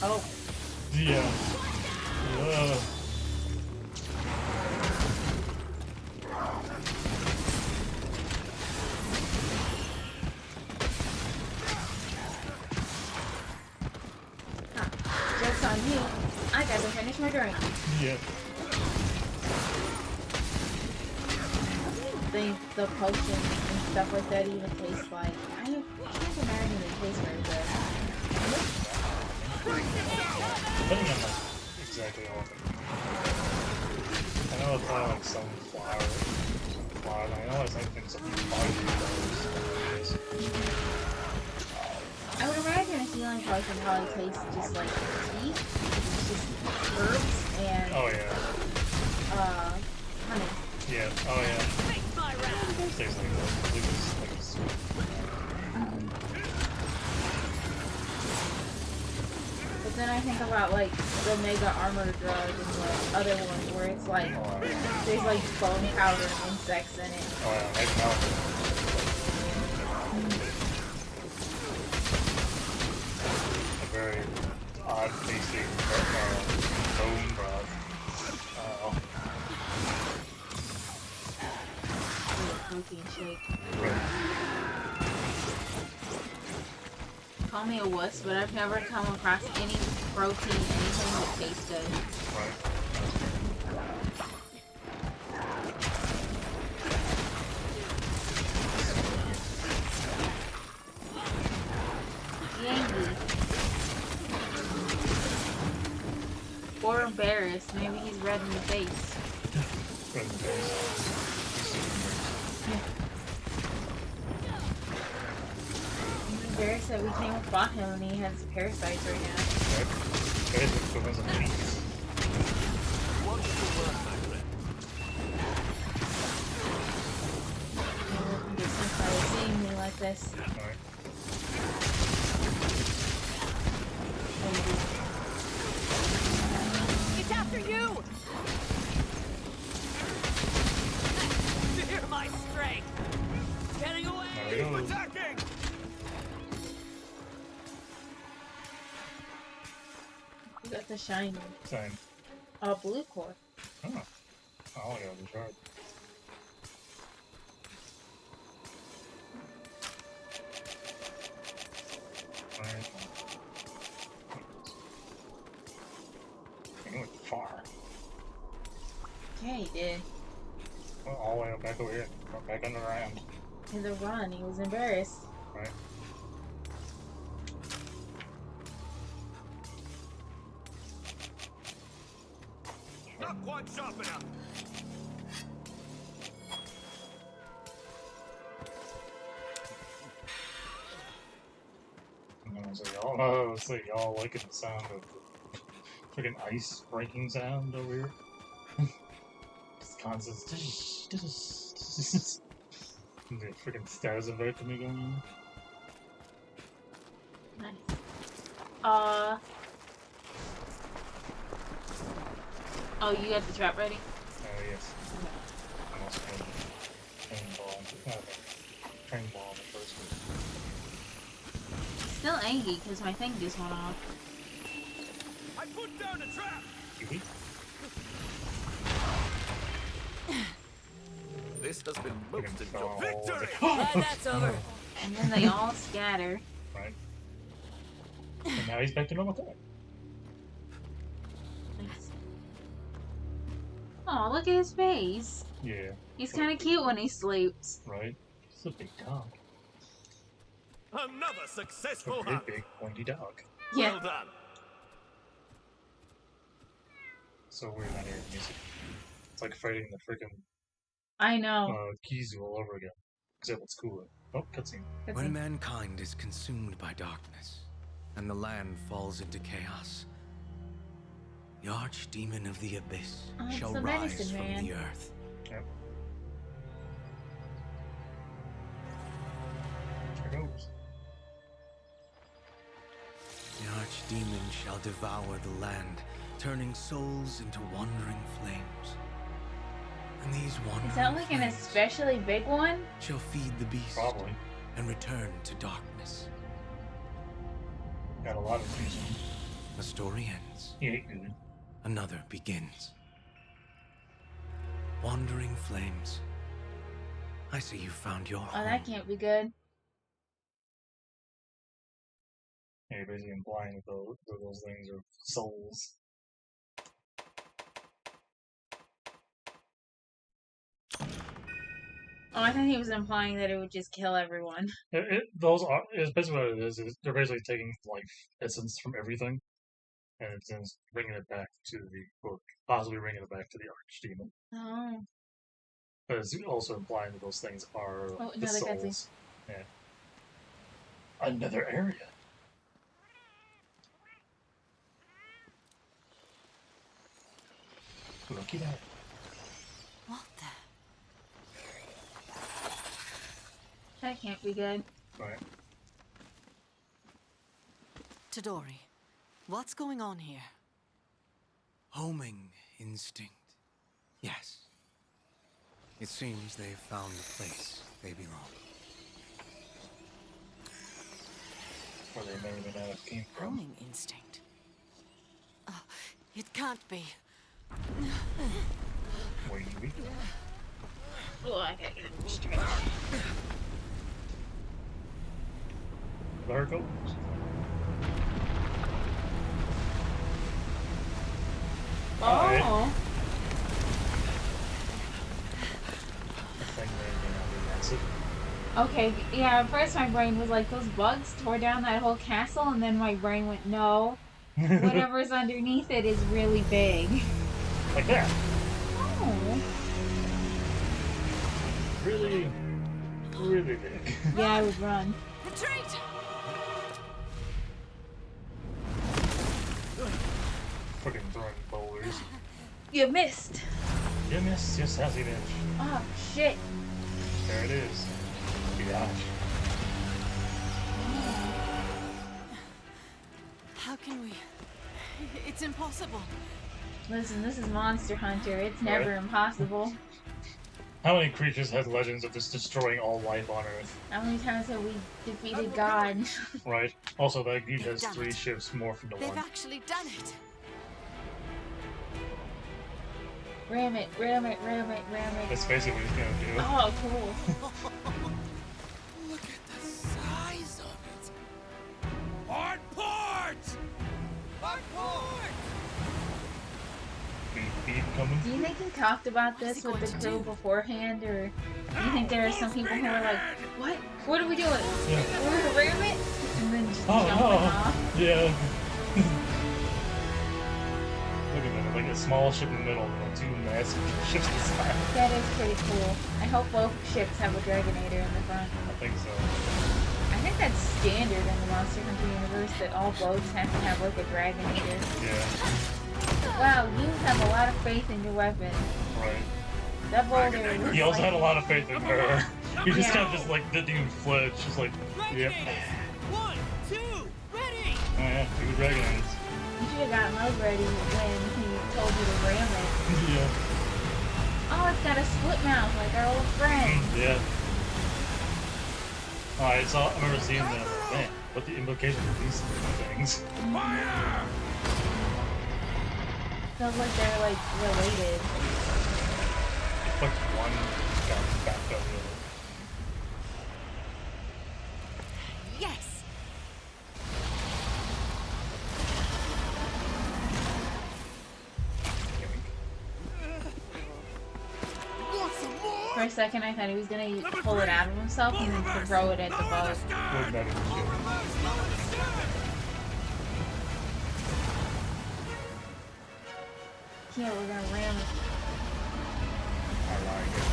S2: Oh.
S1: Yeah.
S2: Joke's on you. I gotta finish my drink.
S1: Yeah.
S2: The potions and stuff like that even taste like. I can't imagine they taste very good.
S1: I don't know exactly all of it. I know it's probably like some flower. I know it's like some fire.
S2: I would imagine a healing potion probably tastes just like tea. It's just herbs and
S1: Oh yeah.
S2: honey.
S1: Yeah. Oh yeah. Tastes like that. It's sweet.
S2: But then I think about like the Mega Armor drug and the other ones where it's like there's like bone powder and insects in it.
S1: Oh yeah, like now. A very odd tasting bone broth.
S2: Protein shake.
S1: Right.
S2: Call me a wuss, but I've never come across any protein, anything that tastes good.
S1: Right.
S2: Yangi. Or embarrassed. Maybe he's red in the face.
S1: Red in the face.
S2: Embarrassed that we came and fought him and he has parasites right now.
S1: Right. There's the equivalent of bees.
S2: Get some by seeing me like this.
S1: Alright.
S2: Maybe. a shiny?
S1: Same.
S2: Oh, blue core.
S1: Oh. Oh, yeah, that's right. Alright. He went far.
S2: Yeah, he did.
S1: Well, all the way back over here. Back underground.
S2: In the run, he was embarrassed.
S1: Right.
S4: Not quite sharp enough.
S1: And I was like, y'all liking the sound of the freaking ice breaking sound over here? Just constant. And the freaking status effect to me going on.
S2: Nice. Oh, you got the trap ready?
S1: Yes. I also had train ball in the first one.
S2: Still angry because my thing just went off.
S4: I put down a trap.
S1: Kiwi?
S5: This has been most
S1: Freaking
S5: enjoyable.
S4: Victory!
S3: Glad that's over.
S2: And then they all scatter.
S1: Right. And now he's back to normal time.
S2: Nice. Oh, look at his face.
S1: Yeah.
S2: He's kind of cute when he sleeps.
S1: Right? It's a big dog.
S4: Another
S1: It's
S4: successful
S1: a big,
S4: hunt.
S1: big, pointy dog.
S2: Yeah.
S4: Well done.
S1: So weird not hearing music. It's like fighting the freaking
S2: I know.
S1: Kizu all over again. Except it's cooler. Oh, cutscene.
S2: That's
S6: When
S2: it.
S6: mankind is consumed by darkness, and the land falls into chaos, the archdemon of the abyss
S2: Oh, it's
S6: shall
S2: the
S6: rise
S2: medicine
S6: from
S2: man.
S6: the earth.
S1: Yep. There goes.
S6: The archdemon shall devour the land, turning souls into wandering flames. And these wandering
S2: Is that like an
S6: flames
S2: especially big one?
S6: shall feed the beast
S1: Probably.
S6: and return to darkness.
S1: Got a lot of reason.
S6: The story ends.
S1: He ain't good.
S6: Another begins. Wandering flames. I see you found your
S2: Oh,
S6: home.
S2: that can't be good.
S1: Yeah, you're basically implying that those things are souls.
S2: Oh, I think he was implying that it would just kill everyone.
S1: Those are, it's basically what it is. They're basically taking life essence from everything, and it's just bringing it back to or possibly bringing it back to the archdemon.
S2: Oh.
S1: But it's also implying that those things are
S2: Oh,
S1: the
S2: another cutscene.
S1: souls. Yeah. Another area. Looky there.
S3: What the?
S2: That can't be good.
S1: Right.
S7: Tadori, what's going on here?
S6: Homing instinct. Yes. It seems they've found the place they belong.
S1: Where they may or may not have came from.
S7: Homing instinct? Oh, it can't be.
S1: Where you be?
S2: Oh, I gotta get it straight.
S1: Let her go. Alright.
S2: Oh.
S1: The thing may not be massive.
S2: Okay, yeah, at first my brain was like, those bugs tore down that whole castle, and then my brain went, no. Whatever's underneath it is really big.
S1: Like that.
S2: Oh.
S1: Really, really big.
S2: Yeah, I would run.
S3: Retreat!
S1: Freaking throwing boulders.
S2: You missed.
S1: You missed your sassy bitch.
S2: Oh, shit.
S1: There it is. Biatch.
S7: How can we? It's impossible.
S2: Listen, this is Monster Hunter. It's never
S1: Right.
S2: impossible.
S1: How many creatures have legends of just destroying all life on Earth?
S2: How many times have we defeated God?
S1: Right? Also, that dude has
S7: Damn
S1: 3
S7: it.
S1: ships more from the
S7: They've
S1: one.
S7: actually done it.
S2: Ram it, ram it, ram it, ram it.
S1: That's basically what he's gonna do.
S2: Oh, cool.
S6: Look at the size of it.
S4: On port! On port!
S1: Beep coming.
S2: Do you think he talked about
S7: What is
S2: this
S7: he
S2: with
S7: going
S2: the
S7: to
S2: crew
S7: do?
S2: beforehand, or do you think there are some people who are like, what? What are we doing?
S1: Yeah.
S2: We're gonna ram it? And then just
S1: Oh
S2: jumping
S1: no!
S2: off.
S1: Yeah. Look at that, like a small ship in the middle, and like two massive ships on the side.
S2: That is pretty cool. I hope both ships have a Dragonator in the front.
S1: I think so.
S2: I think that's standard in the Monster Hunter universe that all boats have to have like a Dragonator.
S1: Yeah.
S2: Wow, you have a lot of faith in your weapon.
S1: Right.
S2: That boulder was
S1: He also
S2: like,
S1: had a lot of faith in her. He just
S2: Yeah.
S1: kind of just like didn't even flinch, just like, yep.
S4: One, two, ready!
S1: Oh yeah, two dragons.
S2: You should have gotten those ready when he told you to ram it.
S1: Yeah.
S2: Oh, it's got a split mouth like our old friend.
S1: Yeah. Oh, I remember seeing that. Man, what the implications of these things?
S4: Fire!
S2: Feels like they're like related.
S1: It's like one got backed up the other.
S7: Yes!
S4: Want some more?
S2: For a second, I thought he was gonna pull it out of himself and then throw it at the boat.
S1: Wouldn't that be shit?
S2: Yeah, we're gonna ram it.
S1: I like it.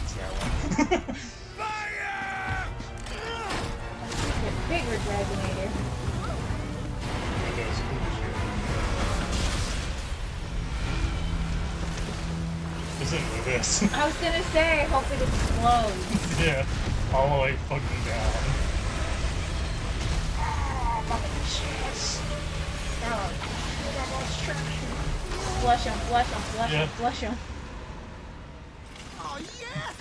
S1: It's that one.
S4: Fire!
S2: The bigger Dragonator.
S1: It does cool shit. Listen to this.
S2: I was gonna say, I hope it explodes.
S1: Yeah, all the way fucking down.
S2: Flush him, flush him, flush
S1: Yeah.
S2: him, flush him.
S4: Oh yeah!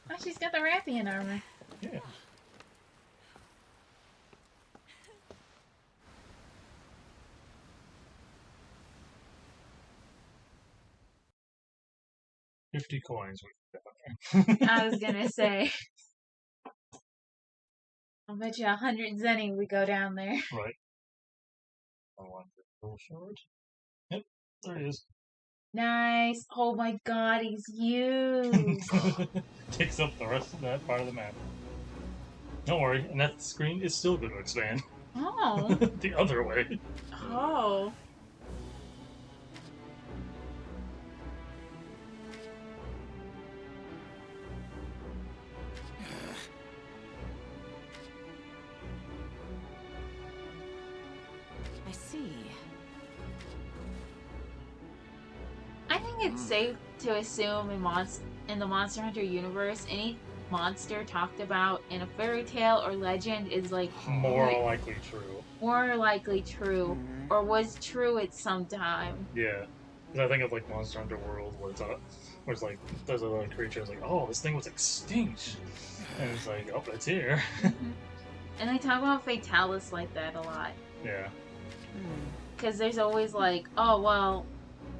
S2: Oh, she's got the Rathian armor.
S1: Yeah. $50 coins.
S2: I was gonna say. I'll bet you 100 zenny we go down there.
S1: Right. I want to go short. Yep, there he is.
S2: Nice. Oh my god, he's huge.
S1: Takes up the rest of that part of the map. Don't worry, and that screen is still going to expand.
S2: Oh.
S1: The other way.
S2: Oh.
S7: I see.
S2: I think it's safe to assume in the Monster Hunter universe, any monster talked about in a fairy tale or legend is like
S1: More likely true.
S2: more likely true or was true at some time.
S1: Yeah. Because I think of like Monster Hunter World where it's like there's a little creature that's like, oh, this thing was extinct. And it's like, oh, it's here.
S2: And they talk about Fatalis like that a lot.
S1: Yeah.
S2: Because there's always like, oh, well,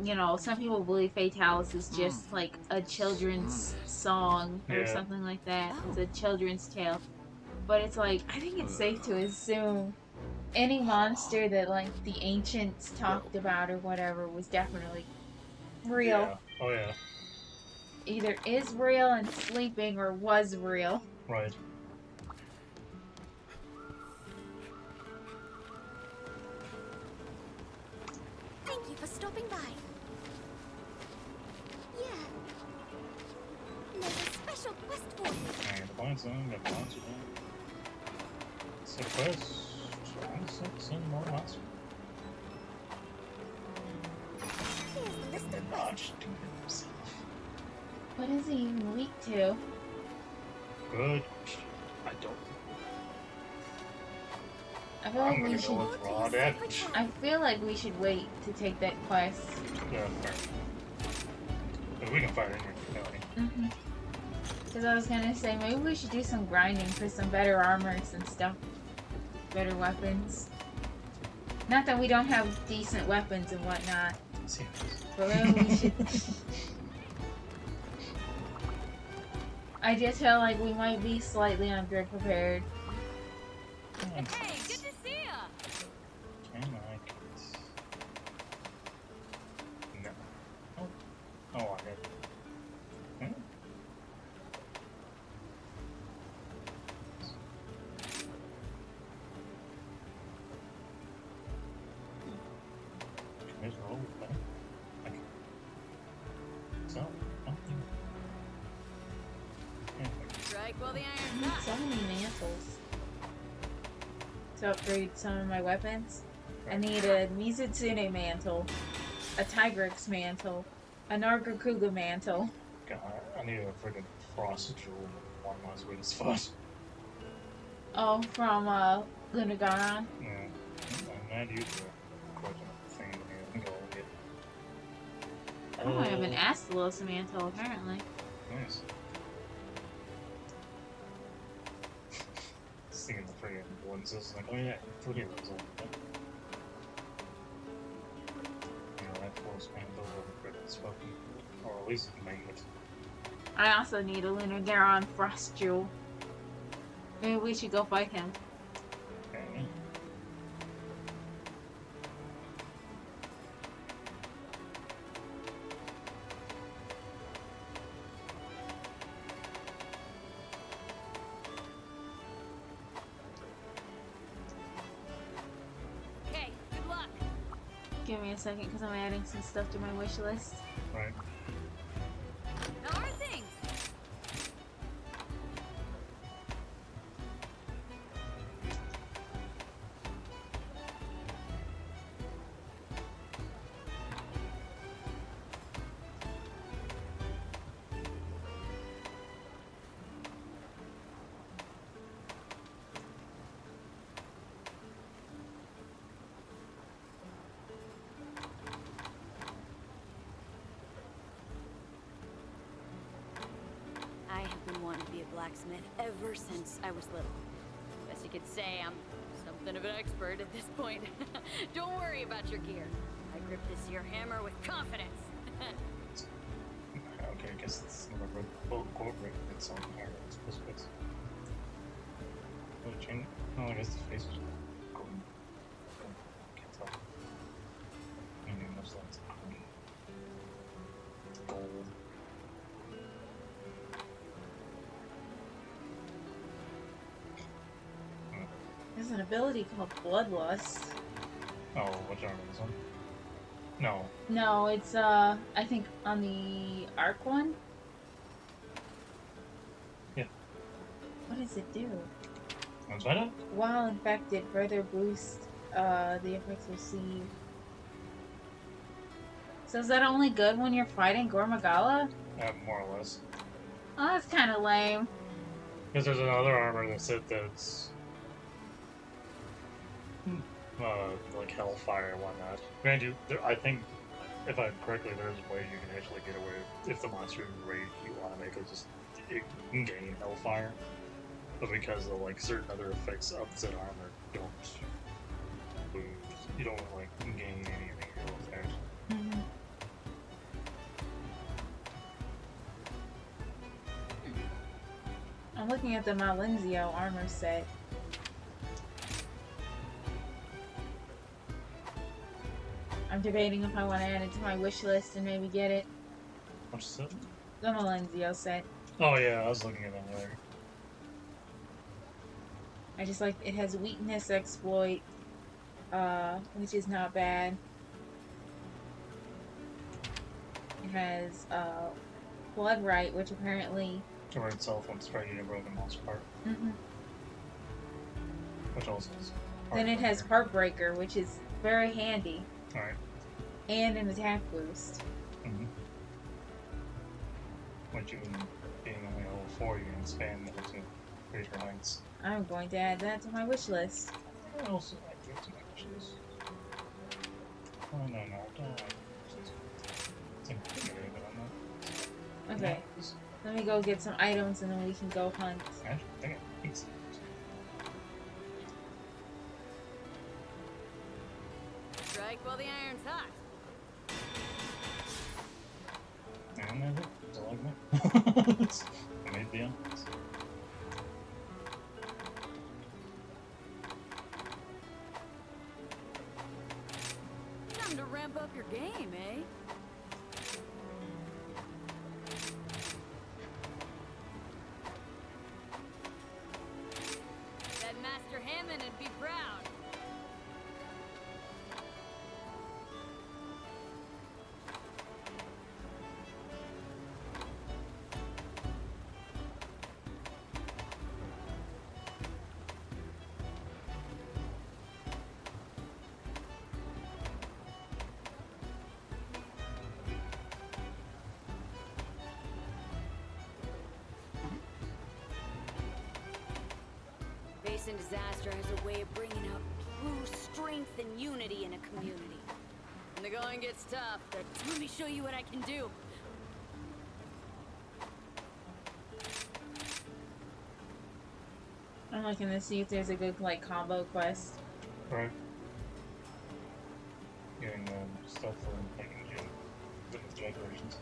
S2: you know, some people believe Fatalis is just like a children's song or
S1: Yeah.
S2: something like that. It's a children's tale. But it's like, I think it's safe to assume any monster that like the ancients talked about or whatever was definitely real.
S1: Yeah. Oh, yeah.
S2: Either is real and sleeping or was real.
S1: Right.
S3: Thank you for stopping by. Yeah. There's a special quest for you.
S1: I got to find some, got to launch it down. Set quest. Trying to send more monsters.
S3: Here's the list of quests.
S1: Launch to himself.
S2: What is he even weak to?
S1: Good. I don't.
S2: I feel
S1: I'm
S2: like
S1: gonna
S2: we
S1: go
S2: should.
S1: with raw damage.
S2: I feel like we should wait to take that quest.
S1: Yeah, fair. But we can fight it anyway.
S2: Because I was gonna say maybe we should do some grinding for some better armors and stuff, better weapons. Not that we don't have decent weapons and whatnot,
S1: Seems.
S2: but maybe we should. I just feel like we might be slightly underprepared.
S3: Hey, good to see ya!
S1: Can I get... No. Oh. Oh, I did. Hmm? There's a whole thing. Okay. So, nothing.
S3: Strike while the
S2: I
S3: iron's
S2: need
S3: hot.
S2: so many mantles to upgrade some of my weapons. I need a Mizutsune mantle, a Tigrex mantle, a Nargacuga mantle.
S1: God, I need a freaking frost jewel one last way to spot.
S2: Oh, from Lunagaron.
S1: Yeah. I'm not used to quite enough thing to go get.
S2: Oh, I have an Astalos mantle apparently.
S1: Nice. Seeing the friggin' lenses, like, oh yeah, forget those old. You know, that close man those over friggin' spoken. Or at least make it.
S2: I also need a Lunagaron Frost Jewel. Maybe we should go fight him.
S1: Okay.
S3: Okay, good luck.
S2: Give me a second because I'm adding some stuff to my wish list.
S1: Right.
S3: How are things? I have been wanting to be a blacksmith ever since I was little. Guess you could say I'm something of an expert at this point. Don't worry about your gear. I grip this here hammer with confidence.
S1: Okay, I guess it's never quote written it's on here. It's supposed to be. Oh, change. No, I guess the face is gold. Can't tell. Maybe most lines are gold.
S2: There's an ability called Bloodlust.
S1: Oh, which arm is this one? No.
S2: No, it's I think on the Arc one.
S1: Yeah.
S2: What does it do?
S1: Let's find out.
S2: While infected, further boost the effects received. So is that only good when you're fighting Gormagala?
S1: More or less.
S2: Oh, that's kind of lame.
S1: Because there's another armor that said that's like Hellfire and whatnot. Granted, I think, if I'm correctly, there's a way you can actually get away if the monster raid you want to make it just it can gain Hellfire, but because of like certain other effects of said armor don't lose, you don't like gain anything else actually.
S2: Mm-hmm. I'm looking at the Malenzio armor set. I'm debating if I want to add it to my wish list and maybe get it.
S1: What's that?
S2: The Malenzio set.
S1: Oh yeah, I was looking at that there.
S2: I just like it has weakness exploit, which is not bad. It has blood right, which apparently.
S1: Or itself when striking a broken monster part,
S2: Mm-hmm.
S1: which also is.
S2: Then it has Heartbreaker, which is very handy,
S1: Alright.
S2: and an attack boost.
S1: Mm-hmm. Which you, being only level 4, you can expand that to greater heights.
S2: I'm going to add that to my wish list.
S1: I also like to mention this. Oh, no, don't. It's intimidating, but I'm not.
S2: Okay, let me go get some items and then we can go hunt.
S1: Actually, I think it
S3: strike while the iron's hot.
S1: I don't know. It's all like that. I may be honest.
S3: Time to ramp up your game, eh? Bet Master Hammond would be proud. Basin Disaster has a way of bringing out true strength and unity in a community. When the going gets tough, let me show you what I can do.
S2: I'm looking to see if there's a good like combo quest.
S1: Right. Getting stuff for making different decorations.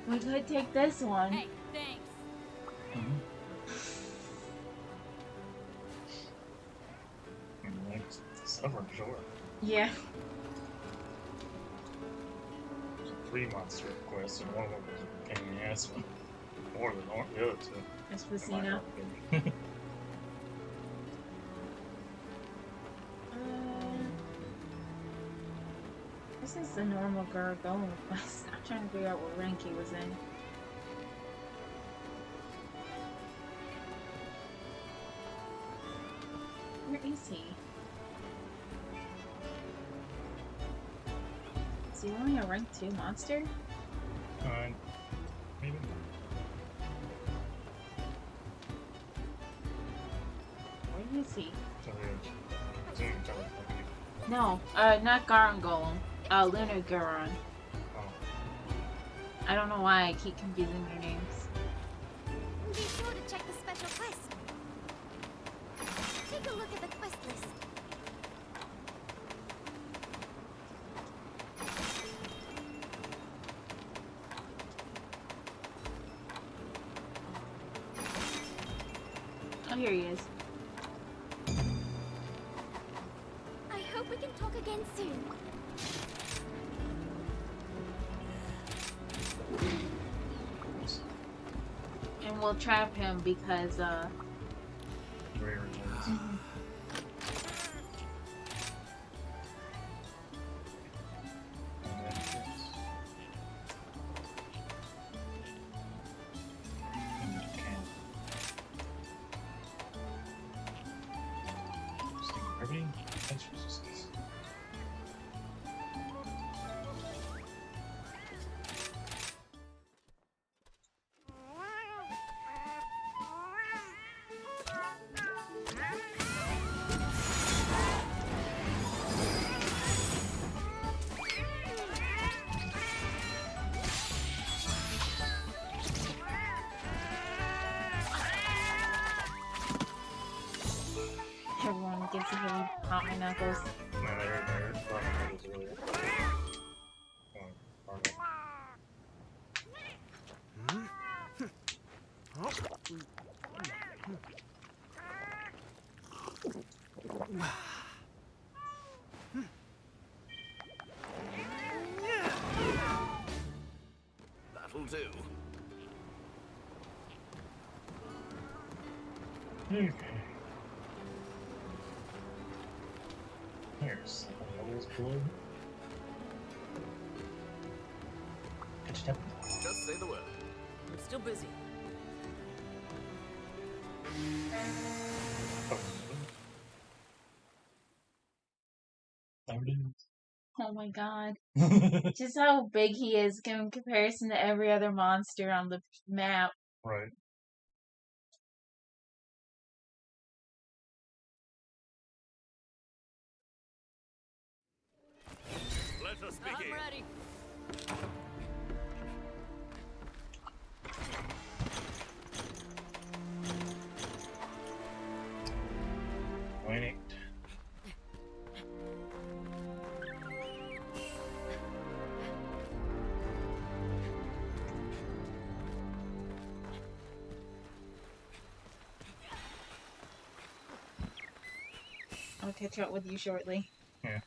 S2: We could take this one.
S3: Hey, thanks.
S1: Like, stubborn, sure.
S2: Yeah.
S1: There's 3 monster quests, and one of them was a pain in the ass one. More than the other 2.
S2: Espacino. This is the normal Gargoyle quest. I'm trying to figure out what rank he was in. Where is he? Is he only a rank 2 monster?
S1: Maybe.
S2: Where is he?
S1: So
S2: No, not Garon Golem. Lunar Garon.
S1: oh.
S2: I don't know why I keep confusing their names.
S8: Be sure to check the special quest. Take a look at the quest list.
S2: Oh, here he is.
S8: I hope we can talk again soon.
S2: And we'll trap him because,
S1: Rare results.
S2: everyone gets to really pop my knuckles.
S5: That'll do.
S1: Okay. Here's always cool. Good step.
S5: Just say the word.
S7: I'm still busy.
S2: Oh my god. Just how big he is in comparison to every other monster on the map.
S1: Right.
S5: Let us
S3: I'm
S5: begin.
S3: ready.
S1: Wait it.
S2: I'll catch up with you shortly.
S1: Yeah.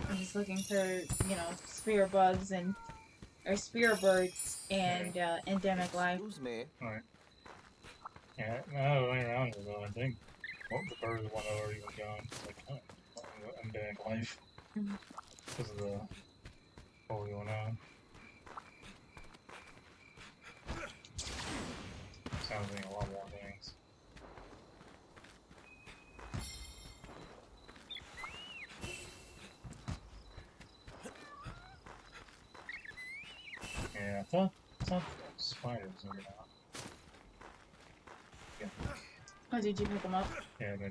S2: I'm just looking for, spear bugs or spear birds and endemic life.
S4: Excuse me.
S1: Alright. Yeah, no, way around it though, I think. Well, the bird is one already was gone. It's like, I'm dead life.
S2: Mhm.
S1: Because of the what going on. Sounds like a lot more things. Yeah, I thought spiders were out. Yeah.
S2: Oh, did you pick them up?
S1: Yeah, they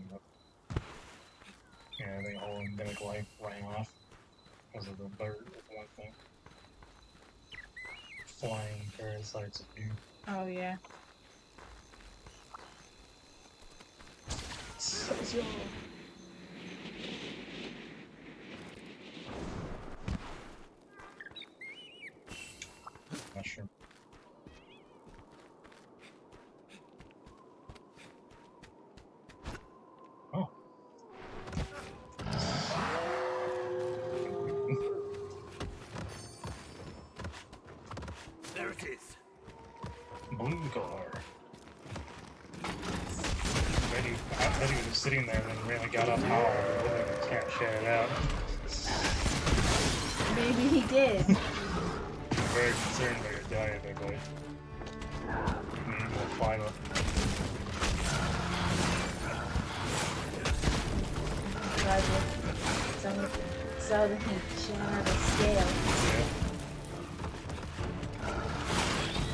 S1: yeah, the whole endemic life rang off because of the bird was one thing. Flying parasites of you.
S2: Oh, yeah.
S1: Mushroom. Oh.
S5: There it is.
S1: Blue car. I bet he was just sitting there and then really got up high and can't share it out.
S2: Maybe he did.
S1: I'm very concerned about your diet there, buddy. You need more fiber.
S2: So that he should have a scale.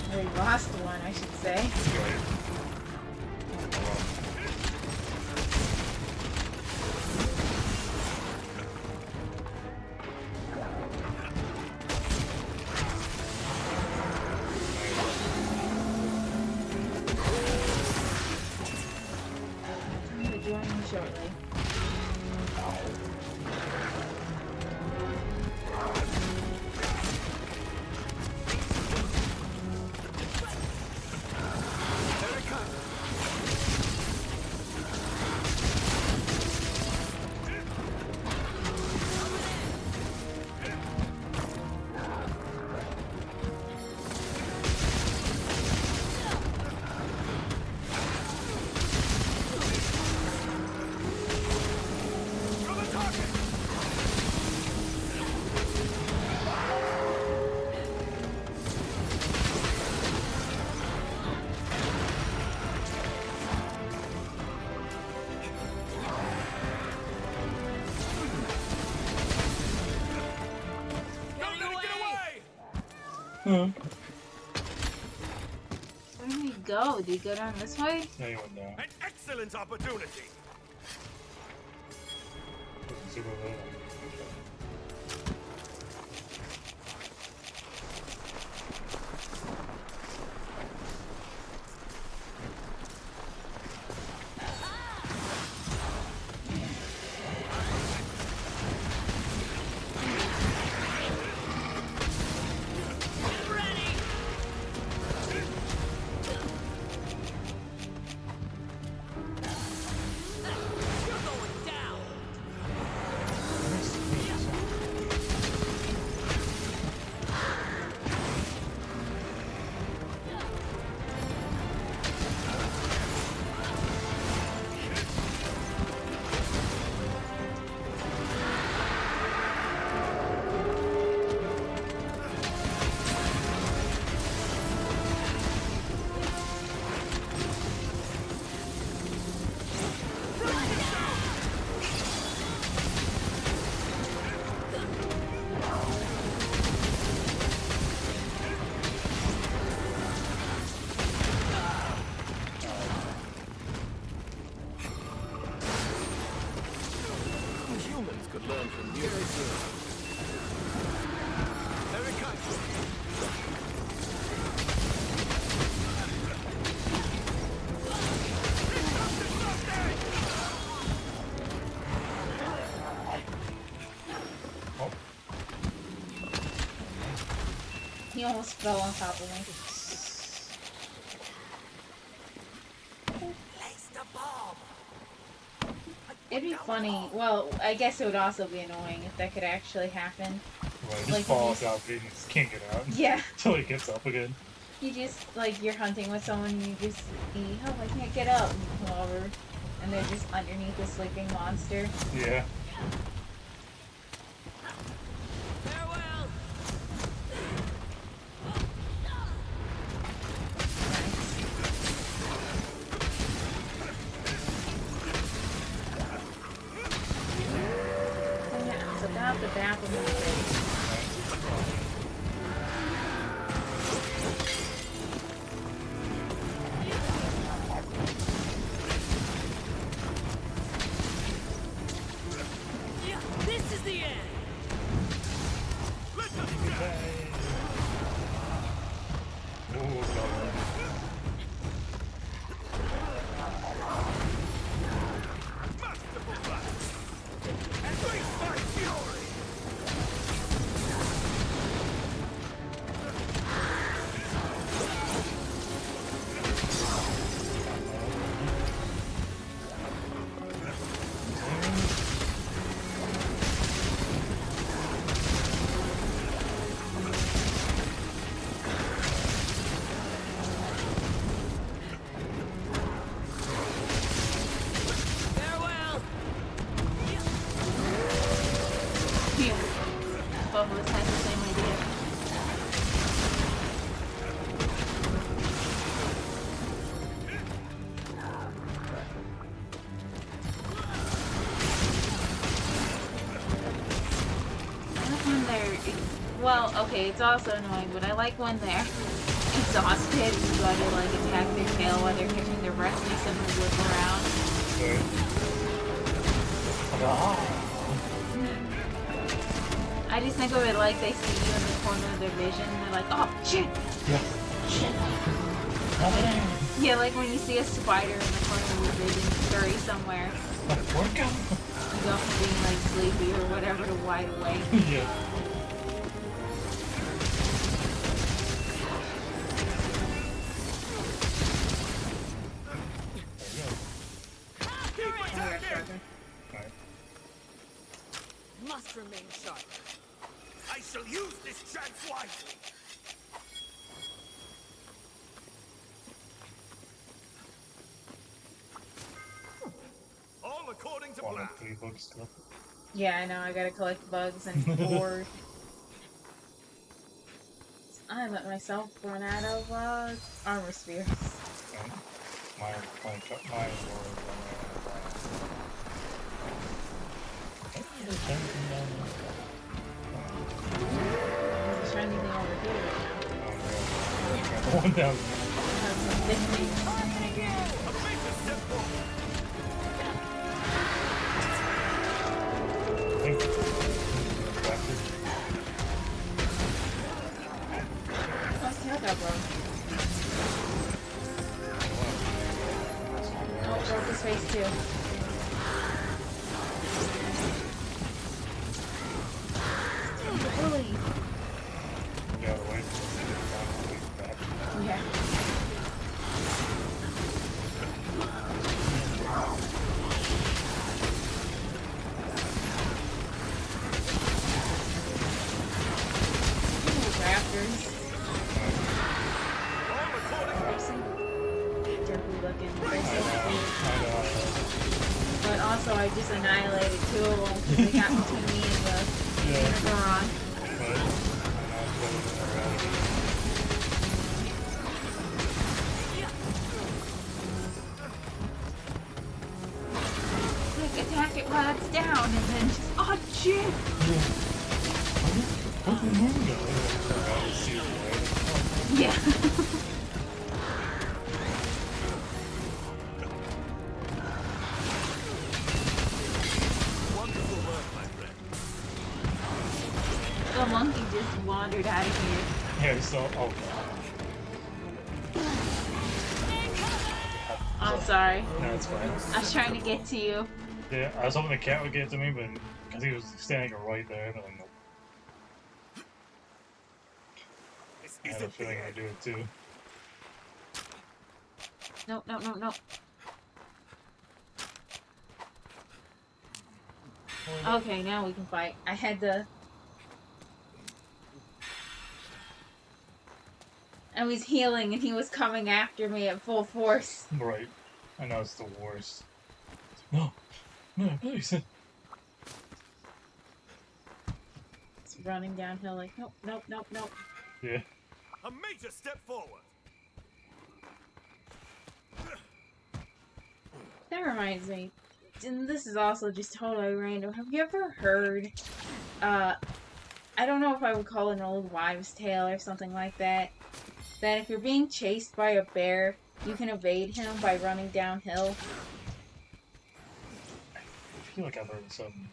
S1: Yeah.
S2: Or he lost one, I should say.
S1: Right.
S2: I'm gonna join you shortly.
S5: Here it comes. You're the target. Don't let it get away!
S2: Where did he go? Did he go down this way?
S1: No, you went down.
S5: An excellent opportunity.
S1: Super low.
S3: You're going down.
S5: could learn from you. There it comes.
S1: Oh,
S2: He almost fell on top of me. It'd be funny. Well, I guess it would also be annoying if that could actually happen.
S1: well, he
S2: Like,
S1: just falls out, but he just can't get out
S2: Yeah.
S1: until he gets up again.
S2: You just, like, you're hunting with someone and you just see, oh, I can't get up. And you come over, and they're just underneath the sleeping monster.
S1: Yeah.
S3: Farewell.
S2: Oh, yeah, it's about the bathroom thing.
S3: This is the end.
S1: Oh, God.
S5: Masterful blast. And face my fury.
S3: Farewell.
S2: Yeah. Both of us had the same idea. I like when they're, well, okay, it's also annoying, but I like when they're exhausted and you gotta like attack their tail while they're catching their breath and they suddenly whip around. I just think of it like they see you in the corner of their vision and they're like, oh shit!
S1: Yeah. Shit.
S2: Yeah, like when you see a spider in the corner of your vision scurry somewhere.
S1: Work out.
S2: You go from being like sleepy or whatever to wide awake.
S1: Yeah. There you go.
S5: Keep attacking.
S1: Alright.
S3: Must remain sharp.
S5: I shall use this chance wisely. All according to
S1: One
S5: plan.
S1: of 3 books still.
S2: Yeah, I know, I gotta collect bugs and board. I let myself run out of armor spheres.
S1: And my
S2: There's a shiny thing over here right now.
S1: One down.
S2: It has some big things.
S5: A major step forward.
S1: Thank you. Bastard.
S2: Oh, see, I got broke. Oh, broke his face too. Damn, the bully.
S1: Get out of the way. Back.
S2: Yeah. Ooh, raptors.
S5: All according
S2: Derpy looking. They're
S1: I
S2: so
S1: know.
S2: cute.
S1: I know.
S2: But also, I just annihilated 2 of them because they got between me and the Unicron.
S1: But I know it's better than around.
S2: Like, attack it while it's down and then just, oh shit!
S1: Where'd the moon go? Around the sea, right?
S2: Yeah.
S5: wonderful work, my friend.
S2: The monkey just wandered out of here.
S1: Yeah, so, oh god.
S2: I'm sorry.
S1: No, it's fine.
S2: I was trying to get to you.
S1: Yeah, I was hoping the cat would get to me, but because he was standing right there, but nope.
S5: This
S1: I have a
S5: isn't the
S1: feeling I
S5: end.
S1: do it too.
S2: No, no, no, no. Okay, now we can fight. I had to... I was healing and he was coming after me at full force.
S1: Right. I know it's the worst. No. No, please.
S2: It's running downhill like, nope, nope, nope, nope.
S1: Yeah.
S5: A major step forward.
S2: That reminds me, and this is also just totally random. Have you ever heard, I don't know if I would call it an old wives' tale or something like that, that if you're being chased by a bear, you can evade him by running downhill?
S1: I feel like I've heard something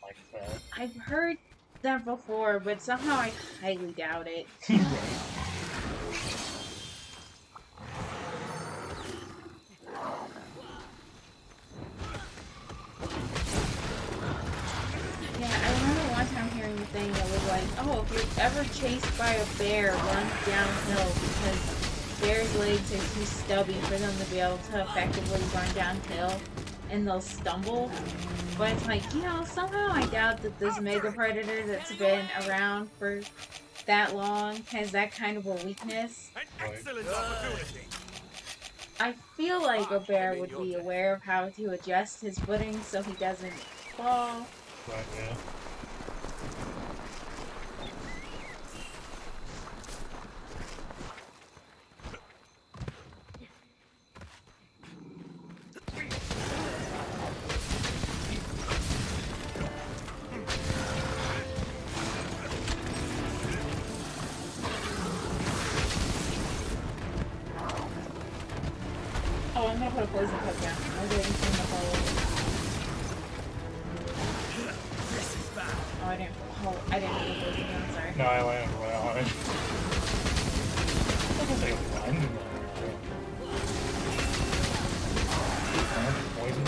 S1: like that.
S2: I've heard that before, but somehow I highly doubt it.
S1: Right.
S2: Yeah, I remember one time hearing the thing that was like, oh, if you're ever chased by a bear, run downhill because bears' legs are too stubby for them to be able to effectively run downhill and they'll stumble. But it's like, you know, somehow I doubt that this mega predator that's been around for that long has that kind of a weakness.
S5: An
S1: Right.
S5: excellent opportunity.
S2: I feel like a bear would be aware of how to adjust his footing so he doesn't fall.
S1: Right, yeah.
S2: Oh, I'm gonna put a poison cup down. I was waiting for him to fall over. Oh, I didn't. Oh, I didn't put a poison down. Sorry.
S1: No, I landed right on it. I was like, run. Poison.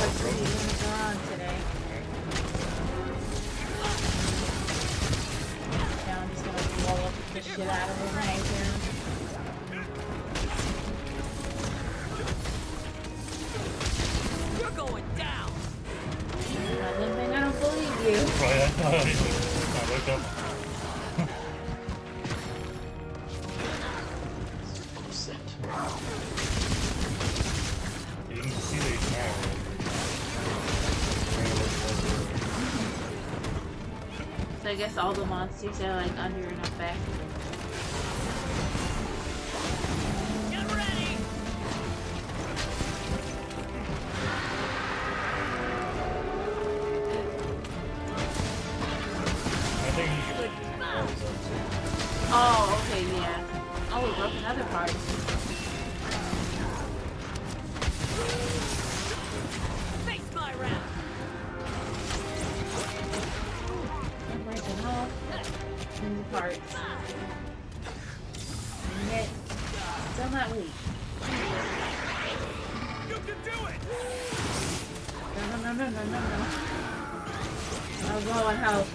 S2: Let's see what's on today. Now I'm just gonna blow up the shit out of him right here.
S7: You're going down!
S2: Not limping, I don't believe you.
S1: Right, I thought I looked up. Set. You didn't see these now.
S2: So I guess all the monsters are like under an effect.
S7: Get ready!
S1: I think you should close up too.
S2: Oh, okay, yeah. Oh, we broke another part.
S7: Face my round!
S2: I'm breaking all new parts. And yet, still not weak.
S5: You can do it.
S2: No. I'll go and help.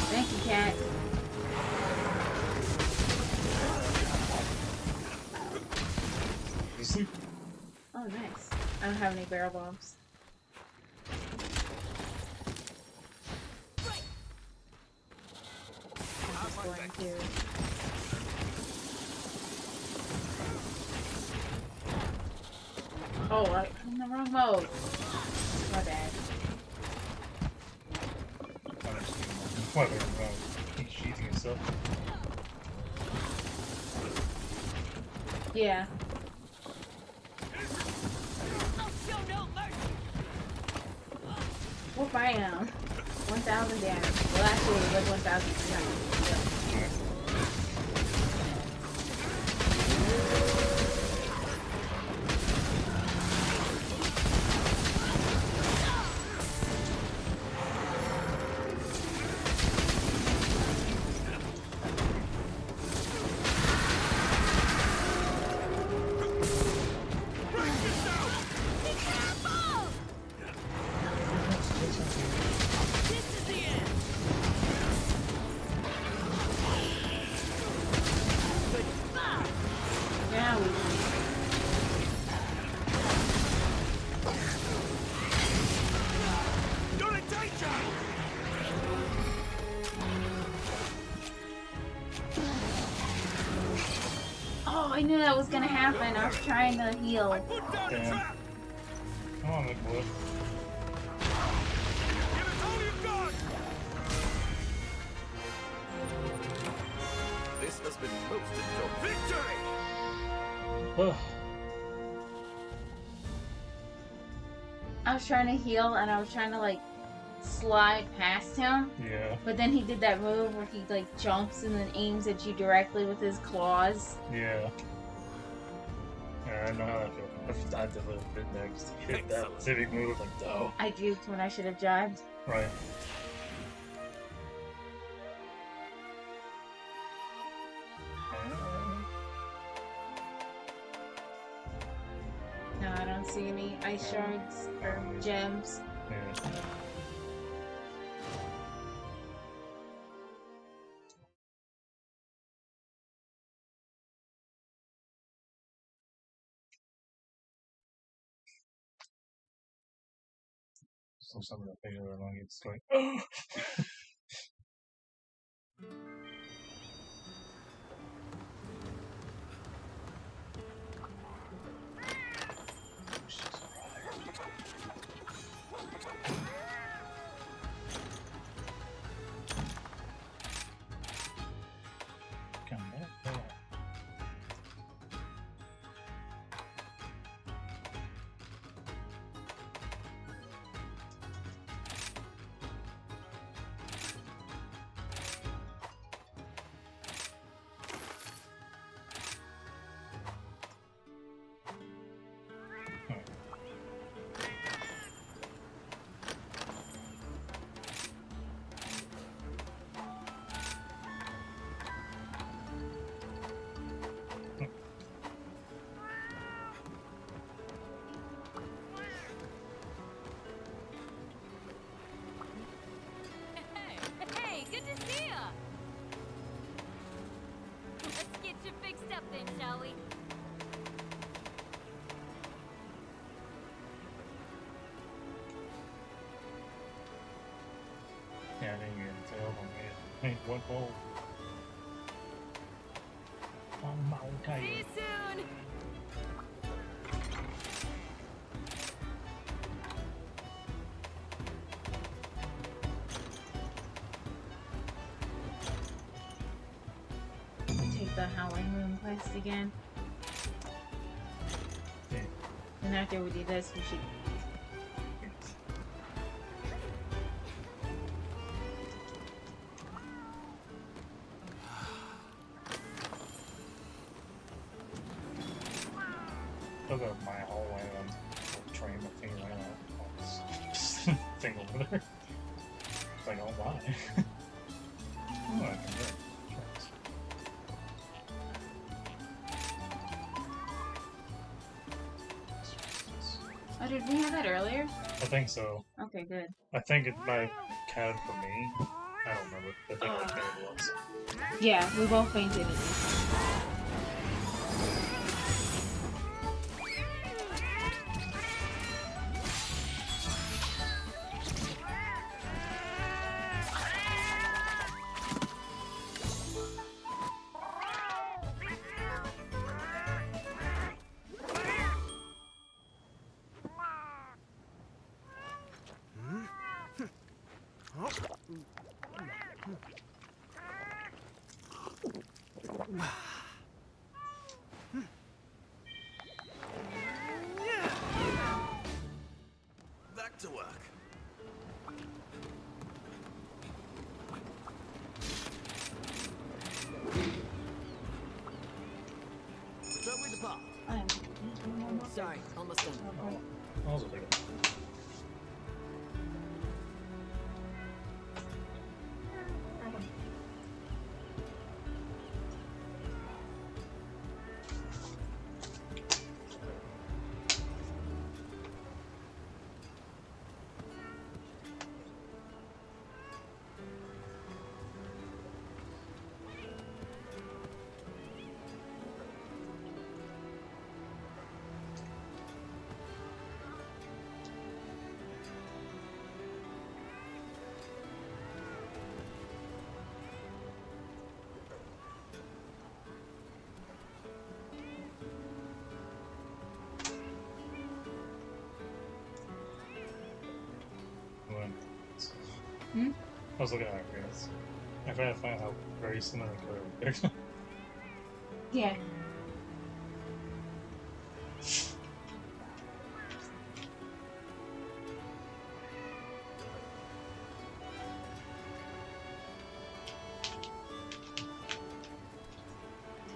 S2: Thank you, cat.
S1: You sleep?
S2: Oh, nice. I don't have any barrel bombs. I'm just going to... Oh, I'm in the wrong mode. My bad.
S1: I'm just kidding. What, he's cheating himself?
S2: Yeah.
S7: I'll show no mercy!
S2: Whoop, I am. 1,000 damage. Well, actually, it was 1,000 damage. I knew that was gonna happen. I was trying to heal.
S5: Put down a
S1: Damn.
S5: trap!
S1: Come on, big boy.
S5: Give it all you've got!
S4: This has been posted to
S5: Victory!
S1: Ugh.
S2: I was trying to heal and I was trying to like slide past him,
S1: Yeah,
S2: but then he did that move where he like jumps and then aims at you directly with his claws.
S1: yeah. Yeah, I know how that feels. I did a little bit next. Hit that specific move, like, oh.
S2: I juked when I should have jived.
S1: Right.
S2: No, I don't see any ice shards or gems.
S1: Yeah. So some of the things are along it's like, oh! Come back.
S3: Hey, good to see ya! Let's get you fixed up then, shall we?
S1: Yeah, I didn't even tell them. Hey, what hole? On my
S3: See you soon!
S2: Take the Howling Moon quest again.
S1: Yeah.
S2: And after we do this, we should.
S1: Look at my hallway on the train, the thing right now. Just thing over there. It's like, oh my. Oh, I can do it.
S2: Oh, did we have that earlier?
S1: I think so.
S2: Okay, good.
S1: I think it might have counted for me. I don't remember. I think I think it was.
S2: Yeah, we both fainted at this time.
S4: back to work. Shall we depart? Sorry, almost done.
S1: I was thinking.
S2: Hmm?
S1: I was looking at her, guys. I tried to find how very similar they are.
S2: Yeah.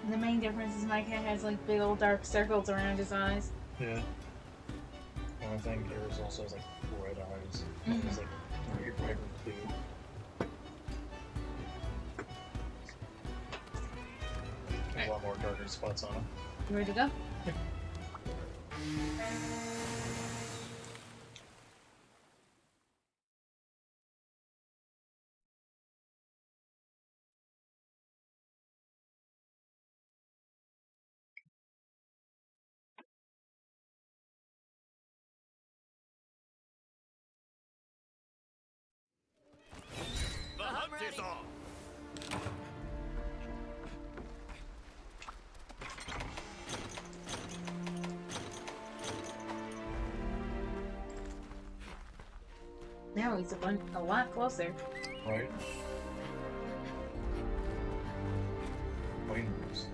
S2: The main difference is my cat has like big old dark circles around his eyes.
S1: Yeah. And I think yours also has like red eyes.
S2: Mhm.
S1: It's like red blue. There's a lot more darker spots on him.
S2: You ready to go?
S5: The hunt is on.
S2: Now he's a lot closer.
S1: Right? Wings.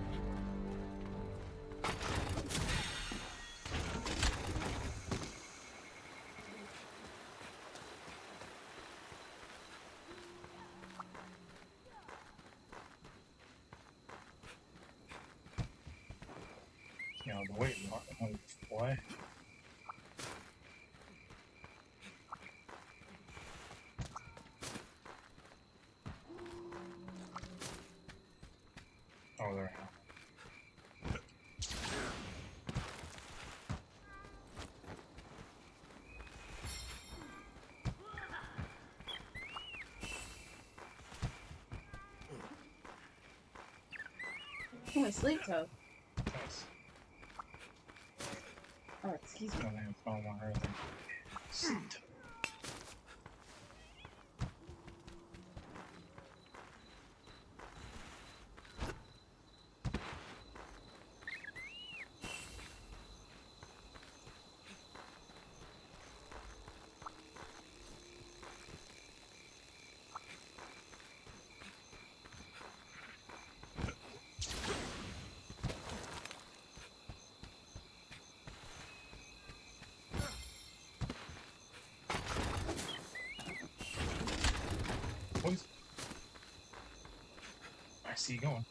S1: Yeah, I've been waiting on why? Oh, there.
S2: Oh, my sleep toad.
S1: Nice.
S2: Oh, excuse me.
S1: I have found one earlier. Sit. Boys. I see you going.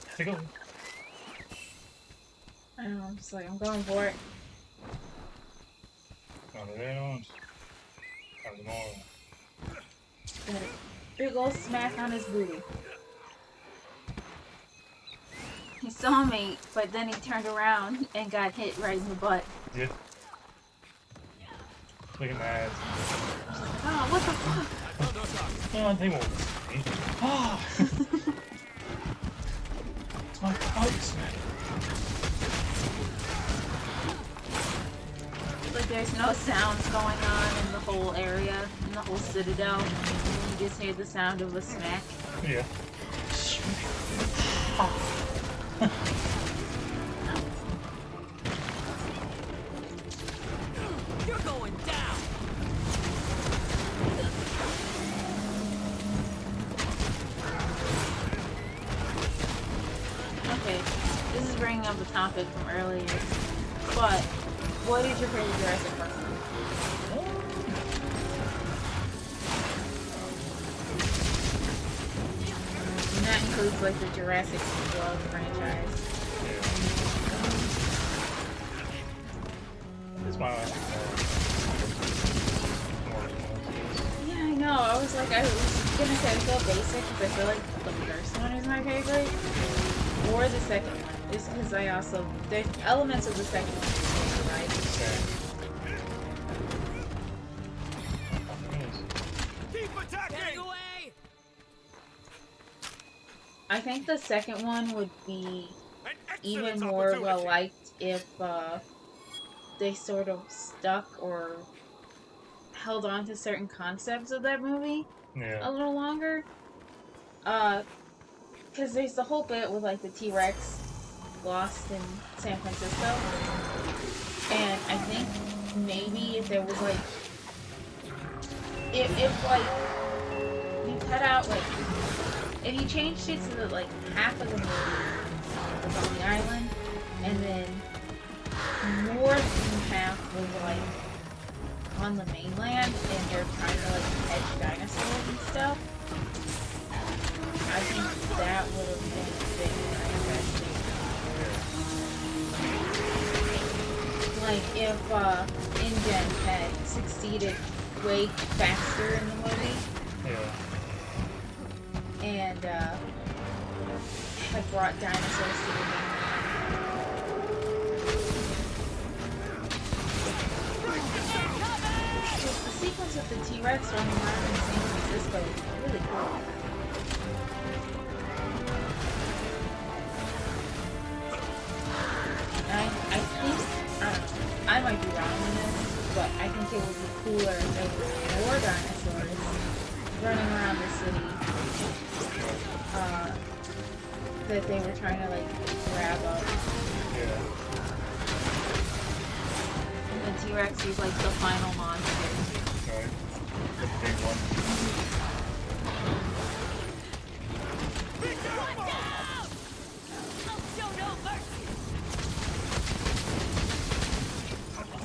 S1: How's it going?
S2: I don't know, I'm just like, I'm going for it.
S1: Now the red ones. Have them all.
S2: Got a big old smack on his booty. He saw me, but then he turned around and got hit right in the butt.
S1: Yeah. Look at that.
S2: Oh, what the fuck?
S1: Come on, they won't see me. Ah! It's my ice, man.
S2: Like there's no sounds going on in the whole area, in the whole citadel. You just hear the sound of a smack.
S1: Yeah.
S7: You're going down!
S2: Okay, this is bringing up a topic from earlier, but what is your favorite Jurassic Park movie? And that includes like the Jurassic World franchise.
S1: It's my
S2: Yeah, I know. I was like, I was gonna say go basic because I feel like the first one is my favorite, or the second one. It's because I also there's elements of the second one, right?
S5: Keep attacking!
S7: Getting away!
S2: I think the second one would be
S5: An
S2: even
S5: excellent
S2: more
S5: opportunity.
S2: well liked if they sort of stuck or held on to certain concepts of that movie
S1: Yeah.
S2: a little longer. Because there's the whole bit with like the T-Rex lost in San Francisco, and I think maybe if there was like if like you cut out like if you changed it so that like half of the movie was on the island and then more than half was like on the mainland and they're trying to like catch dinosaurs and stuff, I think that would have been a bit more interesting. Like if InGen had succeeded way faster in the movie.
S1: Yeah.
S2: And had brought dinosaurs to the mainland. The sequence of the T-Rex running around in San Francisco is really cool. I think, I might be wrong on this, but I think it would be cooler if there were more dinosaurs running around the city that they were trying to like grab up.
S1: Yeah.
S2: And the T-Rex was like the final monster.
S1: Right. The big one.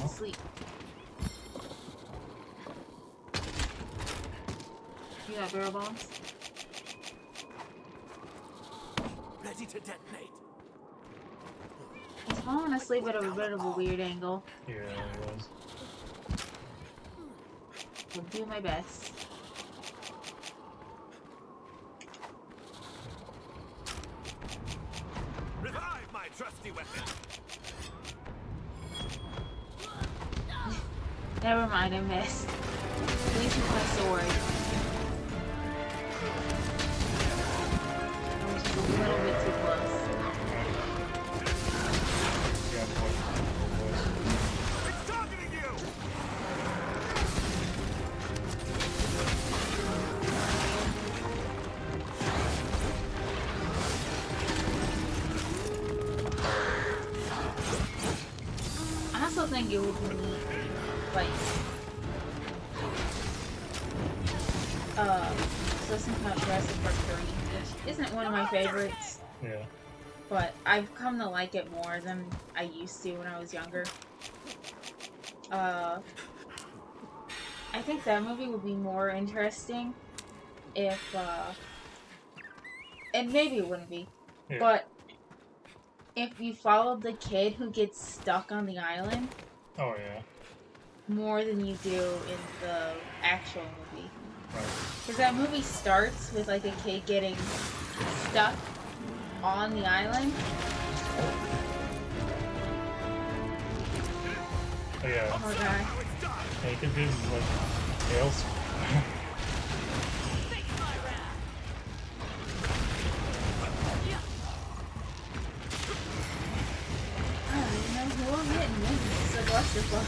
S2: Sleep. You got barrel bombs?
S4: Ready to detonate.
S2: He's falling asleep at a bit of a weird angle.
S1: Yeah, it was.
S2: I'll do my best.
S5: Revive my trusty weapon.
S2: Never mind, I missed. At least with my sword. I was just a little bit too close.
S1: Yeah, boy.
S5: It's targeting you.
S2: I also think it would be like so something about Jurassic Park 3, which isn't one of my favorites,
S1: Yeah.
S2: but I've come to like it more than I used to when I was younger. I think that movie would be more interesting if and maybe it wouldn't be,
S1: Yeah.
S2: but if you followed the kid who gets stuck on the island
S1: Oh yeah.
S2: more than you do in the actual movie.
S1: Right.
S2: Because that movie starts with like a kid getting stuck on the island.
S1: Oh yeah.
S2: Oh god.
S1: Yeah, you could do like tails.
S2: I don't even know who I'm hitting. Maybe it's a clusterfuck.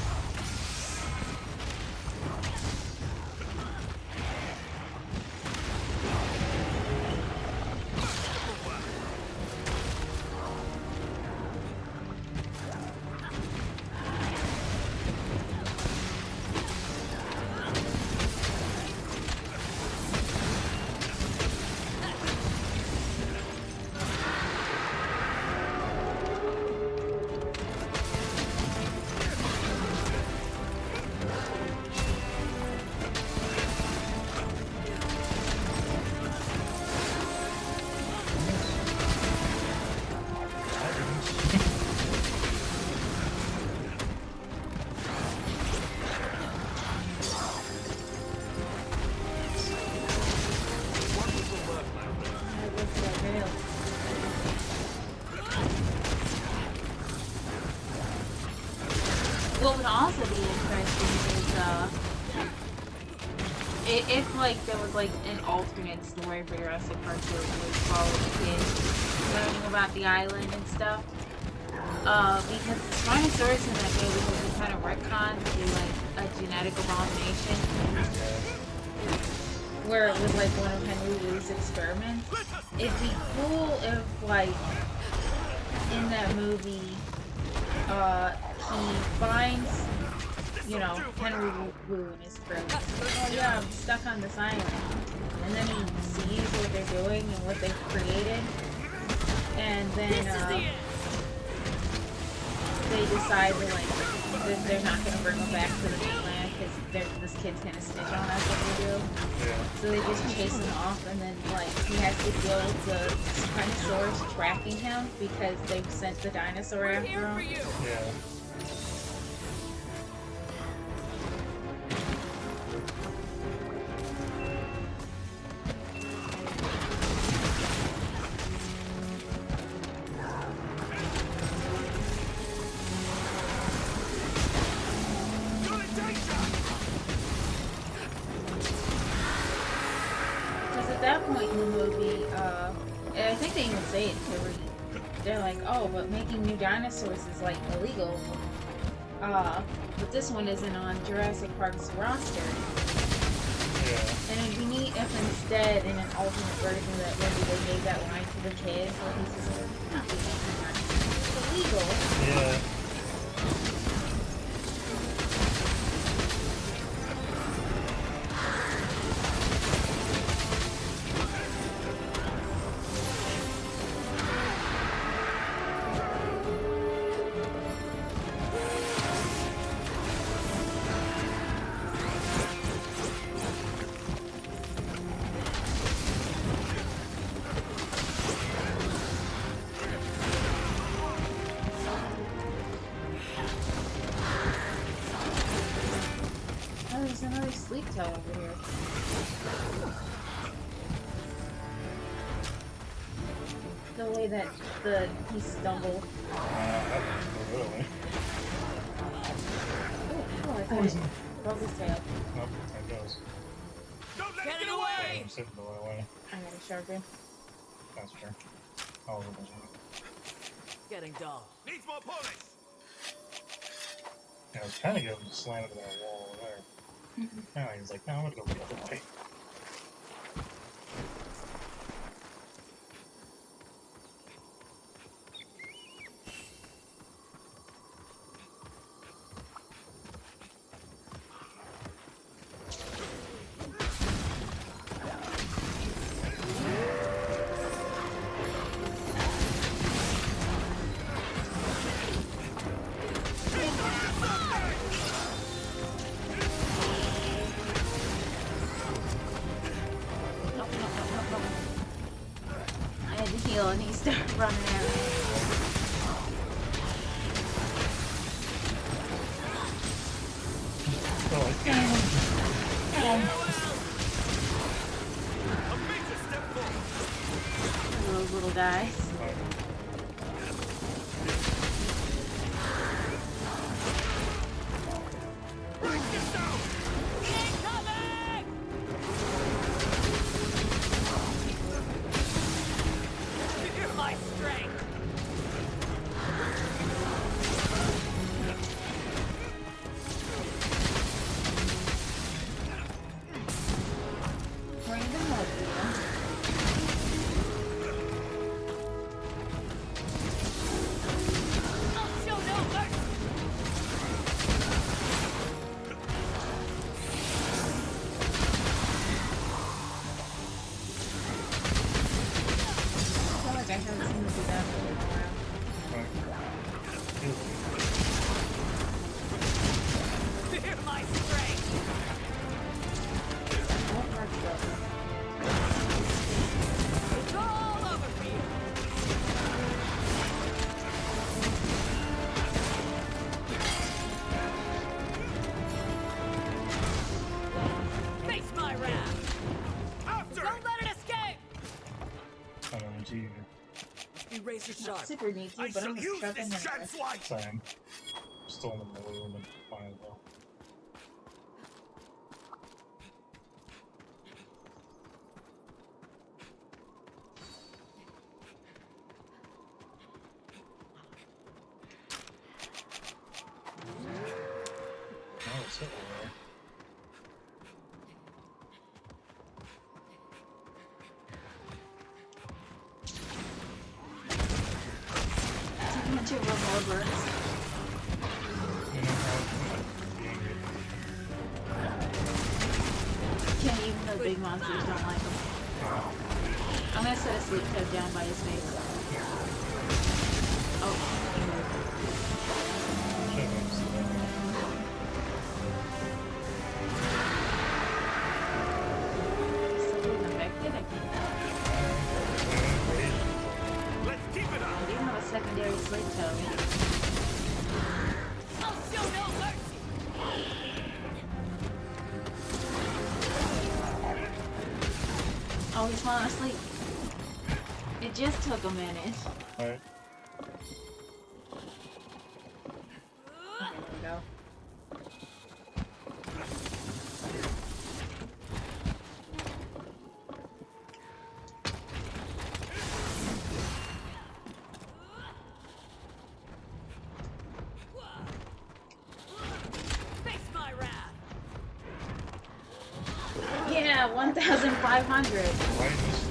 S2: What would also be interesting is, if like there was like an alternate story for Jurassic Park where you would follow the kids learning about the island and stuff. Because the Spinosaurus in that movie was been kind of retconned to like a genetic abomination. Where it was like one of Henry Wu's experiments. It'd be cool if like in that movie he finds you know, Henry Wu and his crew. Oh yeah, I'm stuck on this island. And then he sees what they're doing and what they've created. And then, they decide to, like, that they're not going to bring him back to the mainland because this kid's going to snitch on us what they do.
S1: Yeah.
S2: So they just chase him off, and then, like, he has to deal with the Spinosaurus tracking him because they've sent the dinosaur after him.
S1: Yeah.
S2: Because at that point in the movie, I think they even say it, they're like, oh, but making new dinosaurs is, like, illegal. But this one isn't on Jurassic Park's roster.
S1: Yeah.
S2: And it'd be neat if instead, in an alternate version, that maybe they gave that line to the kid, where he says, "We're not being dinosaurs, it's illegal."
S1: Yeah.
S2: Oh, there's another sleep tail over here. The way that he stumbled.
S1: Really.
S2: Oh, I thought it broke his tail.
S1: Nope, there it goes.
S5: Don't let
S3: Get
S5: it
S3: it
S5: get
S3: away!
S5: away!
S1: I'm sitting the right way.
S2: I got a sharpen.
S1: That's fair. Oh, look at that.
S4: Getting dull.
S5: Needs more polish!
S1: Yeah, I was trying to get him to slam into that wall over there. Now he's like, no, I'm gonna go the other way.
S2: I had to heal and he started running at me.
S1: Oh, like,
S5: A major step forward!
S2: Those little guys.
S5: Break this down!
S3: Hear my strength!
S2: Bring them up here.
S3: I'll show no mercy!
S2: I feel like I haven't seen them do that in a while.
S3: Hear my strength!
S2: What part's broken?
S3: It's all over for you! Face my wrath!
S5: After
S3: Don't
S5: it!
S3: let it escape!
S1: I don't know, gee,
S4: Be razor
S2: Not
S4: sharp.
S2: super neat,
S5: I
S2: but
S5: shall
S2: I'm just
S5: use
S2: sharpening
S5: this
S2: it.
S5: chance wisely!
S1: same. Still in the room and fine though. Oh, it's over there.
S2: Taking a bunch of revolvers.
S1: You know how being
S2: the big monsters don't like him. I'm gonna set a sleep code down by his face. Oh, he moved. Still being affected, I think.
S5: Let's keep it
S2: I
S5: up.
S2: do have a secondary sleep code.
S3: I'll show no mercy.
S2: Oh, he's falling asleep. It just took a minute.
S1: Alright.
S2: Okay, there we go.
S3: Face my wrath.
S2: Yeah, 1,500.
S1: Why is this?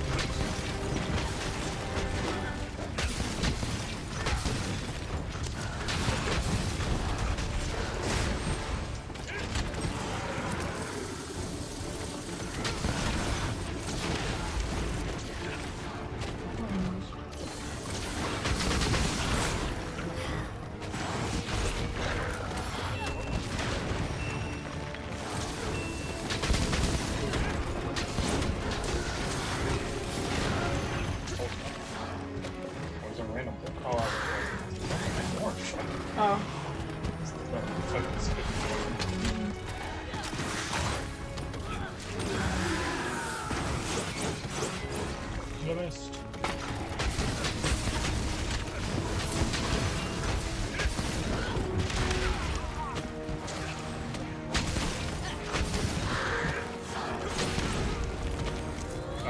S1: What was a random thing? Oh, orange.
S2: Oh.
S1: Fucking spit. You missed.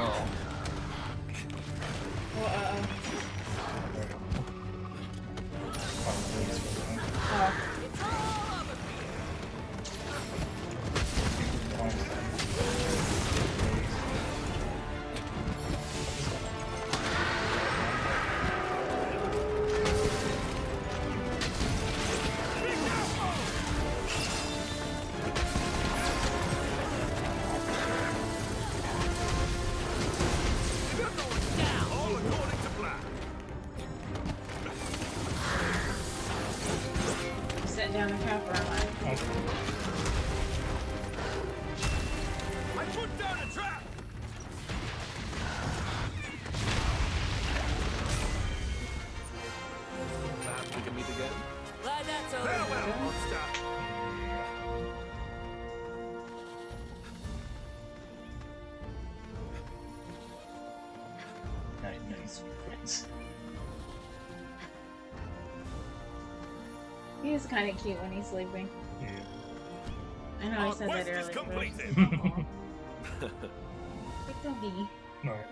S1: Oh.
S2: Well,
S1: There we go. Oh, please,
S2: oh.
S3: It's all over me.
S5: You're going down. All according to plan.
S2: Set down the cap or am I?
S5: I put down a trap.
S4: Perhaps we can meet again?
S3: Glad that's over.
S5: Farewell, monster.
S1: Nice friends.
S2: He is kind of cute when he's sleeping.
S1: Yeah.
S2: I know I
S5: Our
S2: said
S5: quest
S2: that
S5: is
S2: earlier.
S5: completed.
S2: Big doggy.
S1: Alright.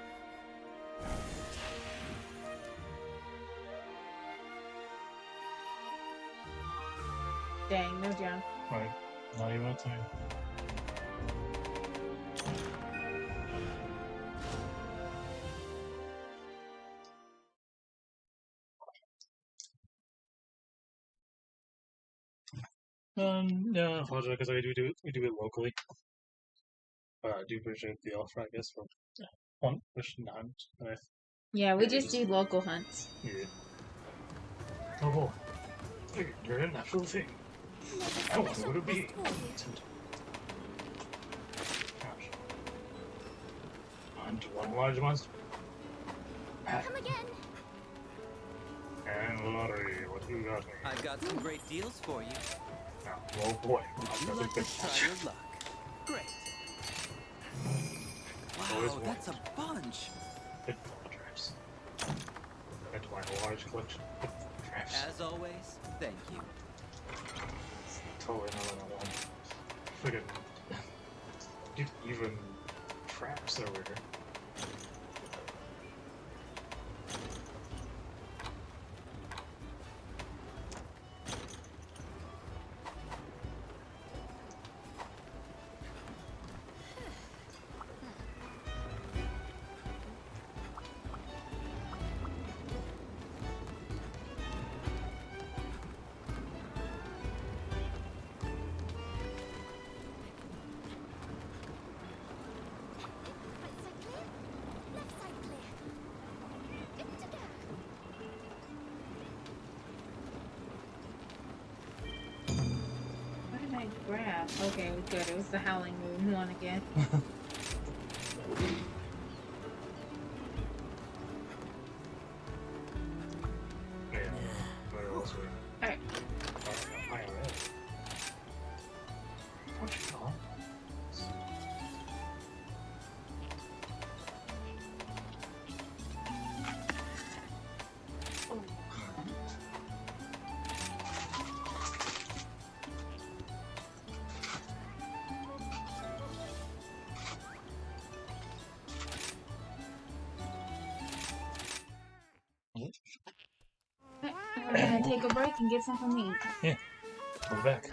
S2: Dang, no jump.
S1: Right. Not even a time. Yeah, I apologize because we do it locally. But I do appreciate the offer, I guess, for one question hunt.
S2: Yeah, we just do local hunts.
S1: Yeah. Oh boy. You're a natural thing. I wonder what it'd be. Gosh. Hunt one large monster.
S8: Come again.
S1: And lottery, what you got me?
S6: I've got some great deals for you.
S1: Now, oh boy.
S6: Would
S1: I've
S6: you
S1: got a
S6: like to
S1: good
S6: try
S1: match.
S6: your luck? Great.
S1: Always
S6: Wow, that's a bunch.
S1: Good photographs. Add to my large collection of good photographs.
S6: As always, thank you.
S1: Totally not what I want. Friggin' dude, even traps over here.
S2: can't grab. Okay, good. It was the Howling Moon one again.
S1: Yeah, where else we?
S2: Alright.
S1: IRL. What you call?
S2: I'm gonna take a break and get something to eat.
S1: Yeah, we're back.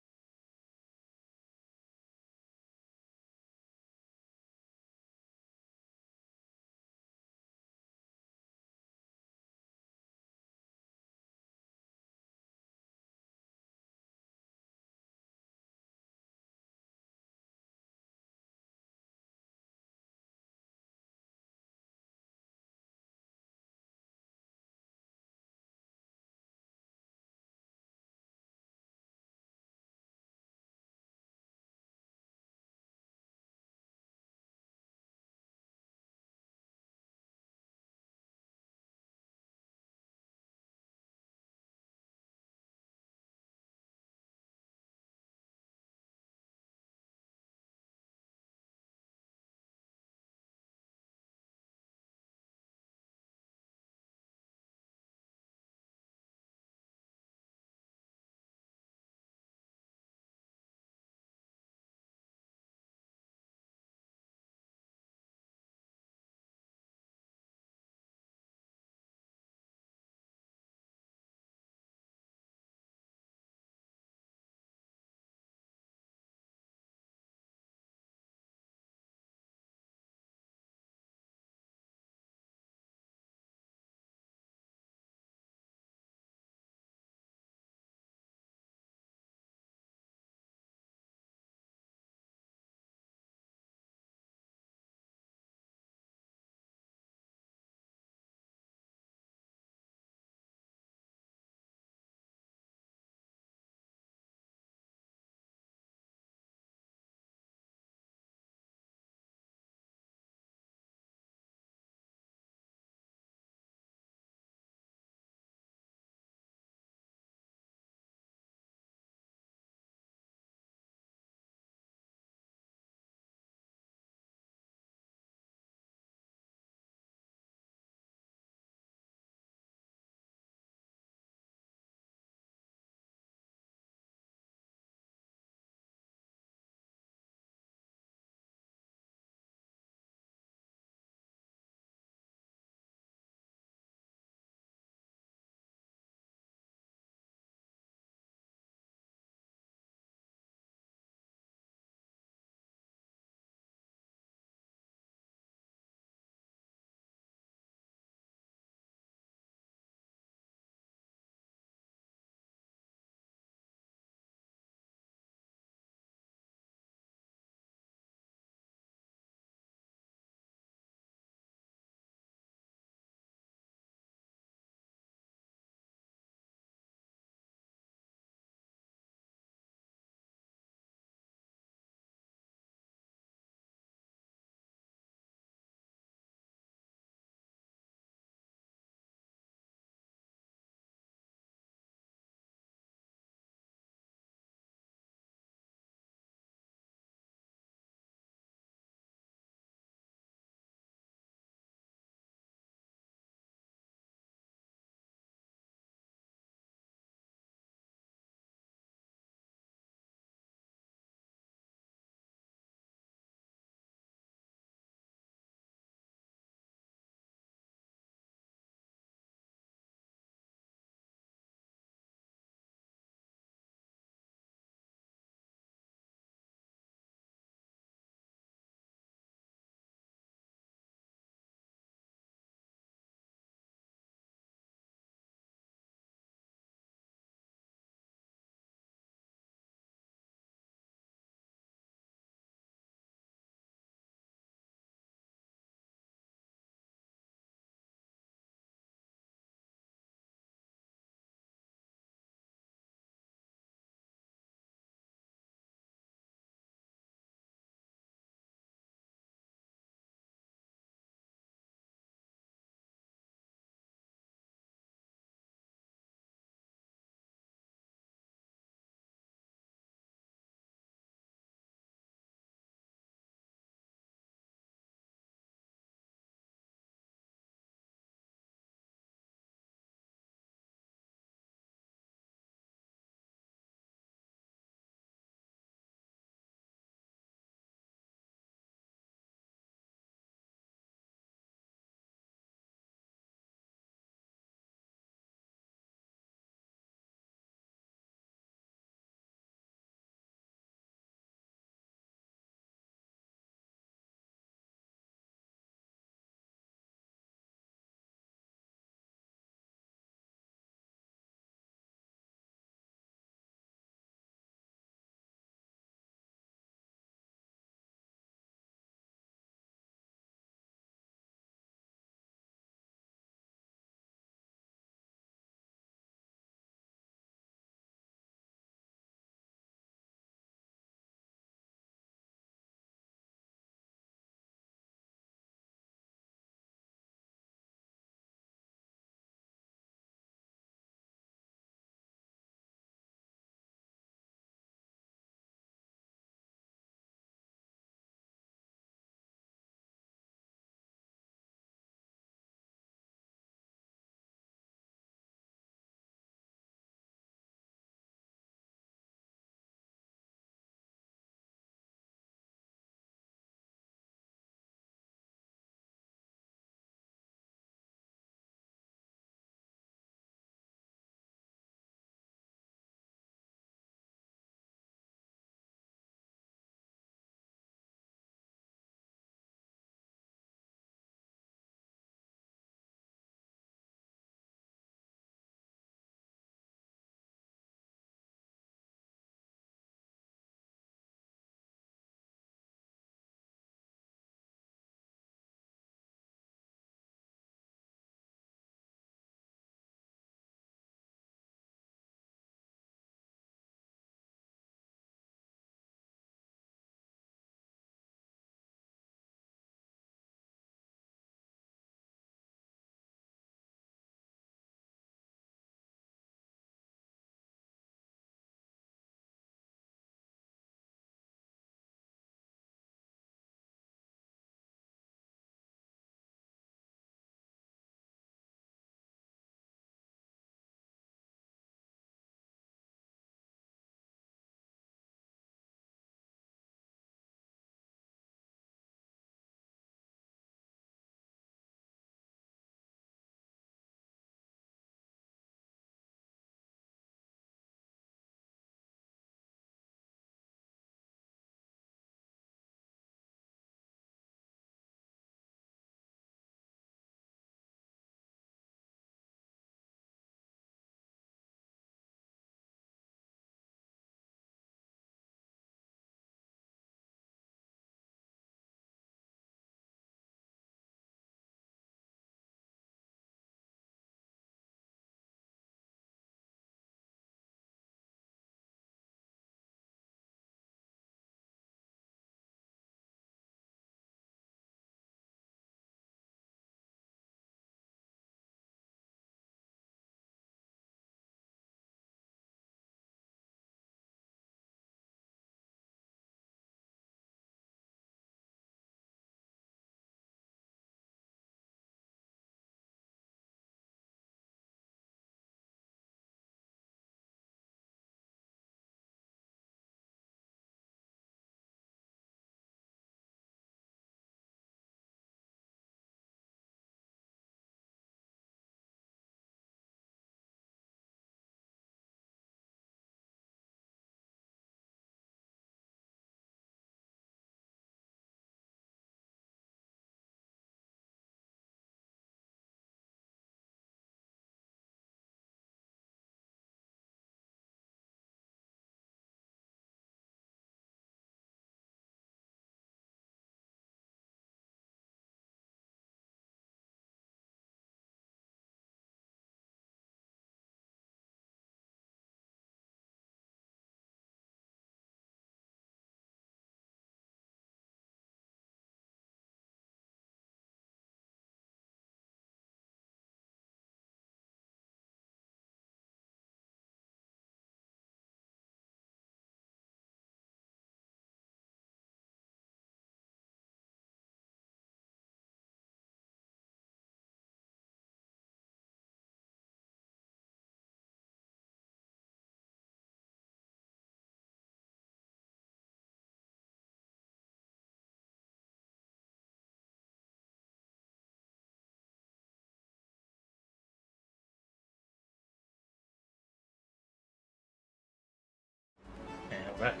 S1: back.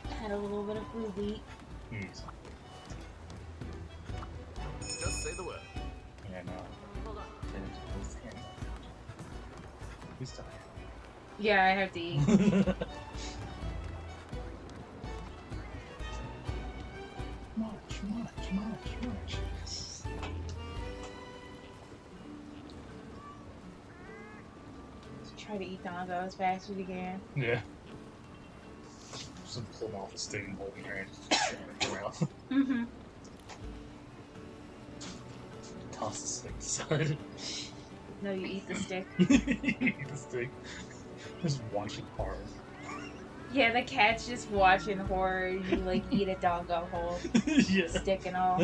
S2: Had a little bit of food to eat.
S1: Jeez.
S4: Just say the word.
S1: Yeah, no.
S3: Hold on.
S1: Who's tired?
S2: Yeah, I have to eat.
S1: Much.
S2: Try to eat Dongo as fast as you can.
S1: Yeah. Just pull them off the stick and hold your hand. Shove it in your mouth.
S2: Mm-hmm.
S1: Toss the stick aside.
S2: No, you eat the stick.
S1: Eat the stick. Just watching horror.
S2: Yeah, the cat's just watching horror. You like eat a Dongo whole,
S1: Yeah.
S2: stick and all.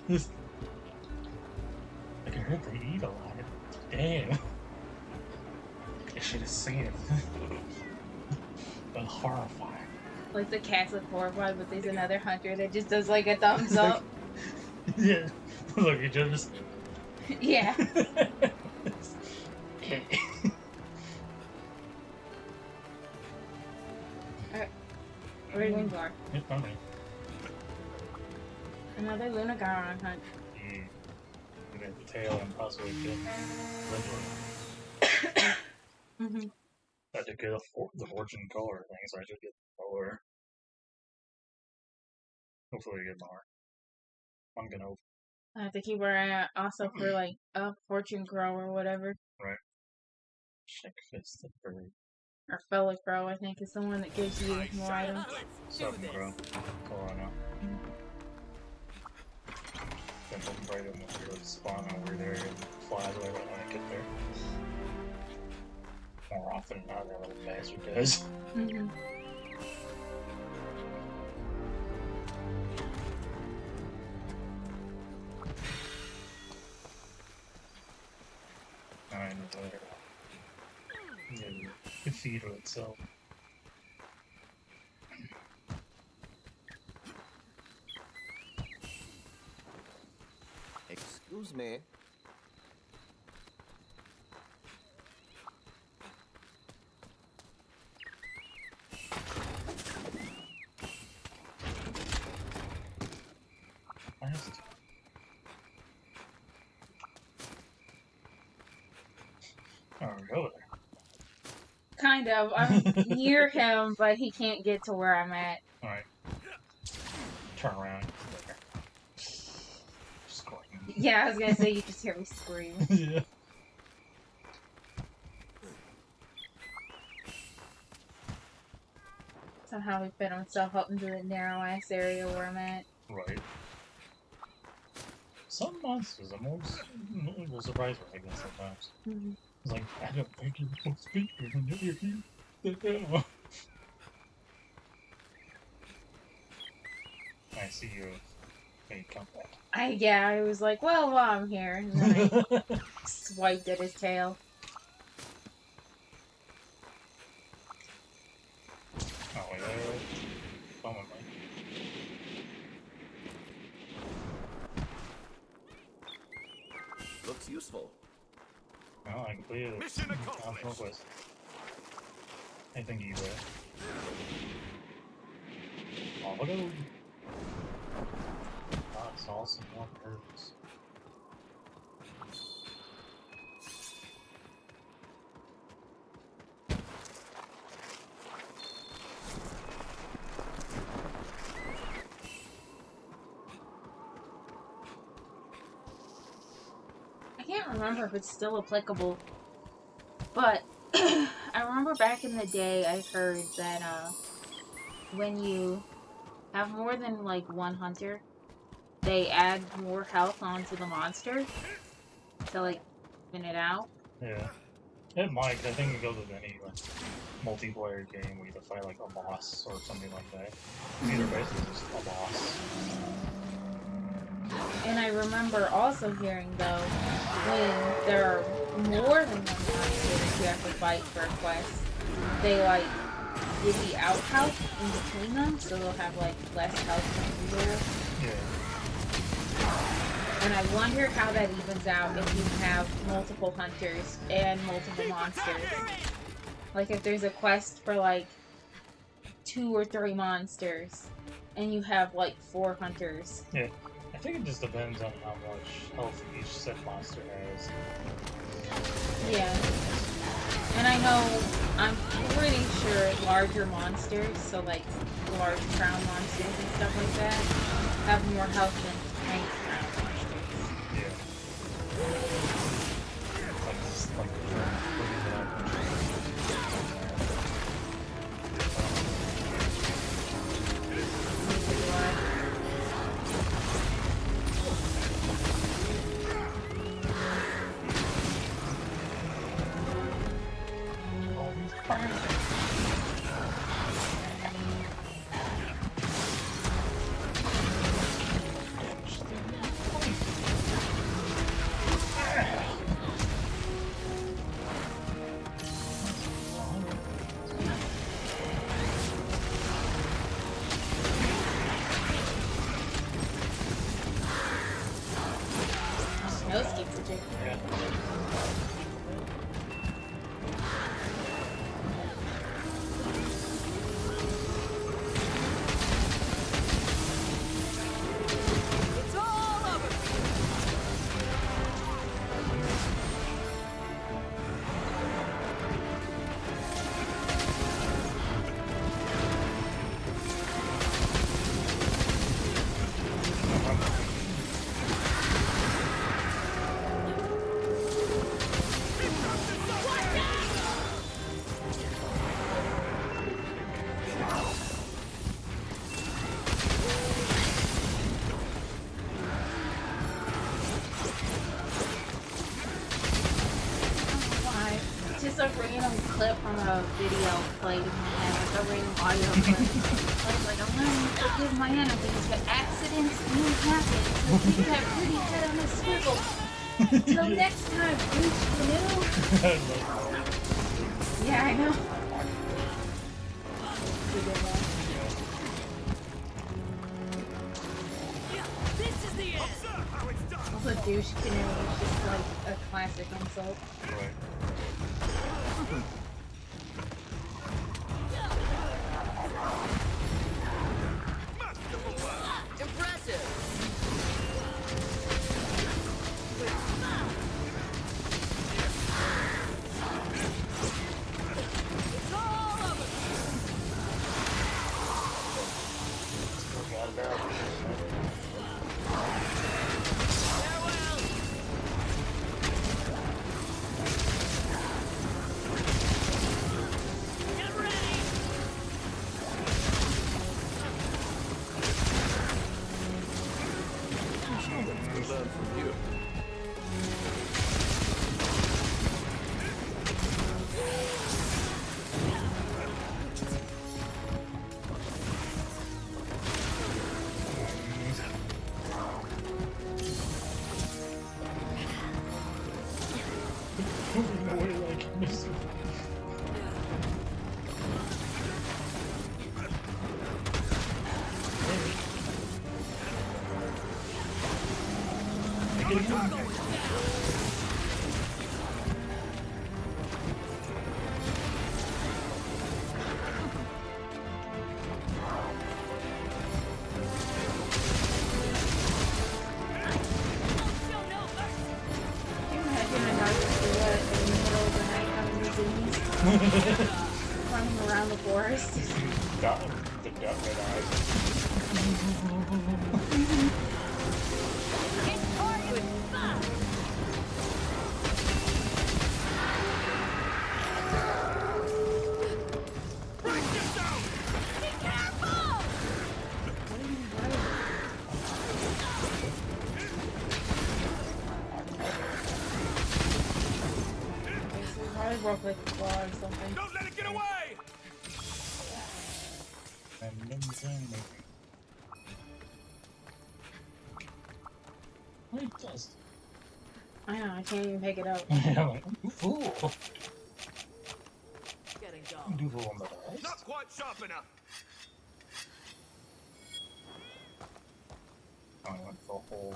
S1: Like I heard they eat a lot. Damn. I should have seen it. But horrifying.
S2: Like the cats look horrified, but there's another hunter that just does like a thumbs up.
S1: Yeah. Look, you just.
S2: Yeah.
S1: Okay.
S2: Where's Winglar?
S1: Yep, I'm right.
S2: Another Lunagon hunt.
S1: You got the tail and possibly kill
S2: Mm-hmm.
S1: I had to get the fortune color thing, so I should get lower. Hopefully we get more. I'm gonna
S2: I have to keep our eye out also for like a fortune crow or whatever.
S1: check fist the bird.
S2: Or Felix Crow, I think, is the one that gives you more items.
S1: Something grow. Cool, I know. Then we'll right in the spawn over there and fly away when I get there. More often than not, that little bastard does.
S2: Mm-hmm.
S1: I know there. Yeah, cathedral itself.
S4: Excuse me.
S1: Last. Oh, really?
S2: Kind of. I'm near him, but he can't get to where I'm at.
S1: Alright. Turn around. Just going.
S2: Yeah, I was gonna say you just hear me scream.
S1: Yeah.
S2: Somehow he fit himself up into the narrow ass area where I'm at.
S1: Right. Some monsters are will surprise me like this sometimes.
S2: Mm-hmm.
S1: It's like, I don't think you're supposed to be here, and you're here. I see you. Hey, come back.
S2: I was like, well, while I'm here, and then I swiped at his tail.
S1: Oh, wait, come on, man.
S4: Looks useful.
S1: No, I completed it.
S5: Mission accomplished.
S1: Northwest. I think you will. Oh, look at him. That's awesome. What hurts?
S2: I can't remember if it's still applicable, but I remember back in the day I heard that when you have more than like one hunter, they add more health onto the monster to like even it out.
S1: Yeah. It might, 'cause I think it goes with any like, multiplayer game where you have to fight like a boss or something like that. Either basically just a boss.
S2: And I remember also hearing though, when there are more than one monster you have to fight for a quest, they like divvy out health in between them, so they'll have like less health than usual.
S1: Yeah.
S2: And I wonder how that evens out if you have multiple hunters and multiple monsters. Like if there's a quest for like 2 or 3 monsters, and you have like 4 hunters.
S1: Yeah. I think it just depends on how much health each set monster has.
S2: Yeah. And I know, I'm pretty sure larger monsters, so like large crown monsters and stuff like that, have more health than tiny crown monsters.
S1: Yeah. Like
S2: Snow skips are tricky.
S1: yeah.
S3: It's all over.
S2: Why? Just a random clip from a video played in my head, like a random audio clip. I was like, I'm learning to forgive my enemies, but accidents do happen. So keep that pretty head on a swivel. Till next time, Bleach Canoe. Yeah, I know. Pretty good one.
S3: This is the end.
S5: Observe how it's done.
S2: Also, douche canoe is just like a classic insult.
S1: Right.
S5: Masterful work.
S3: Impressive. It's all over. Farewell. Get ready.
S4: Let's learn from you.
S2: Can you imagine a Naruto in the middle of the night having the zoomies? Running around the forest.
S1: The duck red eyes.
S3: It's target.
S5: Break yourself.
S3: Be careful.
S2: Probably broke like a claw or something.
S5: Don't let it get away.
S1: What does?
S2: I know, I can't even pick it up.
S1: I'm like, ooh,
S3: Getting dull.
S1: Doodle on the eyes.
S5: Not quite sharp enough.
S1: I went for a hole.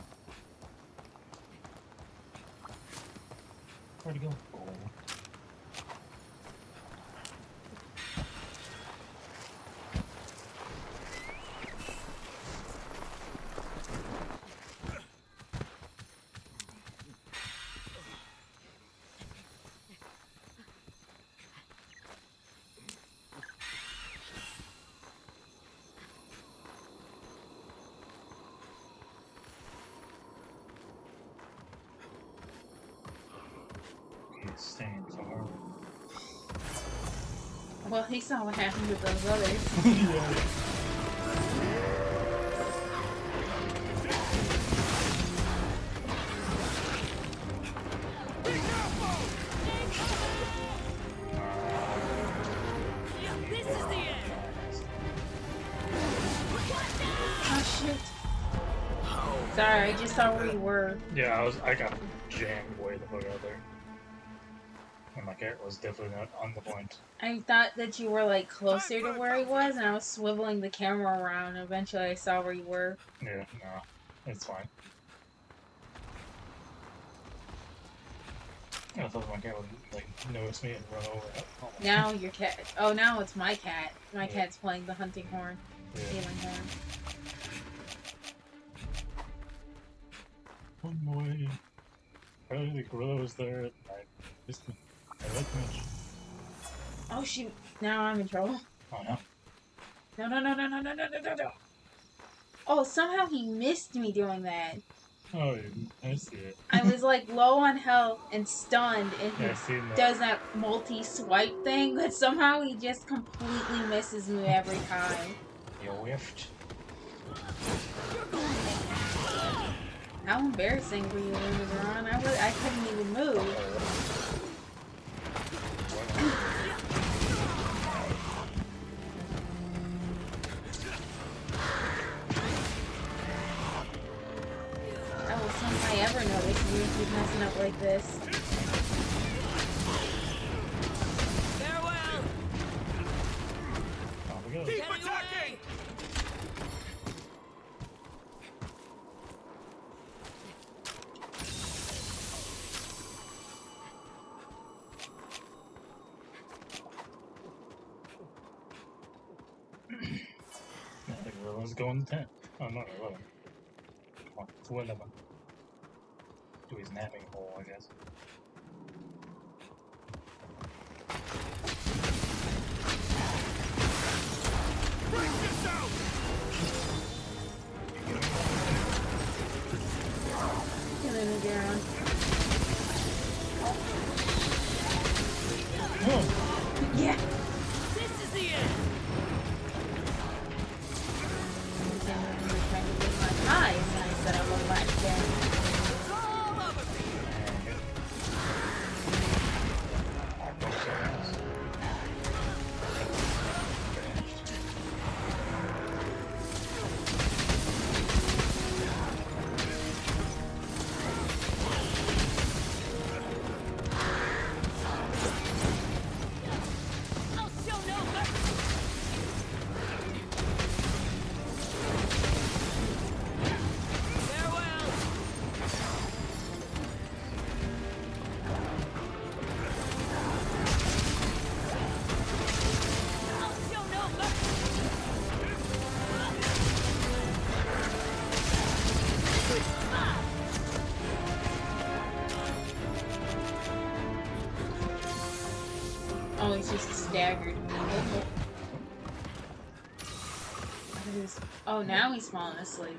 S1: Where'd he go? Oh.
S2: Well, he saw what happened with those others.
S1: Yeah.
S3: This is the end.
S2: Oh shit. Sorry, I just saw where you were.
S1: Yeah, I got jammed way the fuck out there. And my character was definitely not on the point.
S2: I thought that you were like closer to where he was, and I was swiveling the camera around. Eventually, I saw where you were.
S1: Yeah, no, it's fine. I thought my cat would like notice me and run over. Oh,
S2: Now your cat. Oh, now it's my cat. My cat's playing the hunting horn,
S1: yeah.
S2: healing horn.
S1: One way. Apparently the gorilla was there. I like me.
S2: Oh shoot! Now I'm in trouble.
S1: Oh no.
S2: No, no, no, no, no, no, no, no, no, no. Oh, somehow he missed me doing that.
S1: Oh, I see it.
S2: I was like low on health and stunned, and he
S1: Yeah, I seen that.
S2: does that multi-swipe thing, but somehow he just completely misses me every time.
S1: You whiffed.
S2: How embarrassing for you, Lunagon. I couldn't even move. That was something I ever noticed. You keep messing up like this.
S3: Farewell.
S1: Oh, we go.
S5: Keep attacking!
S1: Yeah, the gorilla's going to 10. Oh, no, 11. Come on, to 11. Do his napping hole, I guess.
S5: Break this out!
S2: Killing the ground.
S1: Oh!
S2: Yeah.
S3: This is the end.
S2: I'm trying to get my eyes, and I said I won't back down.
S3: It's all over me. I'll show no mercy. Farewell. I'll show no mercy.
S2: Oh, he's just staggered. Oh, now he's falling asleep.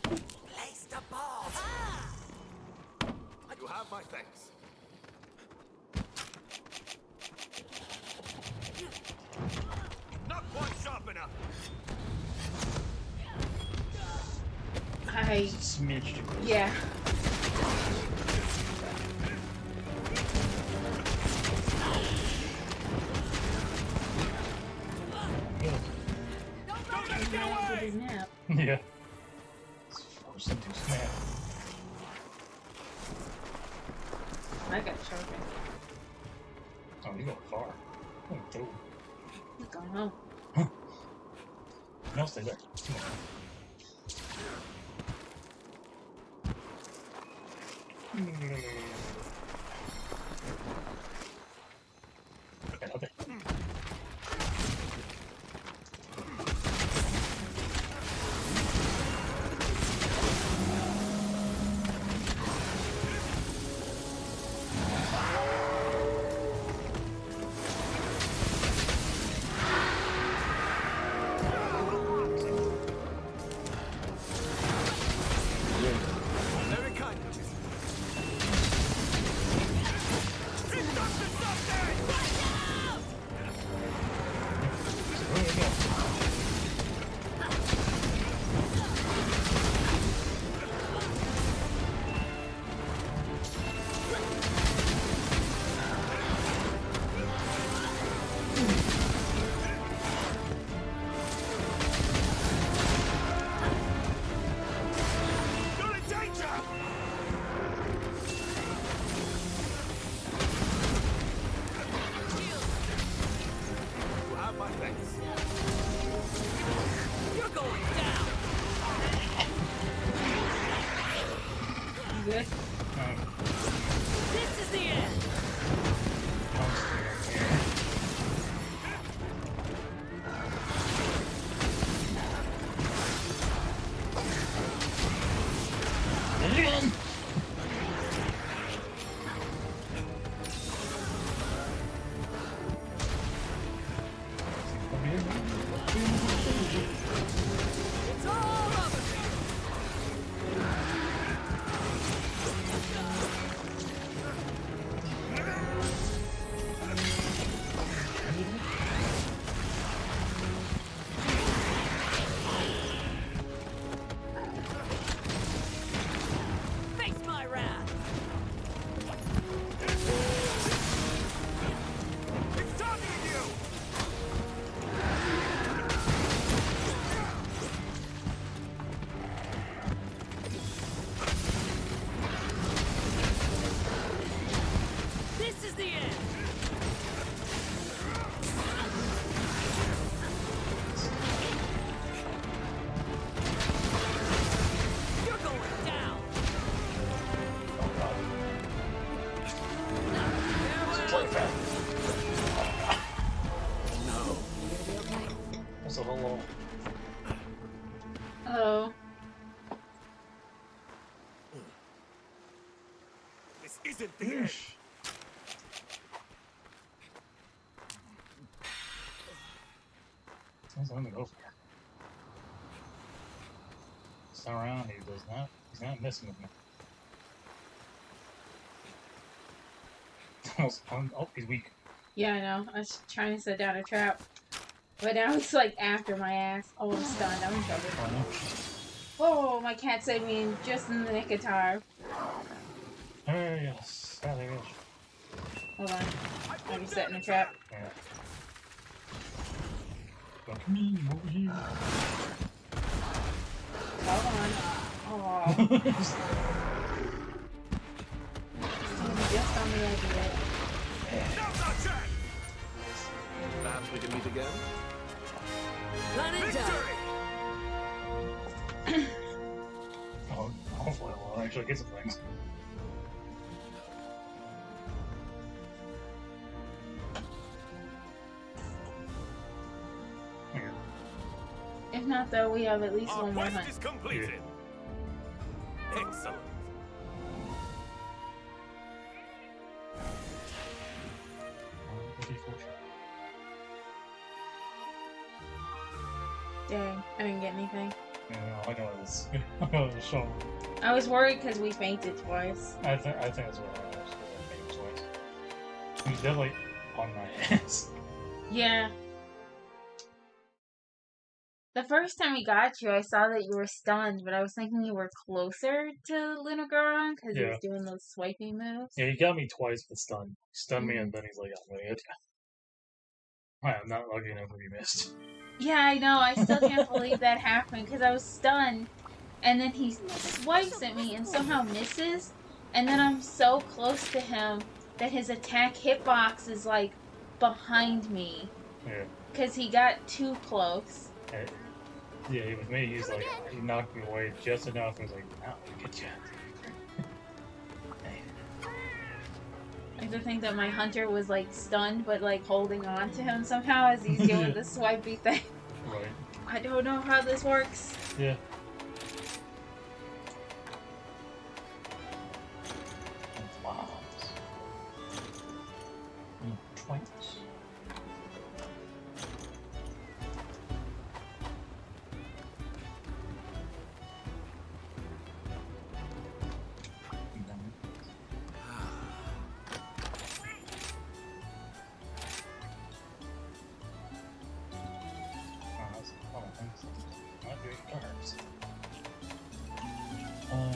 S5: Place the ball! You have my thanks. Not quite sharp enough.
S2: I.
S1: Smidge to close.
S2: Yeah.
S5: Don't let it get
S2: Now with
S5: away!
S2: his nap.
S1: Yeah. Force him to snap.
S2: I got sharpened.
S1: Oh, you're going far. Oh, dude.
S2: He's gone home.
S1: No, stay there. Come on. Okay.
S5: Very kind of you. isn't the end.
S1: Sounds like I'm gonna go for it. He's not around, he does not. He's not messing with me. Oh, he's weak.
S2: Yeah, I know. I was trying to set down a trap. But now he's like after my ass. Oh, I'm stunned. I'm in trouble.
S1: Oh no.
S2: Oh, my cat saved me just in the nick of time.
S1: Yes. Yeah, there he is.
S2: Hold on. I'm setting a trap.
S1: Yeah. Come to me, over here.
S2: Hold on. Oh, just on the edge of it.
S5: Now's our chance!
S4: Perhaps we can meet again?
S5: Victory!
S1: Oh, hopefully we'll actually get some things. Here.
S2: If not, though, we have at least
S5: Our
S2: one more
S5: quest
S2: hunt.
S5: is completed. Excellent.
S2: Dang, I didn't get anything.
S1: Yeah, I know it was. I know it was shown.
S2: I was worried because we fainted twice.
S1: I think that's what I was. I think it was twice. He's definitely on my ass.
S2: Yeah. The first time we got you, I saw that you were stunned, but I was thinking you were closer to Lunagoron because he was doing those swiping moves.
S1: Yeah, he got me twice with stun. He stunned me and then he's like, I'm gonna hit you. I'm not lucky enough to be missed.
S2: Yeah, I know. I still can't believe that happened because I was stunned, and then he swipes at me and somehow misses, and then I'm so close to him that his attack hitbox is like behind me
S1: Yeah.
S2: because he got too close.
S1: Yeah, with me, he's like, he knocked me away just enough. And was like, now we get you.
S2: I have to think that my hunter was like stunned, but like holding on to him somehow as he's doing the swipey thing.
S1: Right.
S2: I don't know how this works.
S1: Yeah. Bombs. Twice.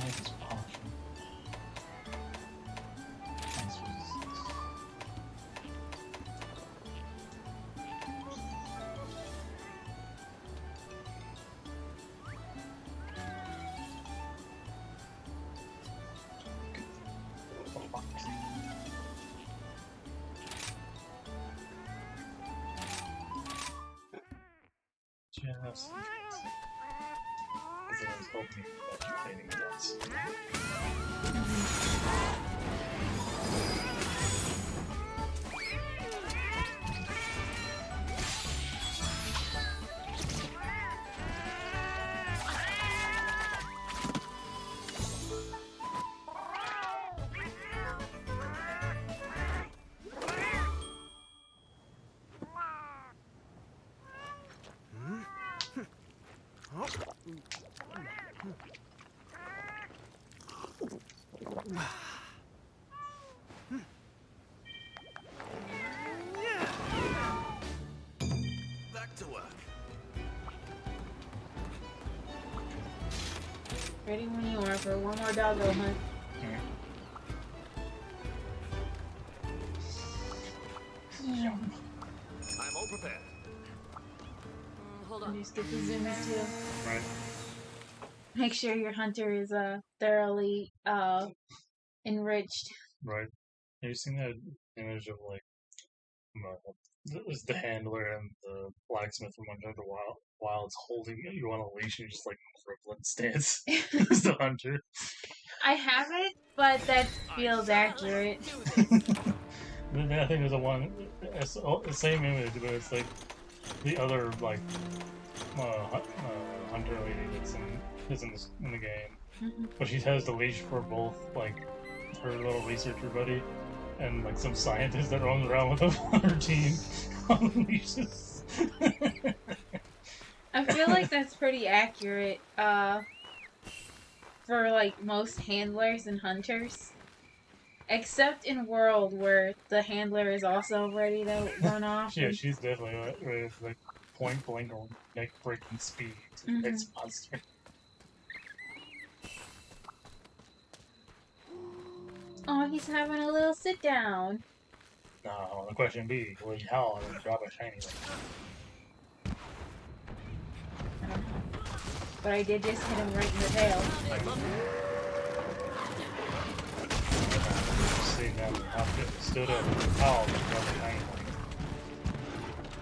S1: It's powerful. Nice resistance. Just because I was hoping that you're fading against.
S5: Back to work.
S2: Ready when you are for one more doggo hunt.
S5: I'm all prepared.
S3: Hold
S2: And
S3: on.
S2: just get the zooms too.
S1: Right.
S2: Make sure your hunter is thoroughly enriched.
S1: Right. Have you seen that image of like the handler and the blacksmith from Under the Wilds holding you on a leash and just like Brooklyn stance as the hunter?
S2: I haven't, but that feels accurate.
S1: Then I think there's a one, the same image, but it's like the other like hunter lady that's in the game, but she has the leash for both like her little researcher buddy, and like some scientist that runs around with them on her team on leashes.
S2: I feel like that's pretty accurate, for like most handlers and hunters. Except in World, where the handler is also ready to run off.
S1: Yeah, she's definitely like point blank or neck breaking speed to the next monster.
S2: Oh, he's having a little sit down.
S1: Now, the question be, will how I drop a shiny like
S2: I don't know. But I did just hit him right in the tail.
S1: See now, how stood up, how I drop a shiny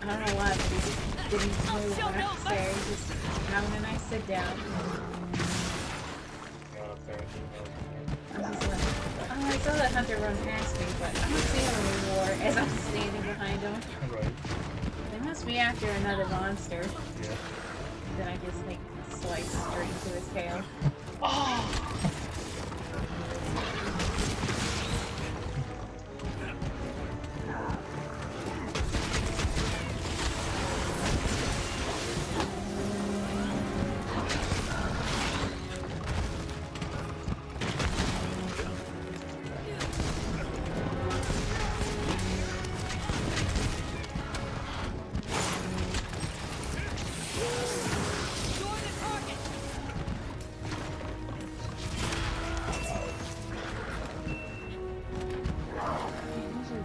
S2: I don't know why, but he just didn't move when I was there. He just having a nice sit down.
S1: got up there and
S2: I was like, oh, I saw that hunter run past me, but I don't see him anymore as I'm standing behind him.
S1: right.
S2: They must be after another monster.
S1: Yeah.
S2: Then I just like slice straight into his tail.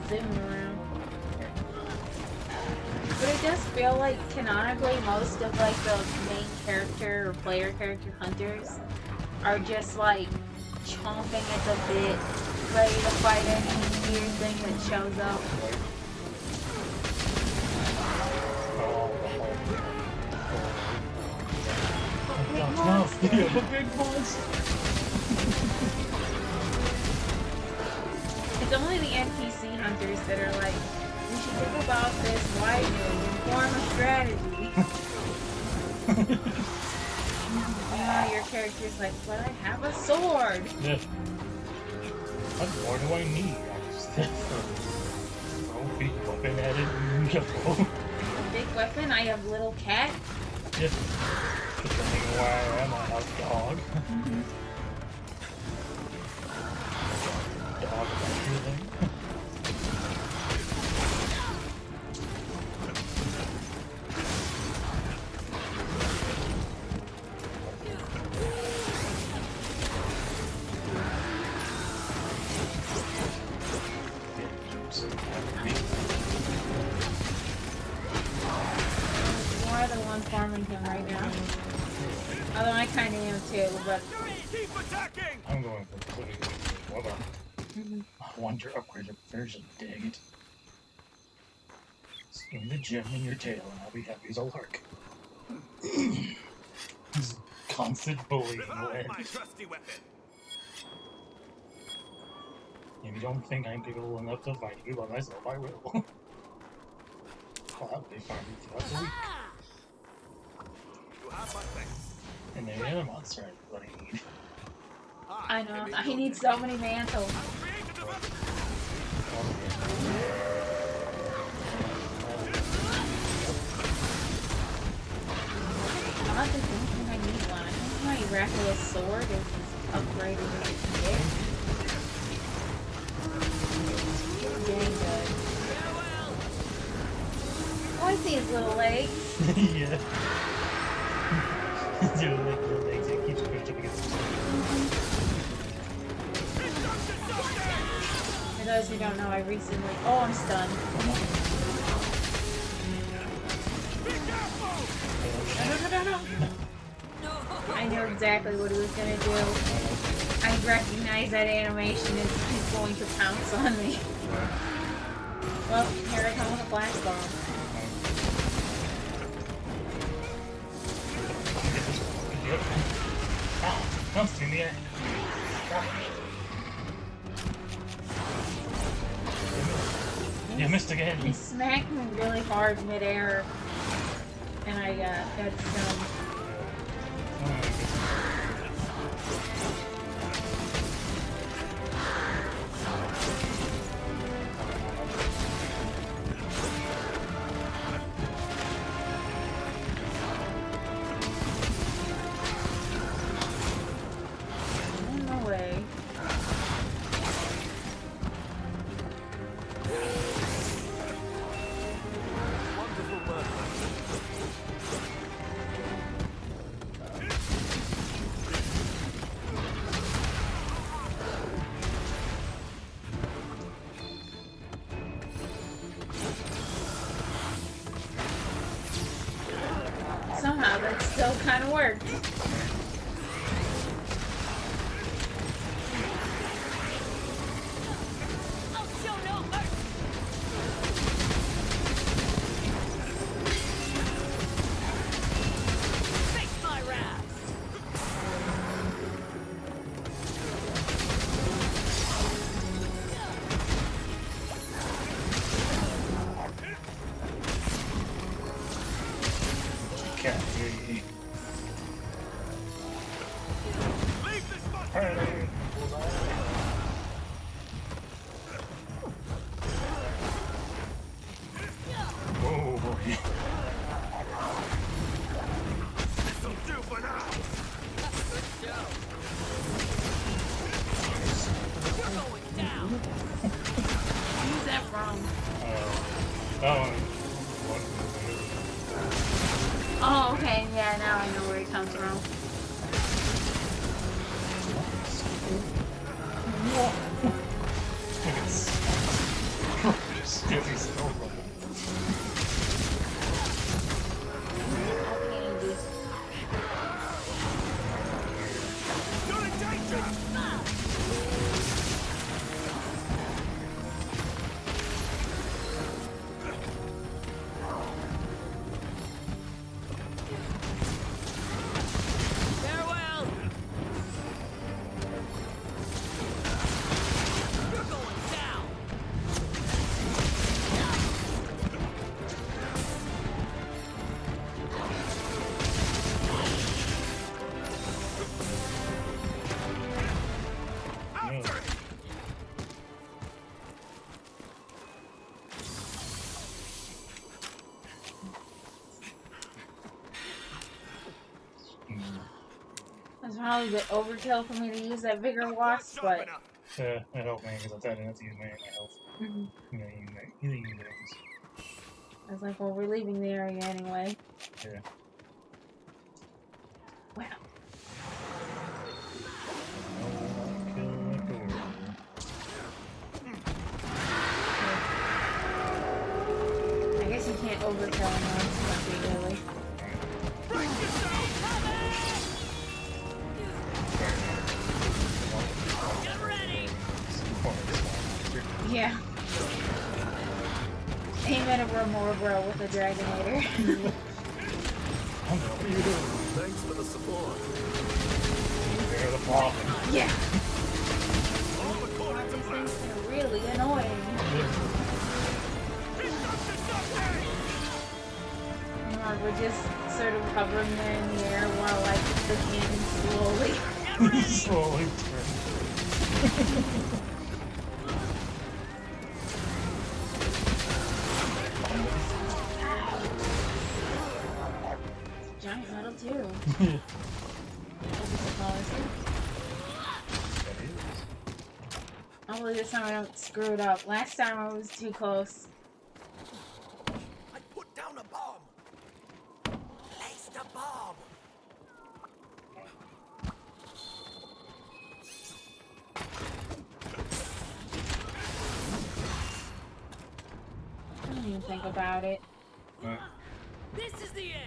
S2: Zooming around. But it does feel like canonically most of like the main character or player character hunters are just like chomping at the bit, ready to fight any weird thing that shows up.
S1: Yeah, the big boss.
S2: It's only the NPC hunters that are like, we should think about this wisely and form a strategy. Your character's like, but I have a sword.
S1: Yeah. What more do I need? I just throw a big weapon at it and go.
S2: A big weapon, I have little cat.
S1: Yeah. Depending on where I am, I have dog. Dog everything.
S2: You are the one farming him right now. Although I kind of am too, but
S5: Keep attacking!
S1: I'm going for whatever. I want your upgraded version, dang it. Swing the gem in your tail and I'll be happy as a lark. This constant bullying
S5: Revive
S1: Len.
S5: my trusty weapon!
S1: If you don't think I'm capable enough to fight you by myself, I will. I'll be fighting throughout the week.
S5: You have my thanks.
S1: And the other monster I bloody need.
S2: I know, I need so many mantles.
S5: Created a weapon!
S2: I'm not just thinking I need one. I think my Miraculous Sword is upgraded as it can get. It's getting good. Oh, I see his little legs.
S1: Yeah. Dude, like the legs, it keeps pushing against the
S2: For those who don't know, I recently... Oh, I'm stunned. No. I know exactly what he was gonna do. I recognize that animation as he's going to pounce on me. Well, here I come with a blast bomb.
S1: Yep. Ow! Bounced in the air. You missed again.
S2: He smacked me really hard midair, and I got stunned. that still kind of worked.
S3: I'll show no mercy. Face my wrath.
S1: Can't hear you.
S5: Leave this spot!
S1: Hey. Oh boy.
S5: This'll do for now!
S3: Good show. We're going down.
S2: Who's that from?
S1: That one.
S2: Oh, okay. Yeah, now I know where he comes from.
S1: Stupid snow rumble.
S2: Okay, just
S5: You're in danger!
S3: Farewell. You're going down.
S5: After it!
S2: that's probably a bit overkill for me to use that vigor
S5: Not
S2: wasp,
S5: quite
S2: but
S5: sharp enough.
S1: Yeah, that helped me because I tried not to use my health.
S2: mhm.
S1: Healing things.
S2: I was like, well, we're leaving the area anyway.
S1: Yeah.
S2: Wow. I guess you can't overkill anyone, really.
S5: Break yourself!
S3: Get ready.
S2: Yeah. Aim at a Remora with a Dragonator.
S4: Thanks for the support.
S1: They're the problem.
S2: Yeah.
S5: All according to
S2: These
S5: plan.
S2: things are really annoying.
S5: He's up to something!
S2: Or we're just sort of hovering there in the air while like the cannon slowly.
S1: Slowly turn.
S2: Giant metal too. Hopefully this time I don't screw it up. Last time I was too close.
S5: I put down a bomb! Placed a bomb!
S2: I don't even think about it.
S3: This is the end.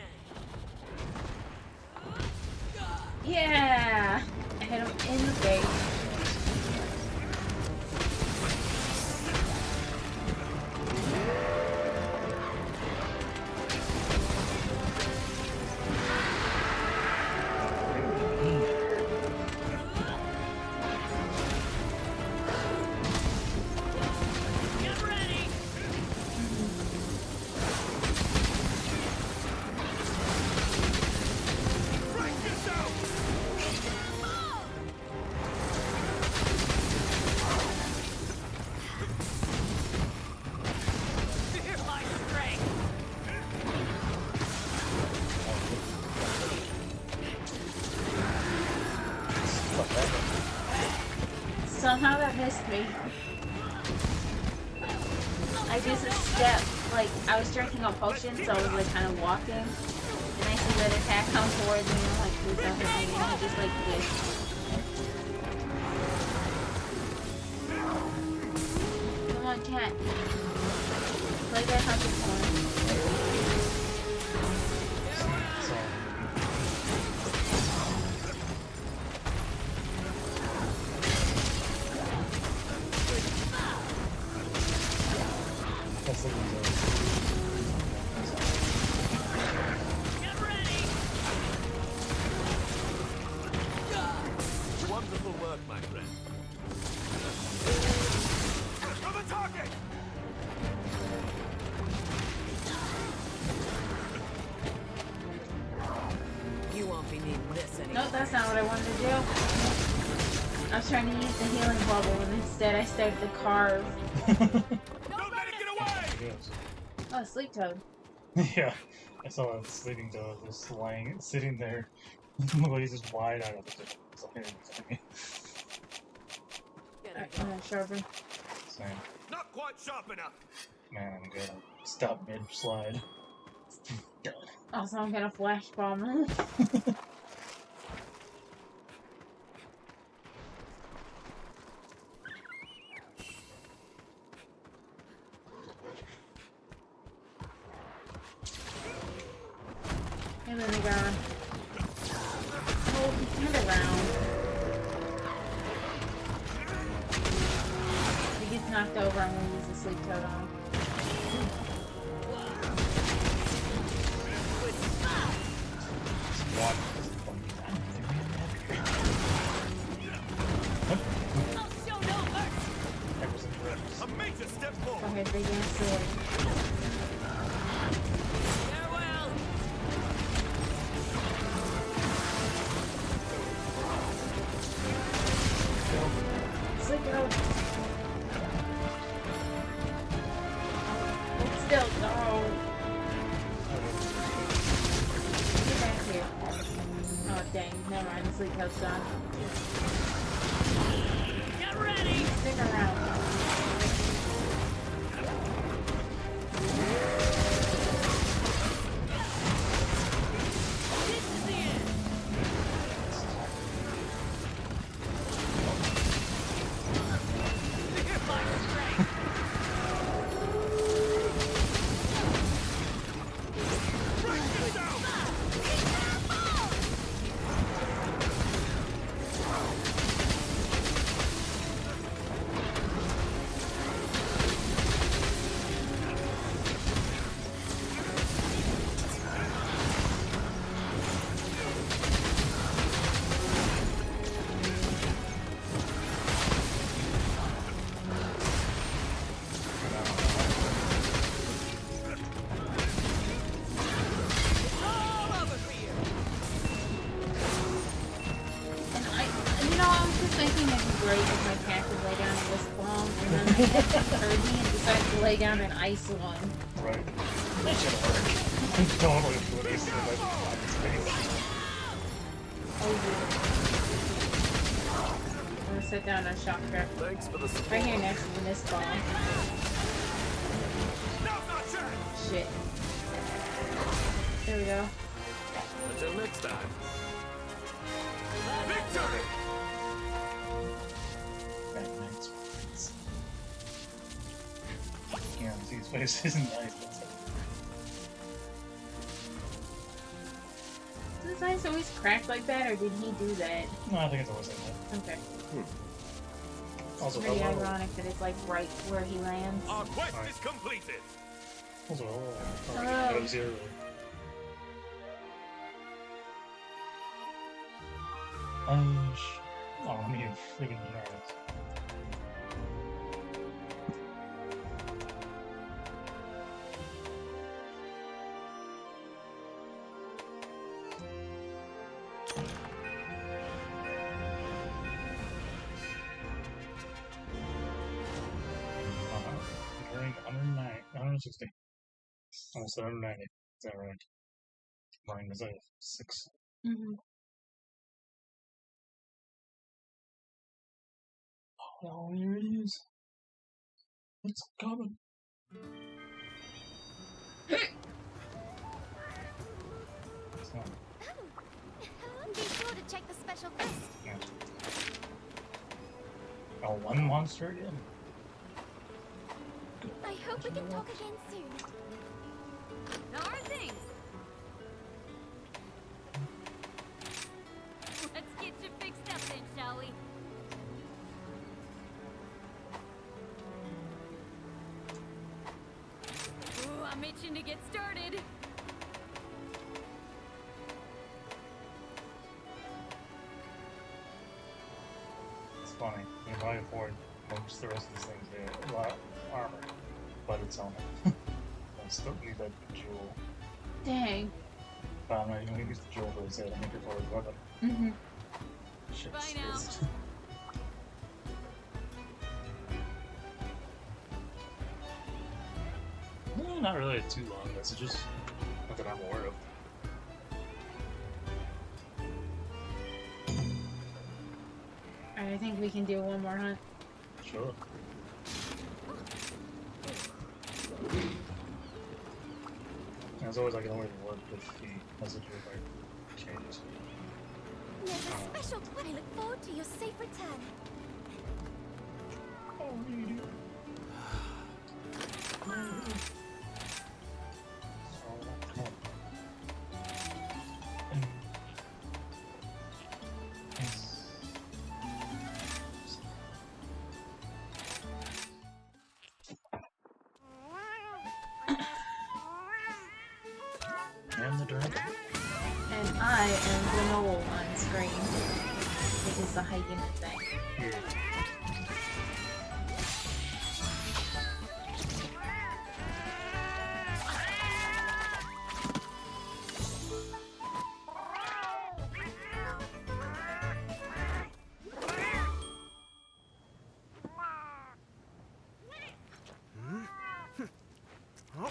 S2: Yeah! I hit him in the face.
S3: Get ready.
S5: Break yourself!
S3: Fear my strength.
S2: Somehow that missed me. I just stepped, like, I was drinking a potion, so I was, like, kind of walking. And I see that attack come towards me, and I'm like, please don't hit me. And I just, like, missed. Come on, cat. Play that hunting corner.
S1: So, sleeping dogs.
S3: Get ready!
S4: Wonderful work, my friend.
S5: For the target!
S7: You won't be needing this anymore.
S2: Nope, that's not what I wanted to do. I was trying to use the healing bubble, and instead I started to carve.
S5: Don't let it get away!
S1: Yes.
S2: Oh, sleep toad.
S1: Yeah, I saw a sleeping dog just lying, sitting there. Look like he's just wide eyed.
S2: Alright, I'm gonna sharpen.
S1: Same.
S5: Not quite sharp enough.
S1: Man, I'm good. Stop mid slide. God.
S2: Also, I'm gonna flash bomb him. And then they gone. Oh, he turned around. If he gets knocked over, I'm gonna use the sleep toad on him.
S1: One.
S3: I'll show no mercy!
S1: That was incorrect.
S5: A major step forward.
S2: Okay, big ass sword.
S3: Farewell!
S2: Sleep toad. It's still no. Get back here. Oh dang, never mind. The sleep toad's gone.
S3: Get ready!
S2: Stick around.
S3: This is the end! My strength! All over for you!
S2: And I was just thinking it'd be great if my cat could lay down this bomb, and then my cat heard me and decided to lay down an ice one.
S1: Right. That should work. Totally put this in my space.
S2: Oh yeah. I'm gonna set down a shock trap
S4: Thanks for the support.
S2: right here next to this bomb.
S5: Now's our chance.
S2: Shit. There we go.
S4: Until next time.
S5: Victory!
S1: Batman's face. Yeah, see his face isn't nice. That's it.
S2: Does his eyes always crack like that, or did he do that?
S1: No, I think it's always like that.
S2: Okay.
S1: Also,
S2: Pretty
S1: hello.
S2: ironic that it's like right where he lands.
S5: Our quest
S1: Alright.
S5: is completed.
S1: Also, hello.
S2: Hello.
S1: No zero. Oh, I mean, freaking nerds. During 160. Almost 190. Is that right? Mine is at 6.
S2: Mm-hmm.
S1: Oh, here it is. It's coming. It's not.
S8: Be sure to check the special quest.
S1: Yeah. Oh, one monster again?
S8: I hope we can talk again soon.
S3: How are things? Let's get you fixed up then, shall we? I'm itching to get started.
S1: It's funny. You buy it for most the rest of these things, they have a lot of armor, but it's helmet. I still need that jewel.
S2: Dang.
S1: But I'm not even gonna use the jewel for his head. I make it for his weapon.
S2: Mm-hmm.
S1: Shit.
S3: Bye now.
S1: No, not really too long messages. Not that I'm aware of.
S2: Alright, I think we can do one more hunt.
S1: Sure. As always, I can only work with the messages like changes.
S8: There's a special I look forward to your safe return.
S1: Oh, really? And the dragon.
S2: And I am the Knoll on screen. Which is the hyena thing.
S1: Yeah.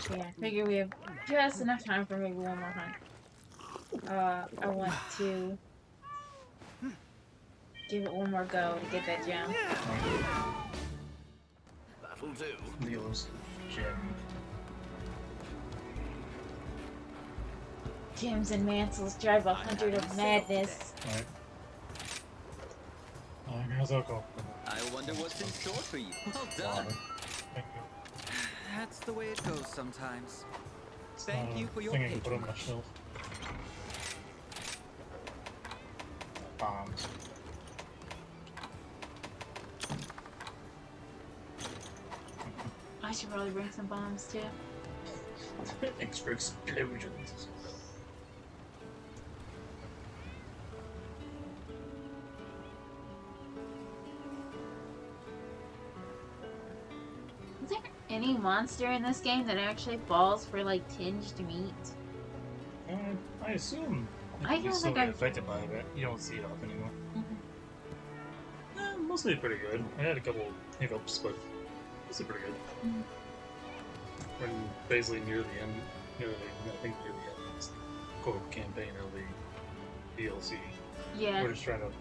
S2: So yeah, I figure we have just enough time for maybe one more hunt. I want to give it one more go to get that gem.
S4: That'll do.
S1: Leo's gem.
S2: Gems and mantles drive a hundred of madness.
S1: Alright. Here's our go.
S9: I wonder what's in store for you. Well done.
S1: Thank you.
S9: That's the way it goes sometimes.
S1: It's
S9: Thank
S1: not
S9: you
S1: a
S9: for your
S1: thing I can put on my
S9: patronage.
S1: shelf. Bombs.
S2: I should probably bring some bombs too.
S1: Extra explosions.
S2: Is there any monster in this game that actually falls for like tinged meat?
S1: I assume
S2: I
S1: you
S2: don't
S1: still
S2: think
S1: get
S2: I've-
S1: affected by it. You don't see it often anymore. Mostly pretty good. I had a couple hiccups, but mostly pretty good.
S2: Mhm.
S1: When basically near the end, I think near the end, it's the core campaign of the DLC.
S2: Yeah.
S1: We're just trying to do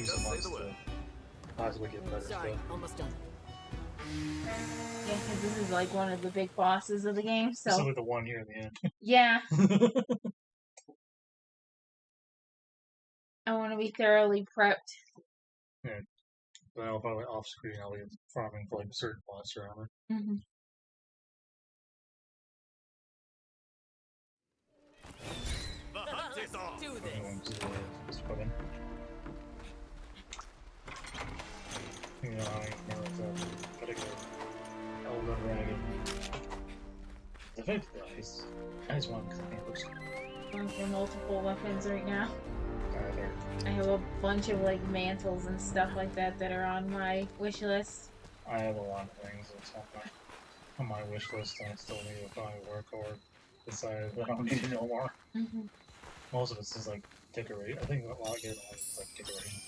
S4: Just
S1: some
S4: say
S1: mods
S4: the
S1: to
S4: word.
S1: possibly get better
S7: Sorry,
S1: stuff.
S7: almost done.
S2: Yeah, because this is like one of the big bosses of the game, so
S1: Especially the one here in the end.
S2: yeah, I want to be thoroughly prepped.
S1: But I'll probably off screen, I'll be farming for like certain monster armor.
S2: Mm-hmm.
S5: The hunt is on.
S7: Do
S1: I'm
S7: this.
S1: going to just put in. You know, I know it's a particular Elder Dragon. The fact guys, I just want because it looks
S2: Going for multiple weapons right now.
S1: either.
S2: I have a bunch of like mantles and stuff like that that are on my wish list.
S1: I have a lot of things that's on my wish list and I still need to probably work or decide that I don't need to know more.
S2: Mm-hmm.
S1: Most of it's just like decorate. I think a lot of it is like decorating.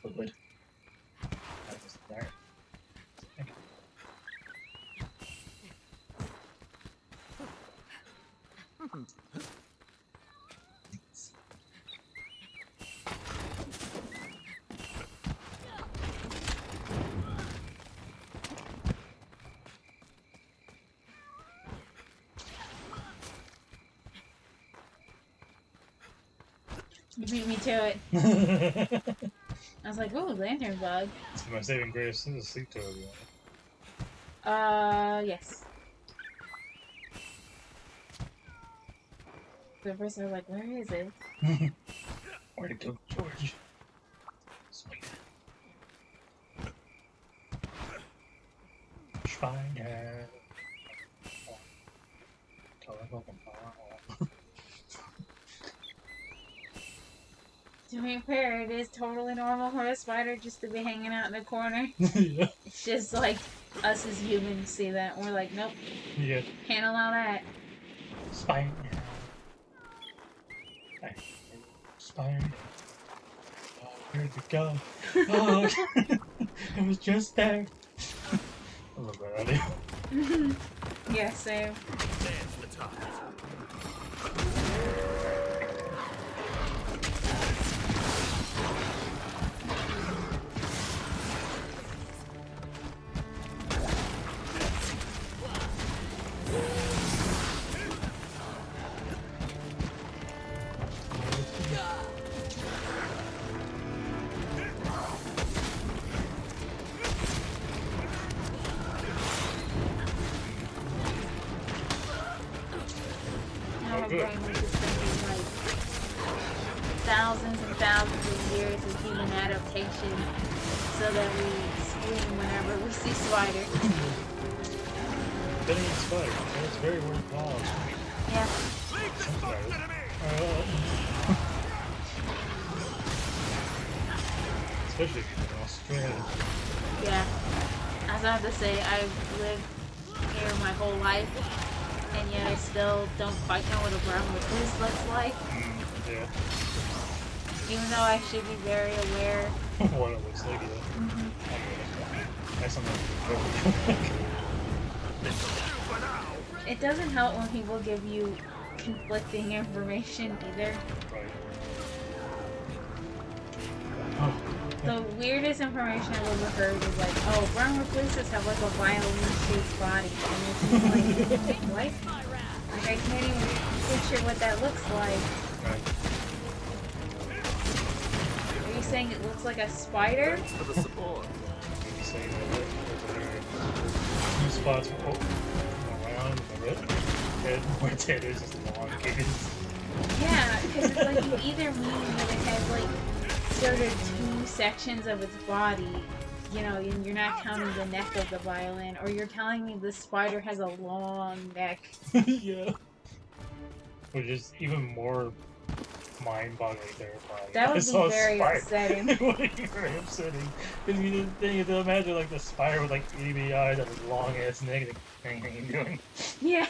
S1: Liquid. That's just there.
S2: You beat me to it. I was like, ooh, lantern bug.
S1: My saving grace is a sleep toad.
S2: Yes. So at first I was like, where is it?
S1: Where'd it go, George? Sweet. Spider. Colorful ball.
S2: To be fair, it is totally normal for a spider just to be hanging out in the corner.
S1: Yeah.
S2: It's just like us as humans see that. We're like, nope,
S1: Yeah.
S2: can't allow that.
S1: Spider. Spider. Oh, where'd it go? Oh, it was just there. I love that idea.
S2: Yeah, same.
S5: There's the target.
S2: Now my
S1: good.
S2: brain was just thinking like thousands and thousands of years of human adaptation so that we scream whenever we see spider.
S1: Getting a spider. That's very worthwhile.
S2: Yeah.
S5: Leave this fox to me!
S1: Especially if you're in Australia.
S2: Yeah. As I have to say, I've lived here my whole life, and yet I still don't quite know what a brown recluse looks like.
S1: Yeah.
S2: Even though I should be very aware.
S1: What it looks like, yeah. That's something.
S2: It doesn't help when people give you conflicting information either.
S1: Right. Oh.
S2: The weirdest information I've ever heard is like, oh, brown recluses have like a violin-shaped body, and it's just like, what? Like I can't even picture what that looks like.
S1: Right.
S2: Are you saying it looks like a spider?
S4: Thanks for the support.
S1: Maybe saying that there's two spots around the head where its head is just long kids.
S2: Yeah, because it's like you either mean that it has like sort of two sections of its body, you know, and you're not counting the neck of the violin, or you're telling me the spider has a long neck.
S1: Yeah. Which is even more mind-boggling terrifying.
S2: That
S1: I
S2: would
S1: saw
S2: be
S1: a
S2: very
S1: spider.
S2: upsetting.
S1: It would be very upsetting. Because you think to imagine like the spider with like itty eyes and a long ass neck and anything you're doing.
S2: Yeah.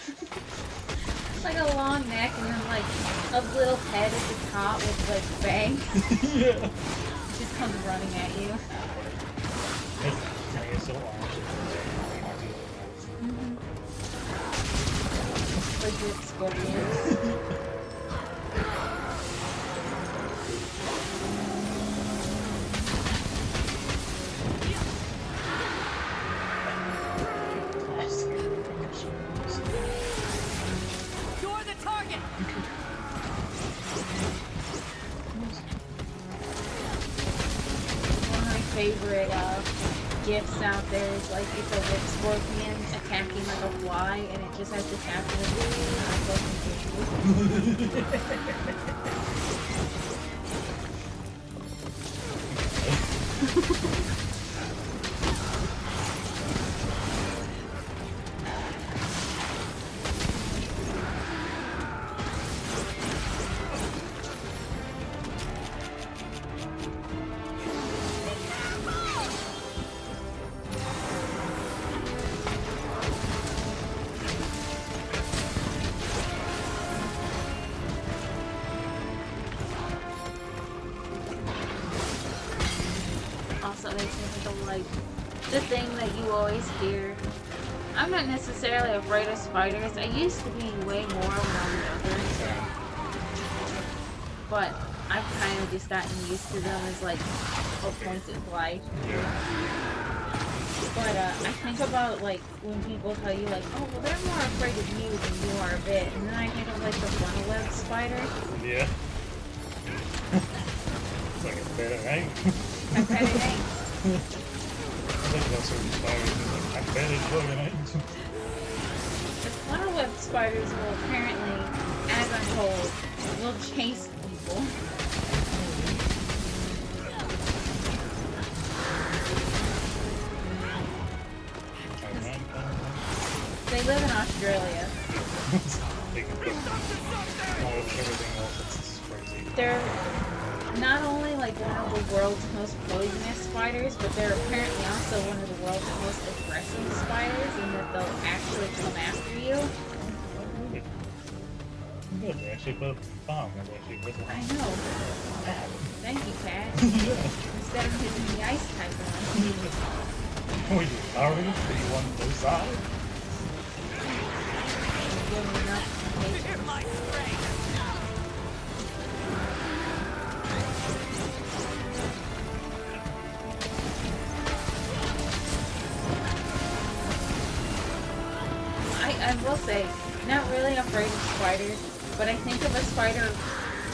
S2: Like a long neck and then like a little head at the top with like fangs.
S1: Yeah.
S2: Just comes running at you.
S1: It's so orange.
S2: Legit scorpions.
S3: You're the target!
S2: One of my favorite gifts out there is like it's a whip scorpion attacking like a fly and it just has to tap Also, they seem to like the thing that you always hear. I'm not necessarily afraid of spiders. I used to be way more when I was younger. But I've kind of just gotten used to them as like a point of life. But I think about like when people tell you like, oh well, they're more afraid of you than you are of it, and then I think of like the funnel web spider.
S1: Yeah. It's like a better name.
S2: I bet it ain't.
S1: I think that's certain spiders. I bet it's fucking ain't.
S2: The funnel web spiders will apparently, as I'm told, will chase people. live in Australia.
S1: They can put everything else. It's crazy.
S2: They're not only like one of the world's most poisonous spiders, but they're apparently also one of the world's most aggressive spiders, in that they'll actually come after you.
S1: Good, they actually put a bomb. They actually put a
S2: I know. Thank you, Cat. Instead of using the ice type one.
S1: Were you sorry that you wanted those sides?
S2: Give me enough patience.
S5: Hear my strength.
S2: I will say, not really afraid of spiders, but I think if a spider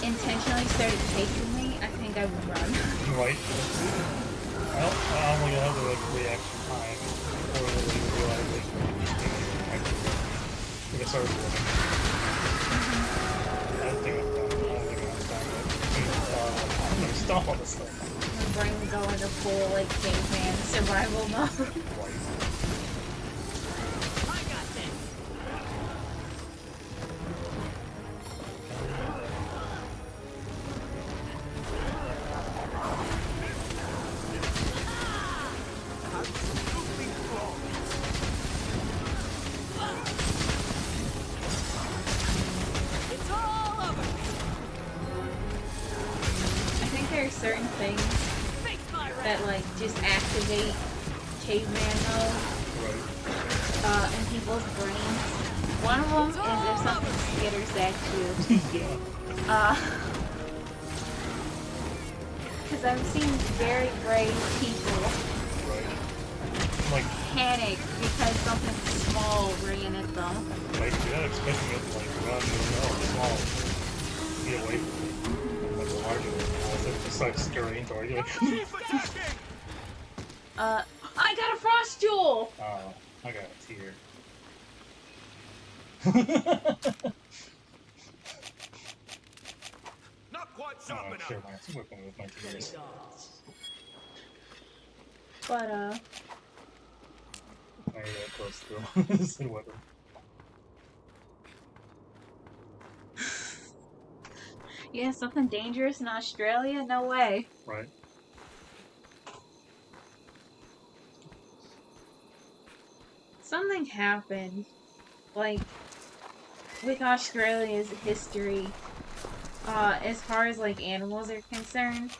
S2: intentionally started chasing me, I think I would run.
S1: Right. I only have the reaction time before they realize it. If it starts running. I don't think I'm done. I don't think I'm done. I'm gonna stomp on this thing.
S2: My brain would go into full, like, caveman survival mode.
S1: Right.
S5: I got this. Absolutely flawless. It's all over.
S2: I think there are certain things
S5: Face my wrath.
S2: that, like, just activate caveman mode in people's brains. One of them is if something skitters at you.
S1: Yeah.
S2: Because I've seen very brave people
S1: Right. Like,
S2: panic because something small ran at them.
S1: you're not expecting it to, like, run, small. Get away from it. Like, a larger one. It just starts scurrying toward you.
S5: Keep attacking.
S2: I got a frost jewel!
S1: Oh, I got a tear.
S5: Not quite sharp
S1: Oh,
S5: enough.
S1: share my weapon with my tears.
S2: But,
S1: I need that close to this weapon.
S2: yeah, something dangerous in Australia? No way.
S1: Right?
S2: Something happened, like, with Australia's history, as far as, like, animals are concerned.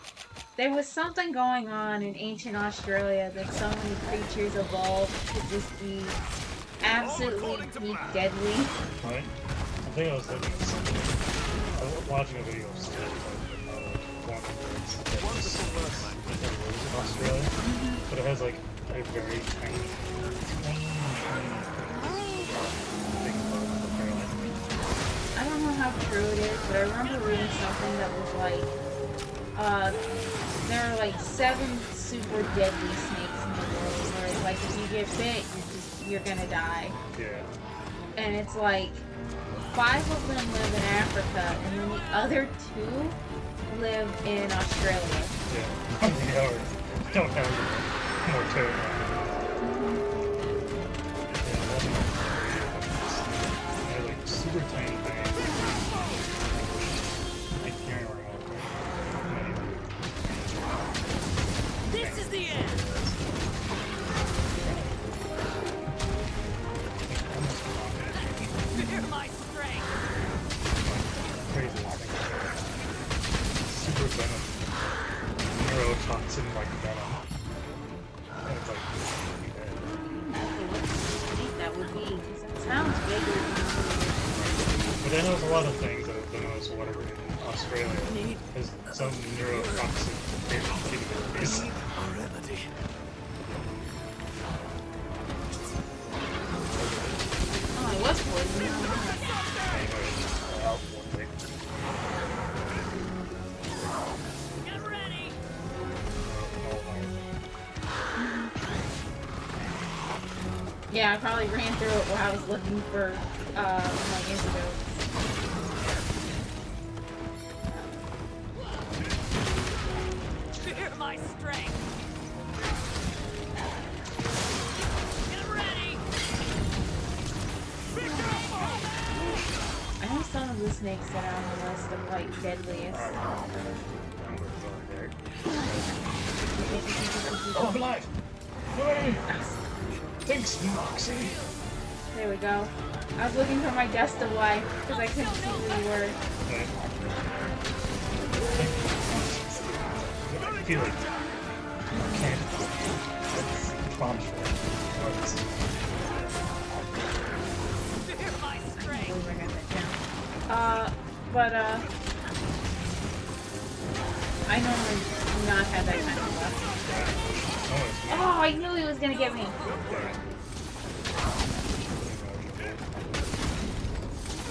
S2: There was something going on in ancient Australia that so many creatures evolved to just be absolutely deadly.
S1: Right? I think I was looking at something. I was watching a video of stuff like one of the birds that
S4: Wonderful work, my friend.
S1: that lives in Australia, but it has like a very tiny thing apparently.
S2: I don't know how true it is, but I remember reading something that was like, there are like 7 super deadly snakes in the world, where it's like if you get bit, you're gonna die.
S1: Yeah.
S2: And it's like 5 of them live in Africa, and then the other 2 live in Australia.
S1: Yeah. Don't have more terrifying. Yeah, they're like super tiny things. I can't remember.
S5: This is the end. Fear my strength.
S1: Crazy thing. Super venom. Neurotoxin like venom. And it's like,
S2: Exactly what snake that would be, 'cause it sounds bigger than
S1: but I know there's a lot of things that have been noticed whatever in Australia. There's some neurotoxic capabilities.
S4: A remedy.
S2: oh, it was poison.
S1: Anyway, out one day.
S5: Get ready.
S2: Yeah, I probably ran through it while I was looking for my antidotes.
S5: Fear my strength. Get ready.
S2: snakes that are on the list of like deadliest.
S1: Oh, I'm alive! Hooray! Thanks, Moxie!
S2: There we go. I was looking for my dust of life because I couldn't see who you were.
S1: I feel like I can't. It's bombs for it.
S5: My
S2: I
S5: strength.
S2: believe I got that down. But I normally do not have that kind of luck. Oh, I knew he was gonna get me.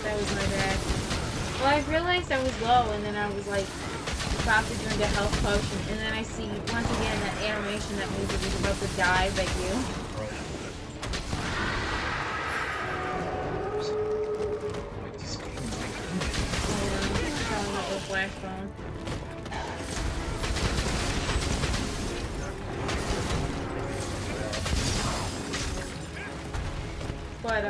S2: That was my bad. Well, I realized I was low, and then I was like about to drink a health potion, and then I see once again that animation that means that he's about to die like you. Showing up with Flashbone. But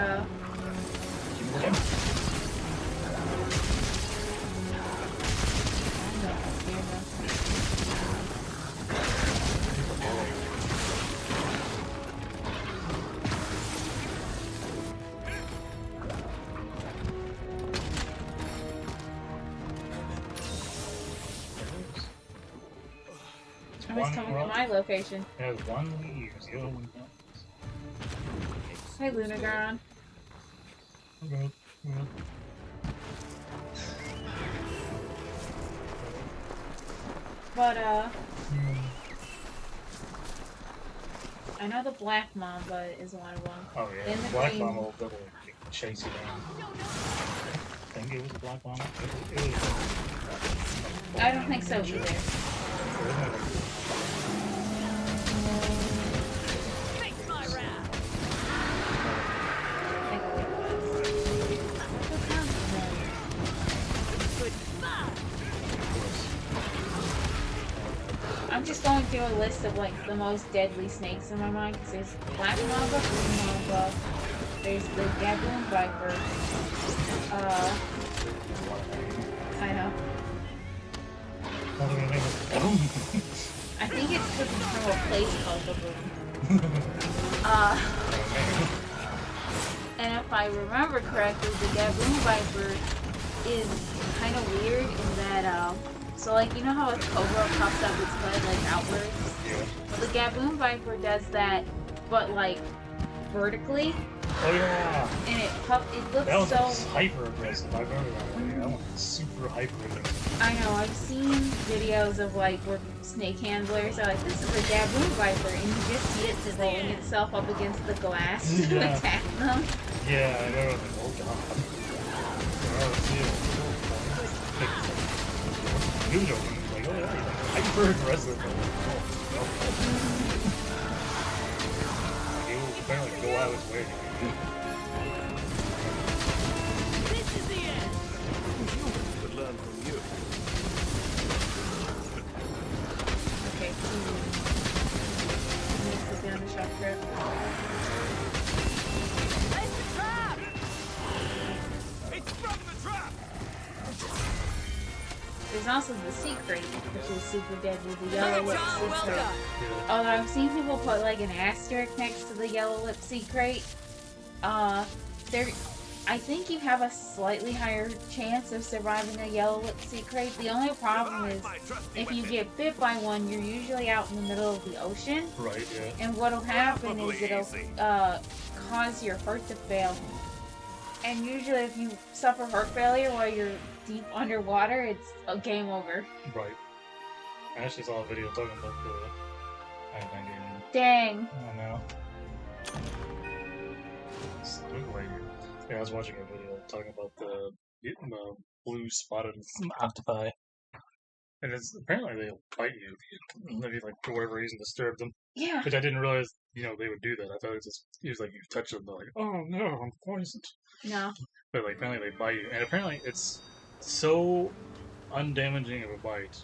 S2: somebody's coming to my location.
S1: There's one leaves, the other one don't.
S2: Hey, Lunagron.
S1: Okay.
S2: But I know the Black Mamba is one of them.
S1: Oh yeah,
S2: In the
S1: Black
S2: green-
S1: Mama will double chase you down. I think it was a Black Mama. It was
S2: I don't think so either.
S5: Face my wrath.
S2: I think it was. That sounds familiar.
S5: Goodbye.
S2: I'm just going through a list of like the most deadly snakes in my mind because there's Black Mamba, Green Mamba, there's the Gaboon Viper. I know. I think it's because it's from a place called Baboon. And if I remember correctly, the Gaboon Viper is kind of weird in that, so like, you know how a cobra puffs up its head, like, outwards? Well, the Gaboon Viper does that, but, like, vertically,
S1: Oh yeah!
S2: and it
S1: That
S2: looks
S1: was
S2: so...
S1: hyper aggressive. I remember that. That one was super hyper aggressive.
S2: I know, I've seen videos of, like, where snake handlers are like, this is a Gaboon Viper, and you just see it rolling itself up against the glass to
S1: Yeah.
S2: attack them.
S1: Yeah, I remember. Like, oh god. You know, like, oh yeah, hyper aggressive. He will apparently go out his way.
S5: This is the end.
S4: Could learn from you.
S2: Okay, needs to be on the shop grip.
S5: Place the trap.
S4: It's from the trap!
S2: There's also the secret, which is super deadly, the yellow lip
S5: Well
S2: secret.
S5: done.
S2: Although I've seen people put like an asterisk next to the yellow lip secret. There, I think you have a slightly higher chance of surviving a yellow lip secret. The only problem is if you get bit by one, you're usually out in the middle of the ocean,
S1: Right, yeah.
S2: and what'll happen is it'll cause your heart to fail. And usually, if you suffer heart failure while you're deep underwater, it's a game over.
S1: Right. I actually saw a video talking about the. I think
S2: Dang.
S1: I know. It's like, yeah, I was watching a video talking about the blue spotted octopi. And it's apparently they'll bite you if you like for whatever reason disturb them.
S2: Yeah.
S1: Which I didn't realize, they would do that. I thought it was like you touch them, they're like, oh no, I'm poisoned.
S2: No.
S1: But like apparently they bite you, and apparently it's so undamaging of a bite,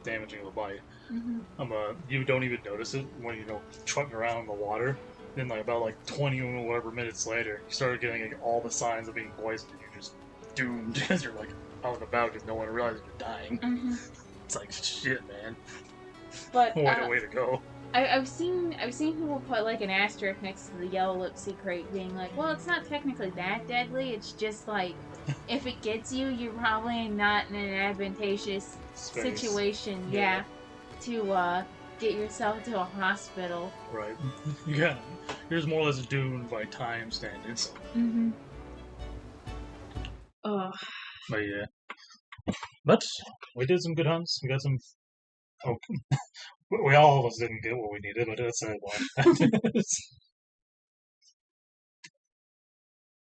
S1: damaging of a bite. You don't even notice it when trotting around in the water. Then like about 20 or whatever minutes later, you started getting like, all the signs of being poisoned. And you just doomed because you're like out and about because no one realizes you're dying.
S2: Mm-hmm.
S1: It's like shit, man.
S2: But
S1: Way to go.
S2: I've seen people put like an asterisk next to the yellow lipsy crate, being like, well, it's not technically that deadly. It's just like if it gets you, you're probably not in an advantageous
S1: Space.
S2: situation.
S1: Yeah.
S2: To get yourself to a hospital.
S1: Right. Yeah. You're just more or less doomed by time standards.
S2: Mm-hmm. Oh.
S1: But yeah. But we did some good hunts. We got some. Oh, we all of us didn't get what we needed, but that's a one.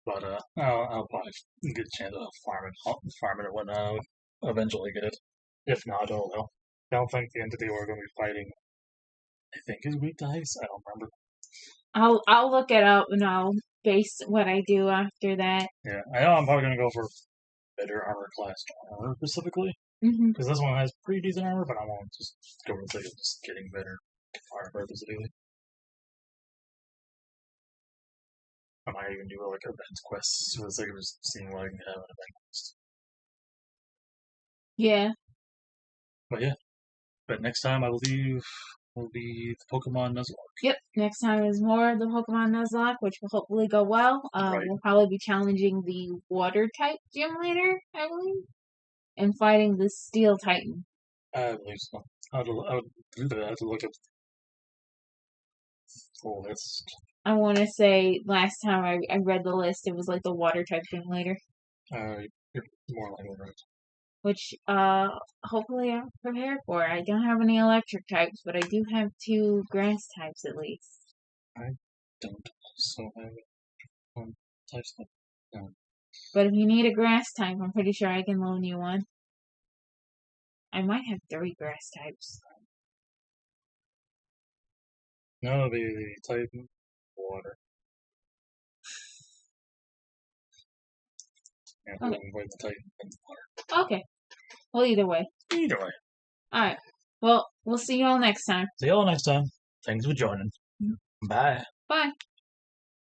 S1: But I'll probably get a chance of farming it when I eventually get it. If not, oh well. I don't think the entity we're going to be fighting, I think, is weak to ice. I don't remember.
S2: I'll look it up and I'll base what I do after that.
S1: Yeah, I know I'm probably going to go for better armor class armor specifically.
S2: Mm-hmm.
S1: Because this one has pretty decent armor, but I won't just go for the sake of just getting better fire purpose anyway. I might even do like event quests for the sake of just seeing what I can have an event quest.
S2: Yeah.
S1: But yeah. But next time I believe will be the Pokemon Nuzlocke.
S2: Yep. Next time is more of the Pokemon Nuzlocke, which will hopefully go well.
S1: Right.
S2: We'll probably be challenging the Water type gym leader, I believe, and fighting the Steel Titan.
S1: I believe so. I would have to look up the list.
S2: I want to say last time I read the list, it was like the Water type gym leader.
S1: You're more likely right.
S2: Which, hopefully I'm prepared for. I don't have any electric types, but I do have 2 grass types at least.
S1: I don't also have one type stuff. No.
S2: But if you need a grass type, I'm pretty sure I can loan you one. I might have 3 grass types.
S1: No, the type water. Yeah,
S2: Okay.
S1: avoid the type and water.
S2: Okay. Well, either way.
S1: Either way.
S2: Alright. Well, we'll see you all next time.
S1: See you all next time. Thanks for joining. Bye.
S2: Bye.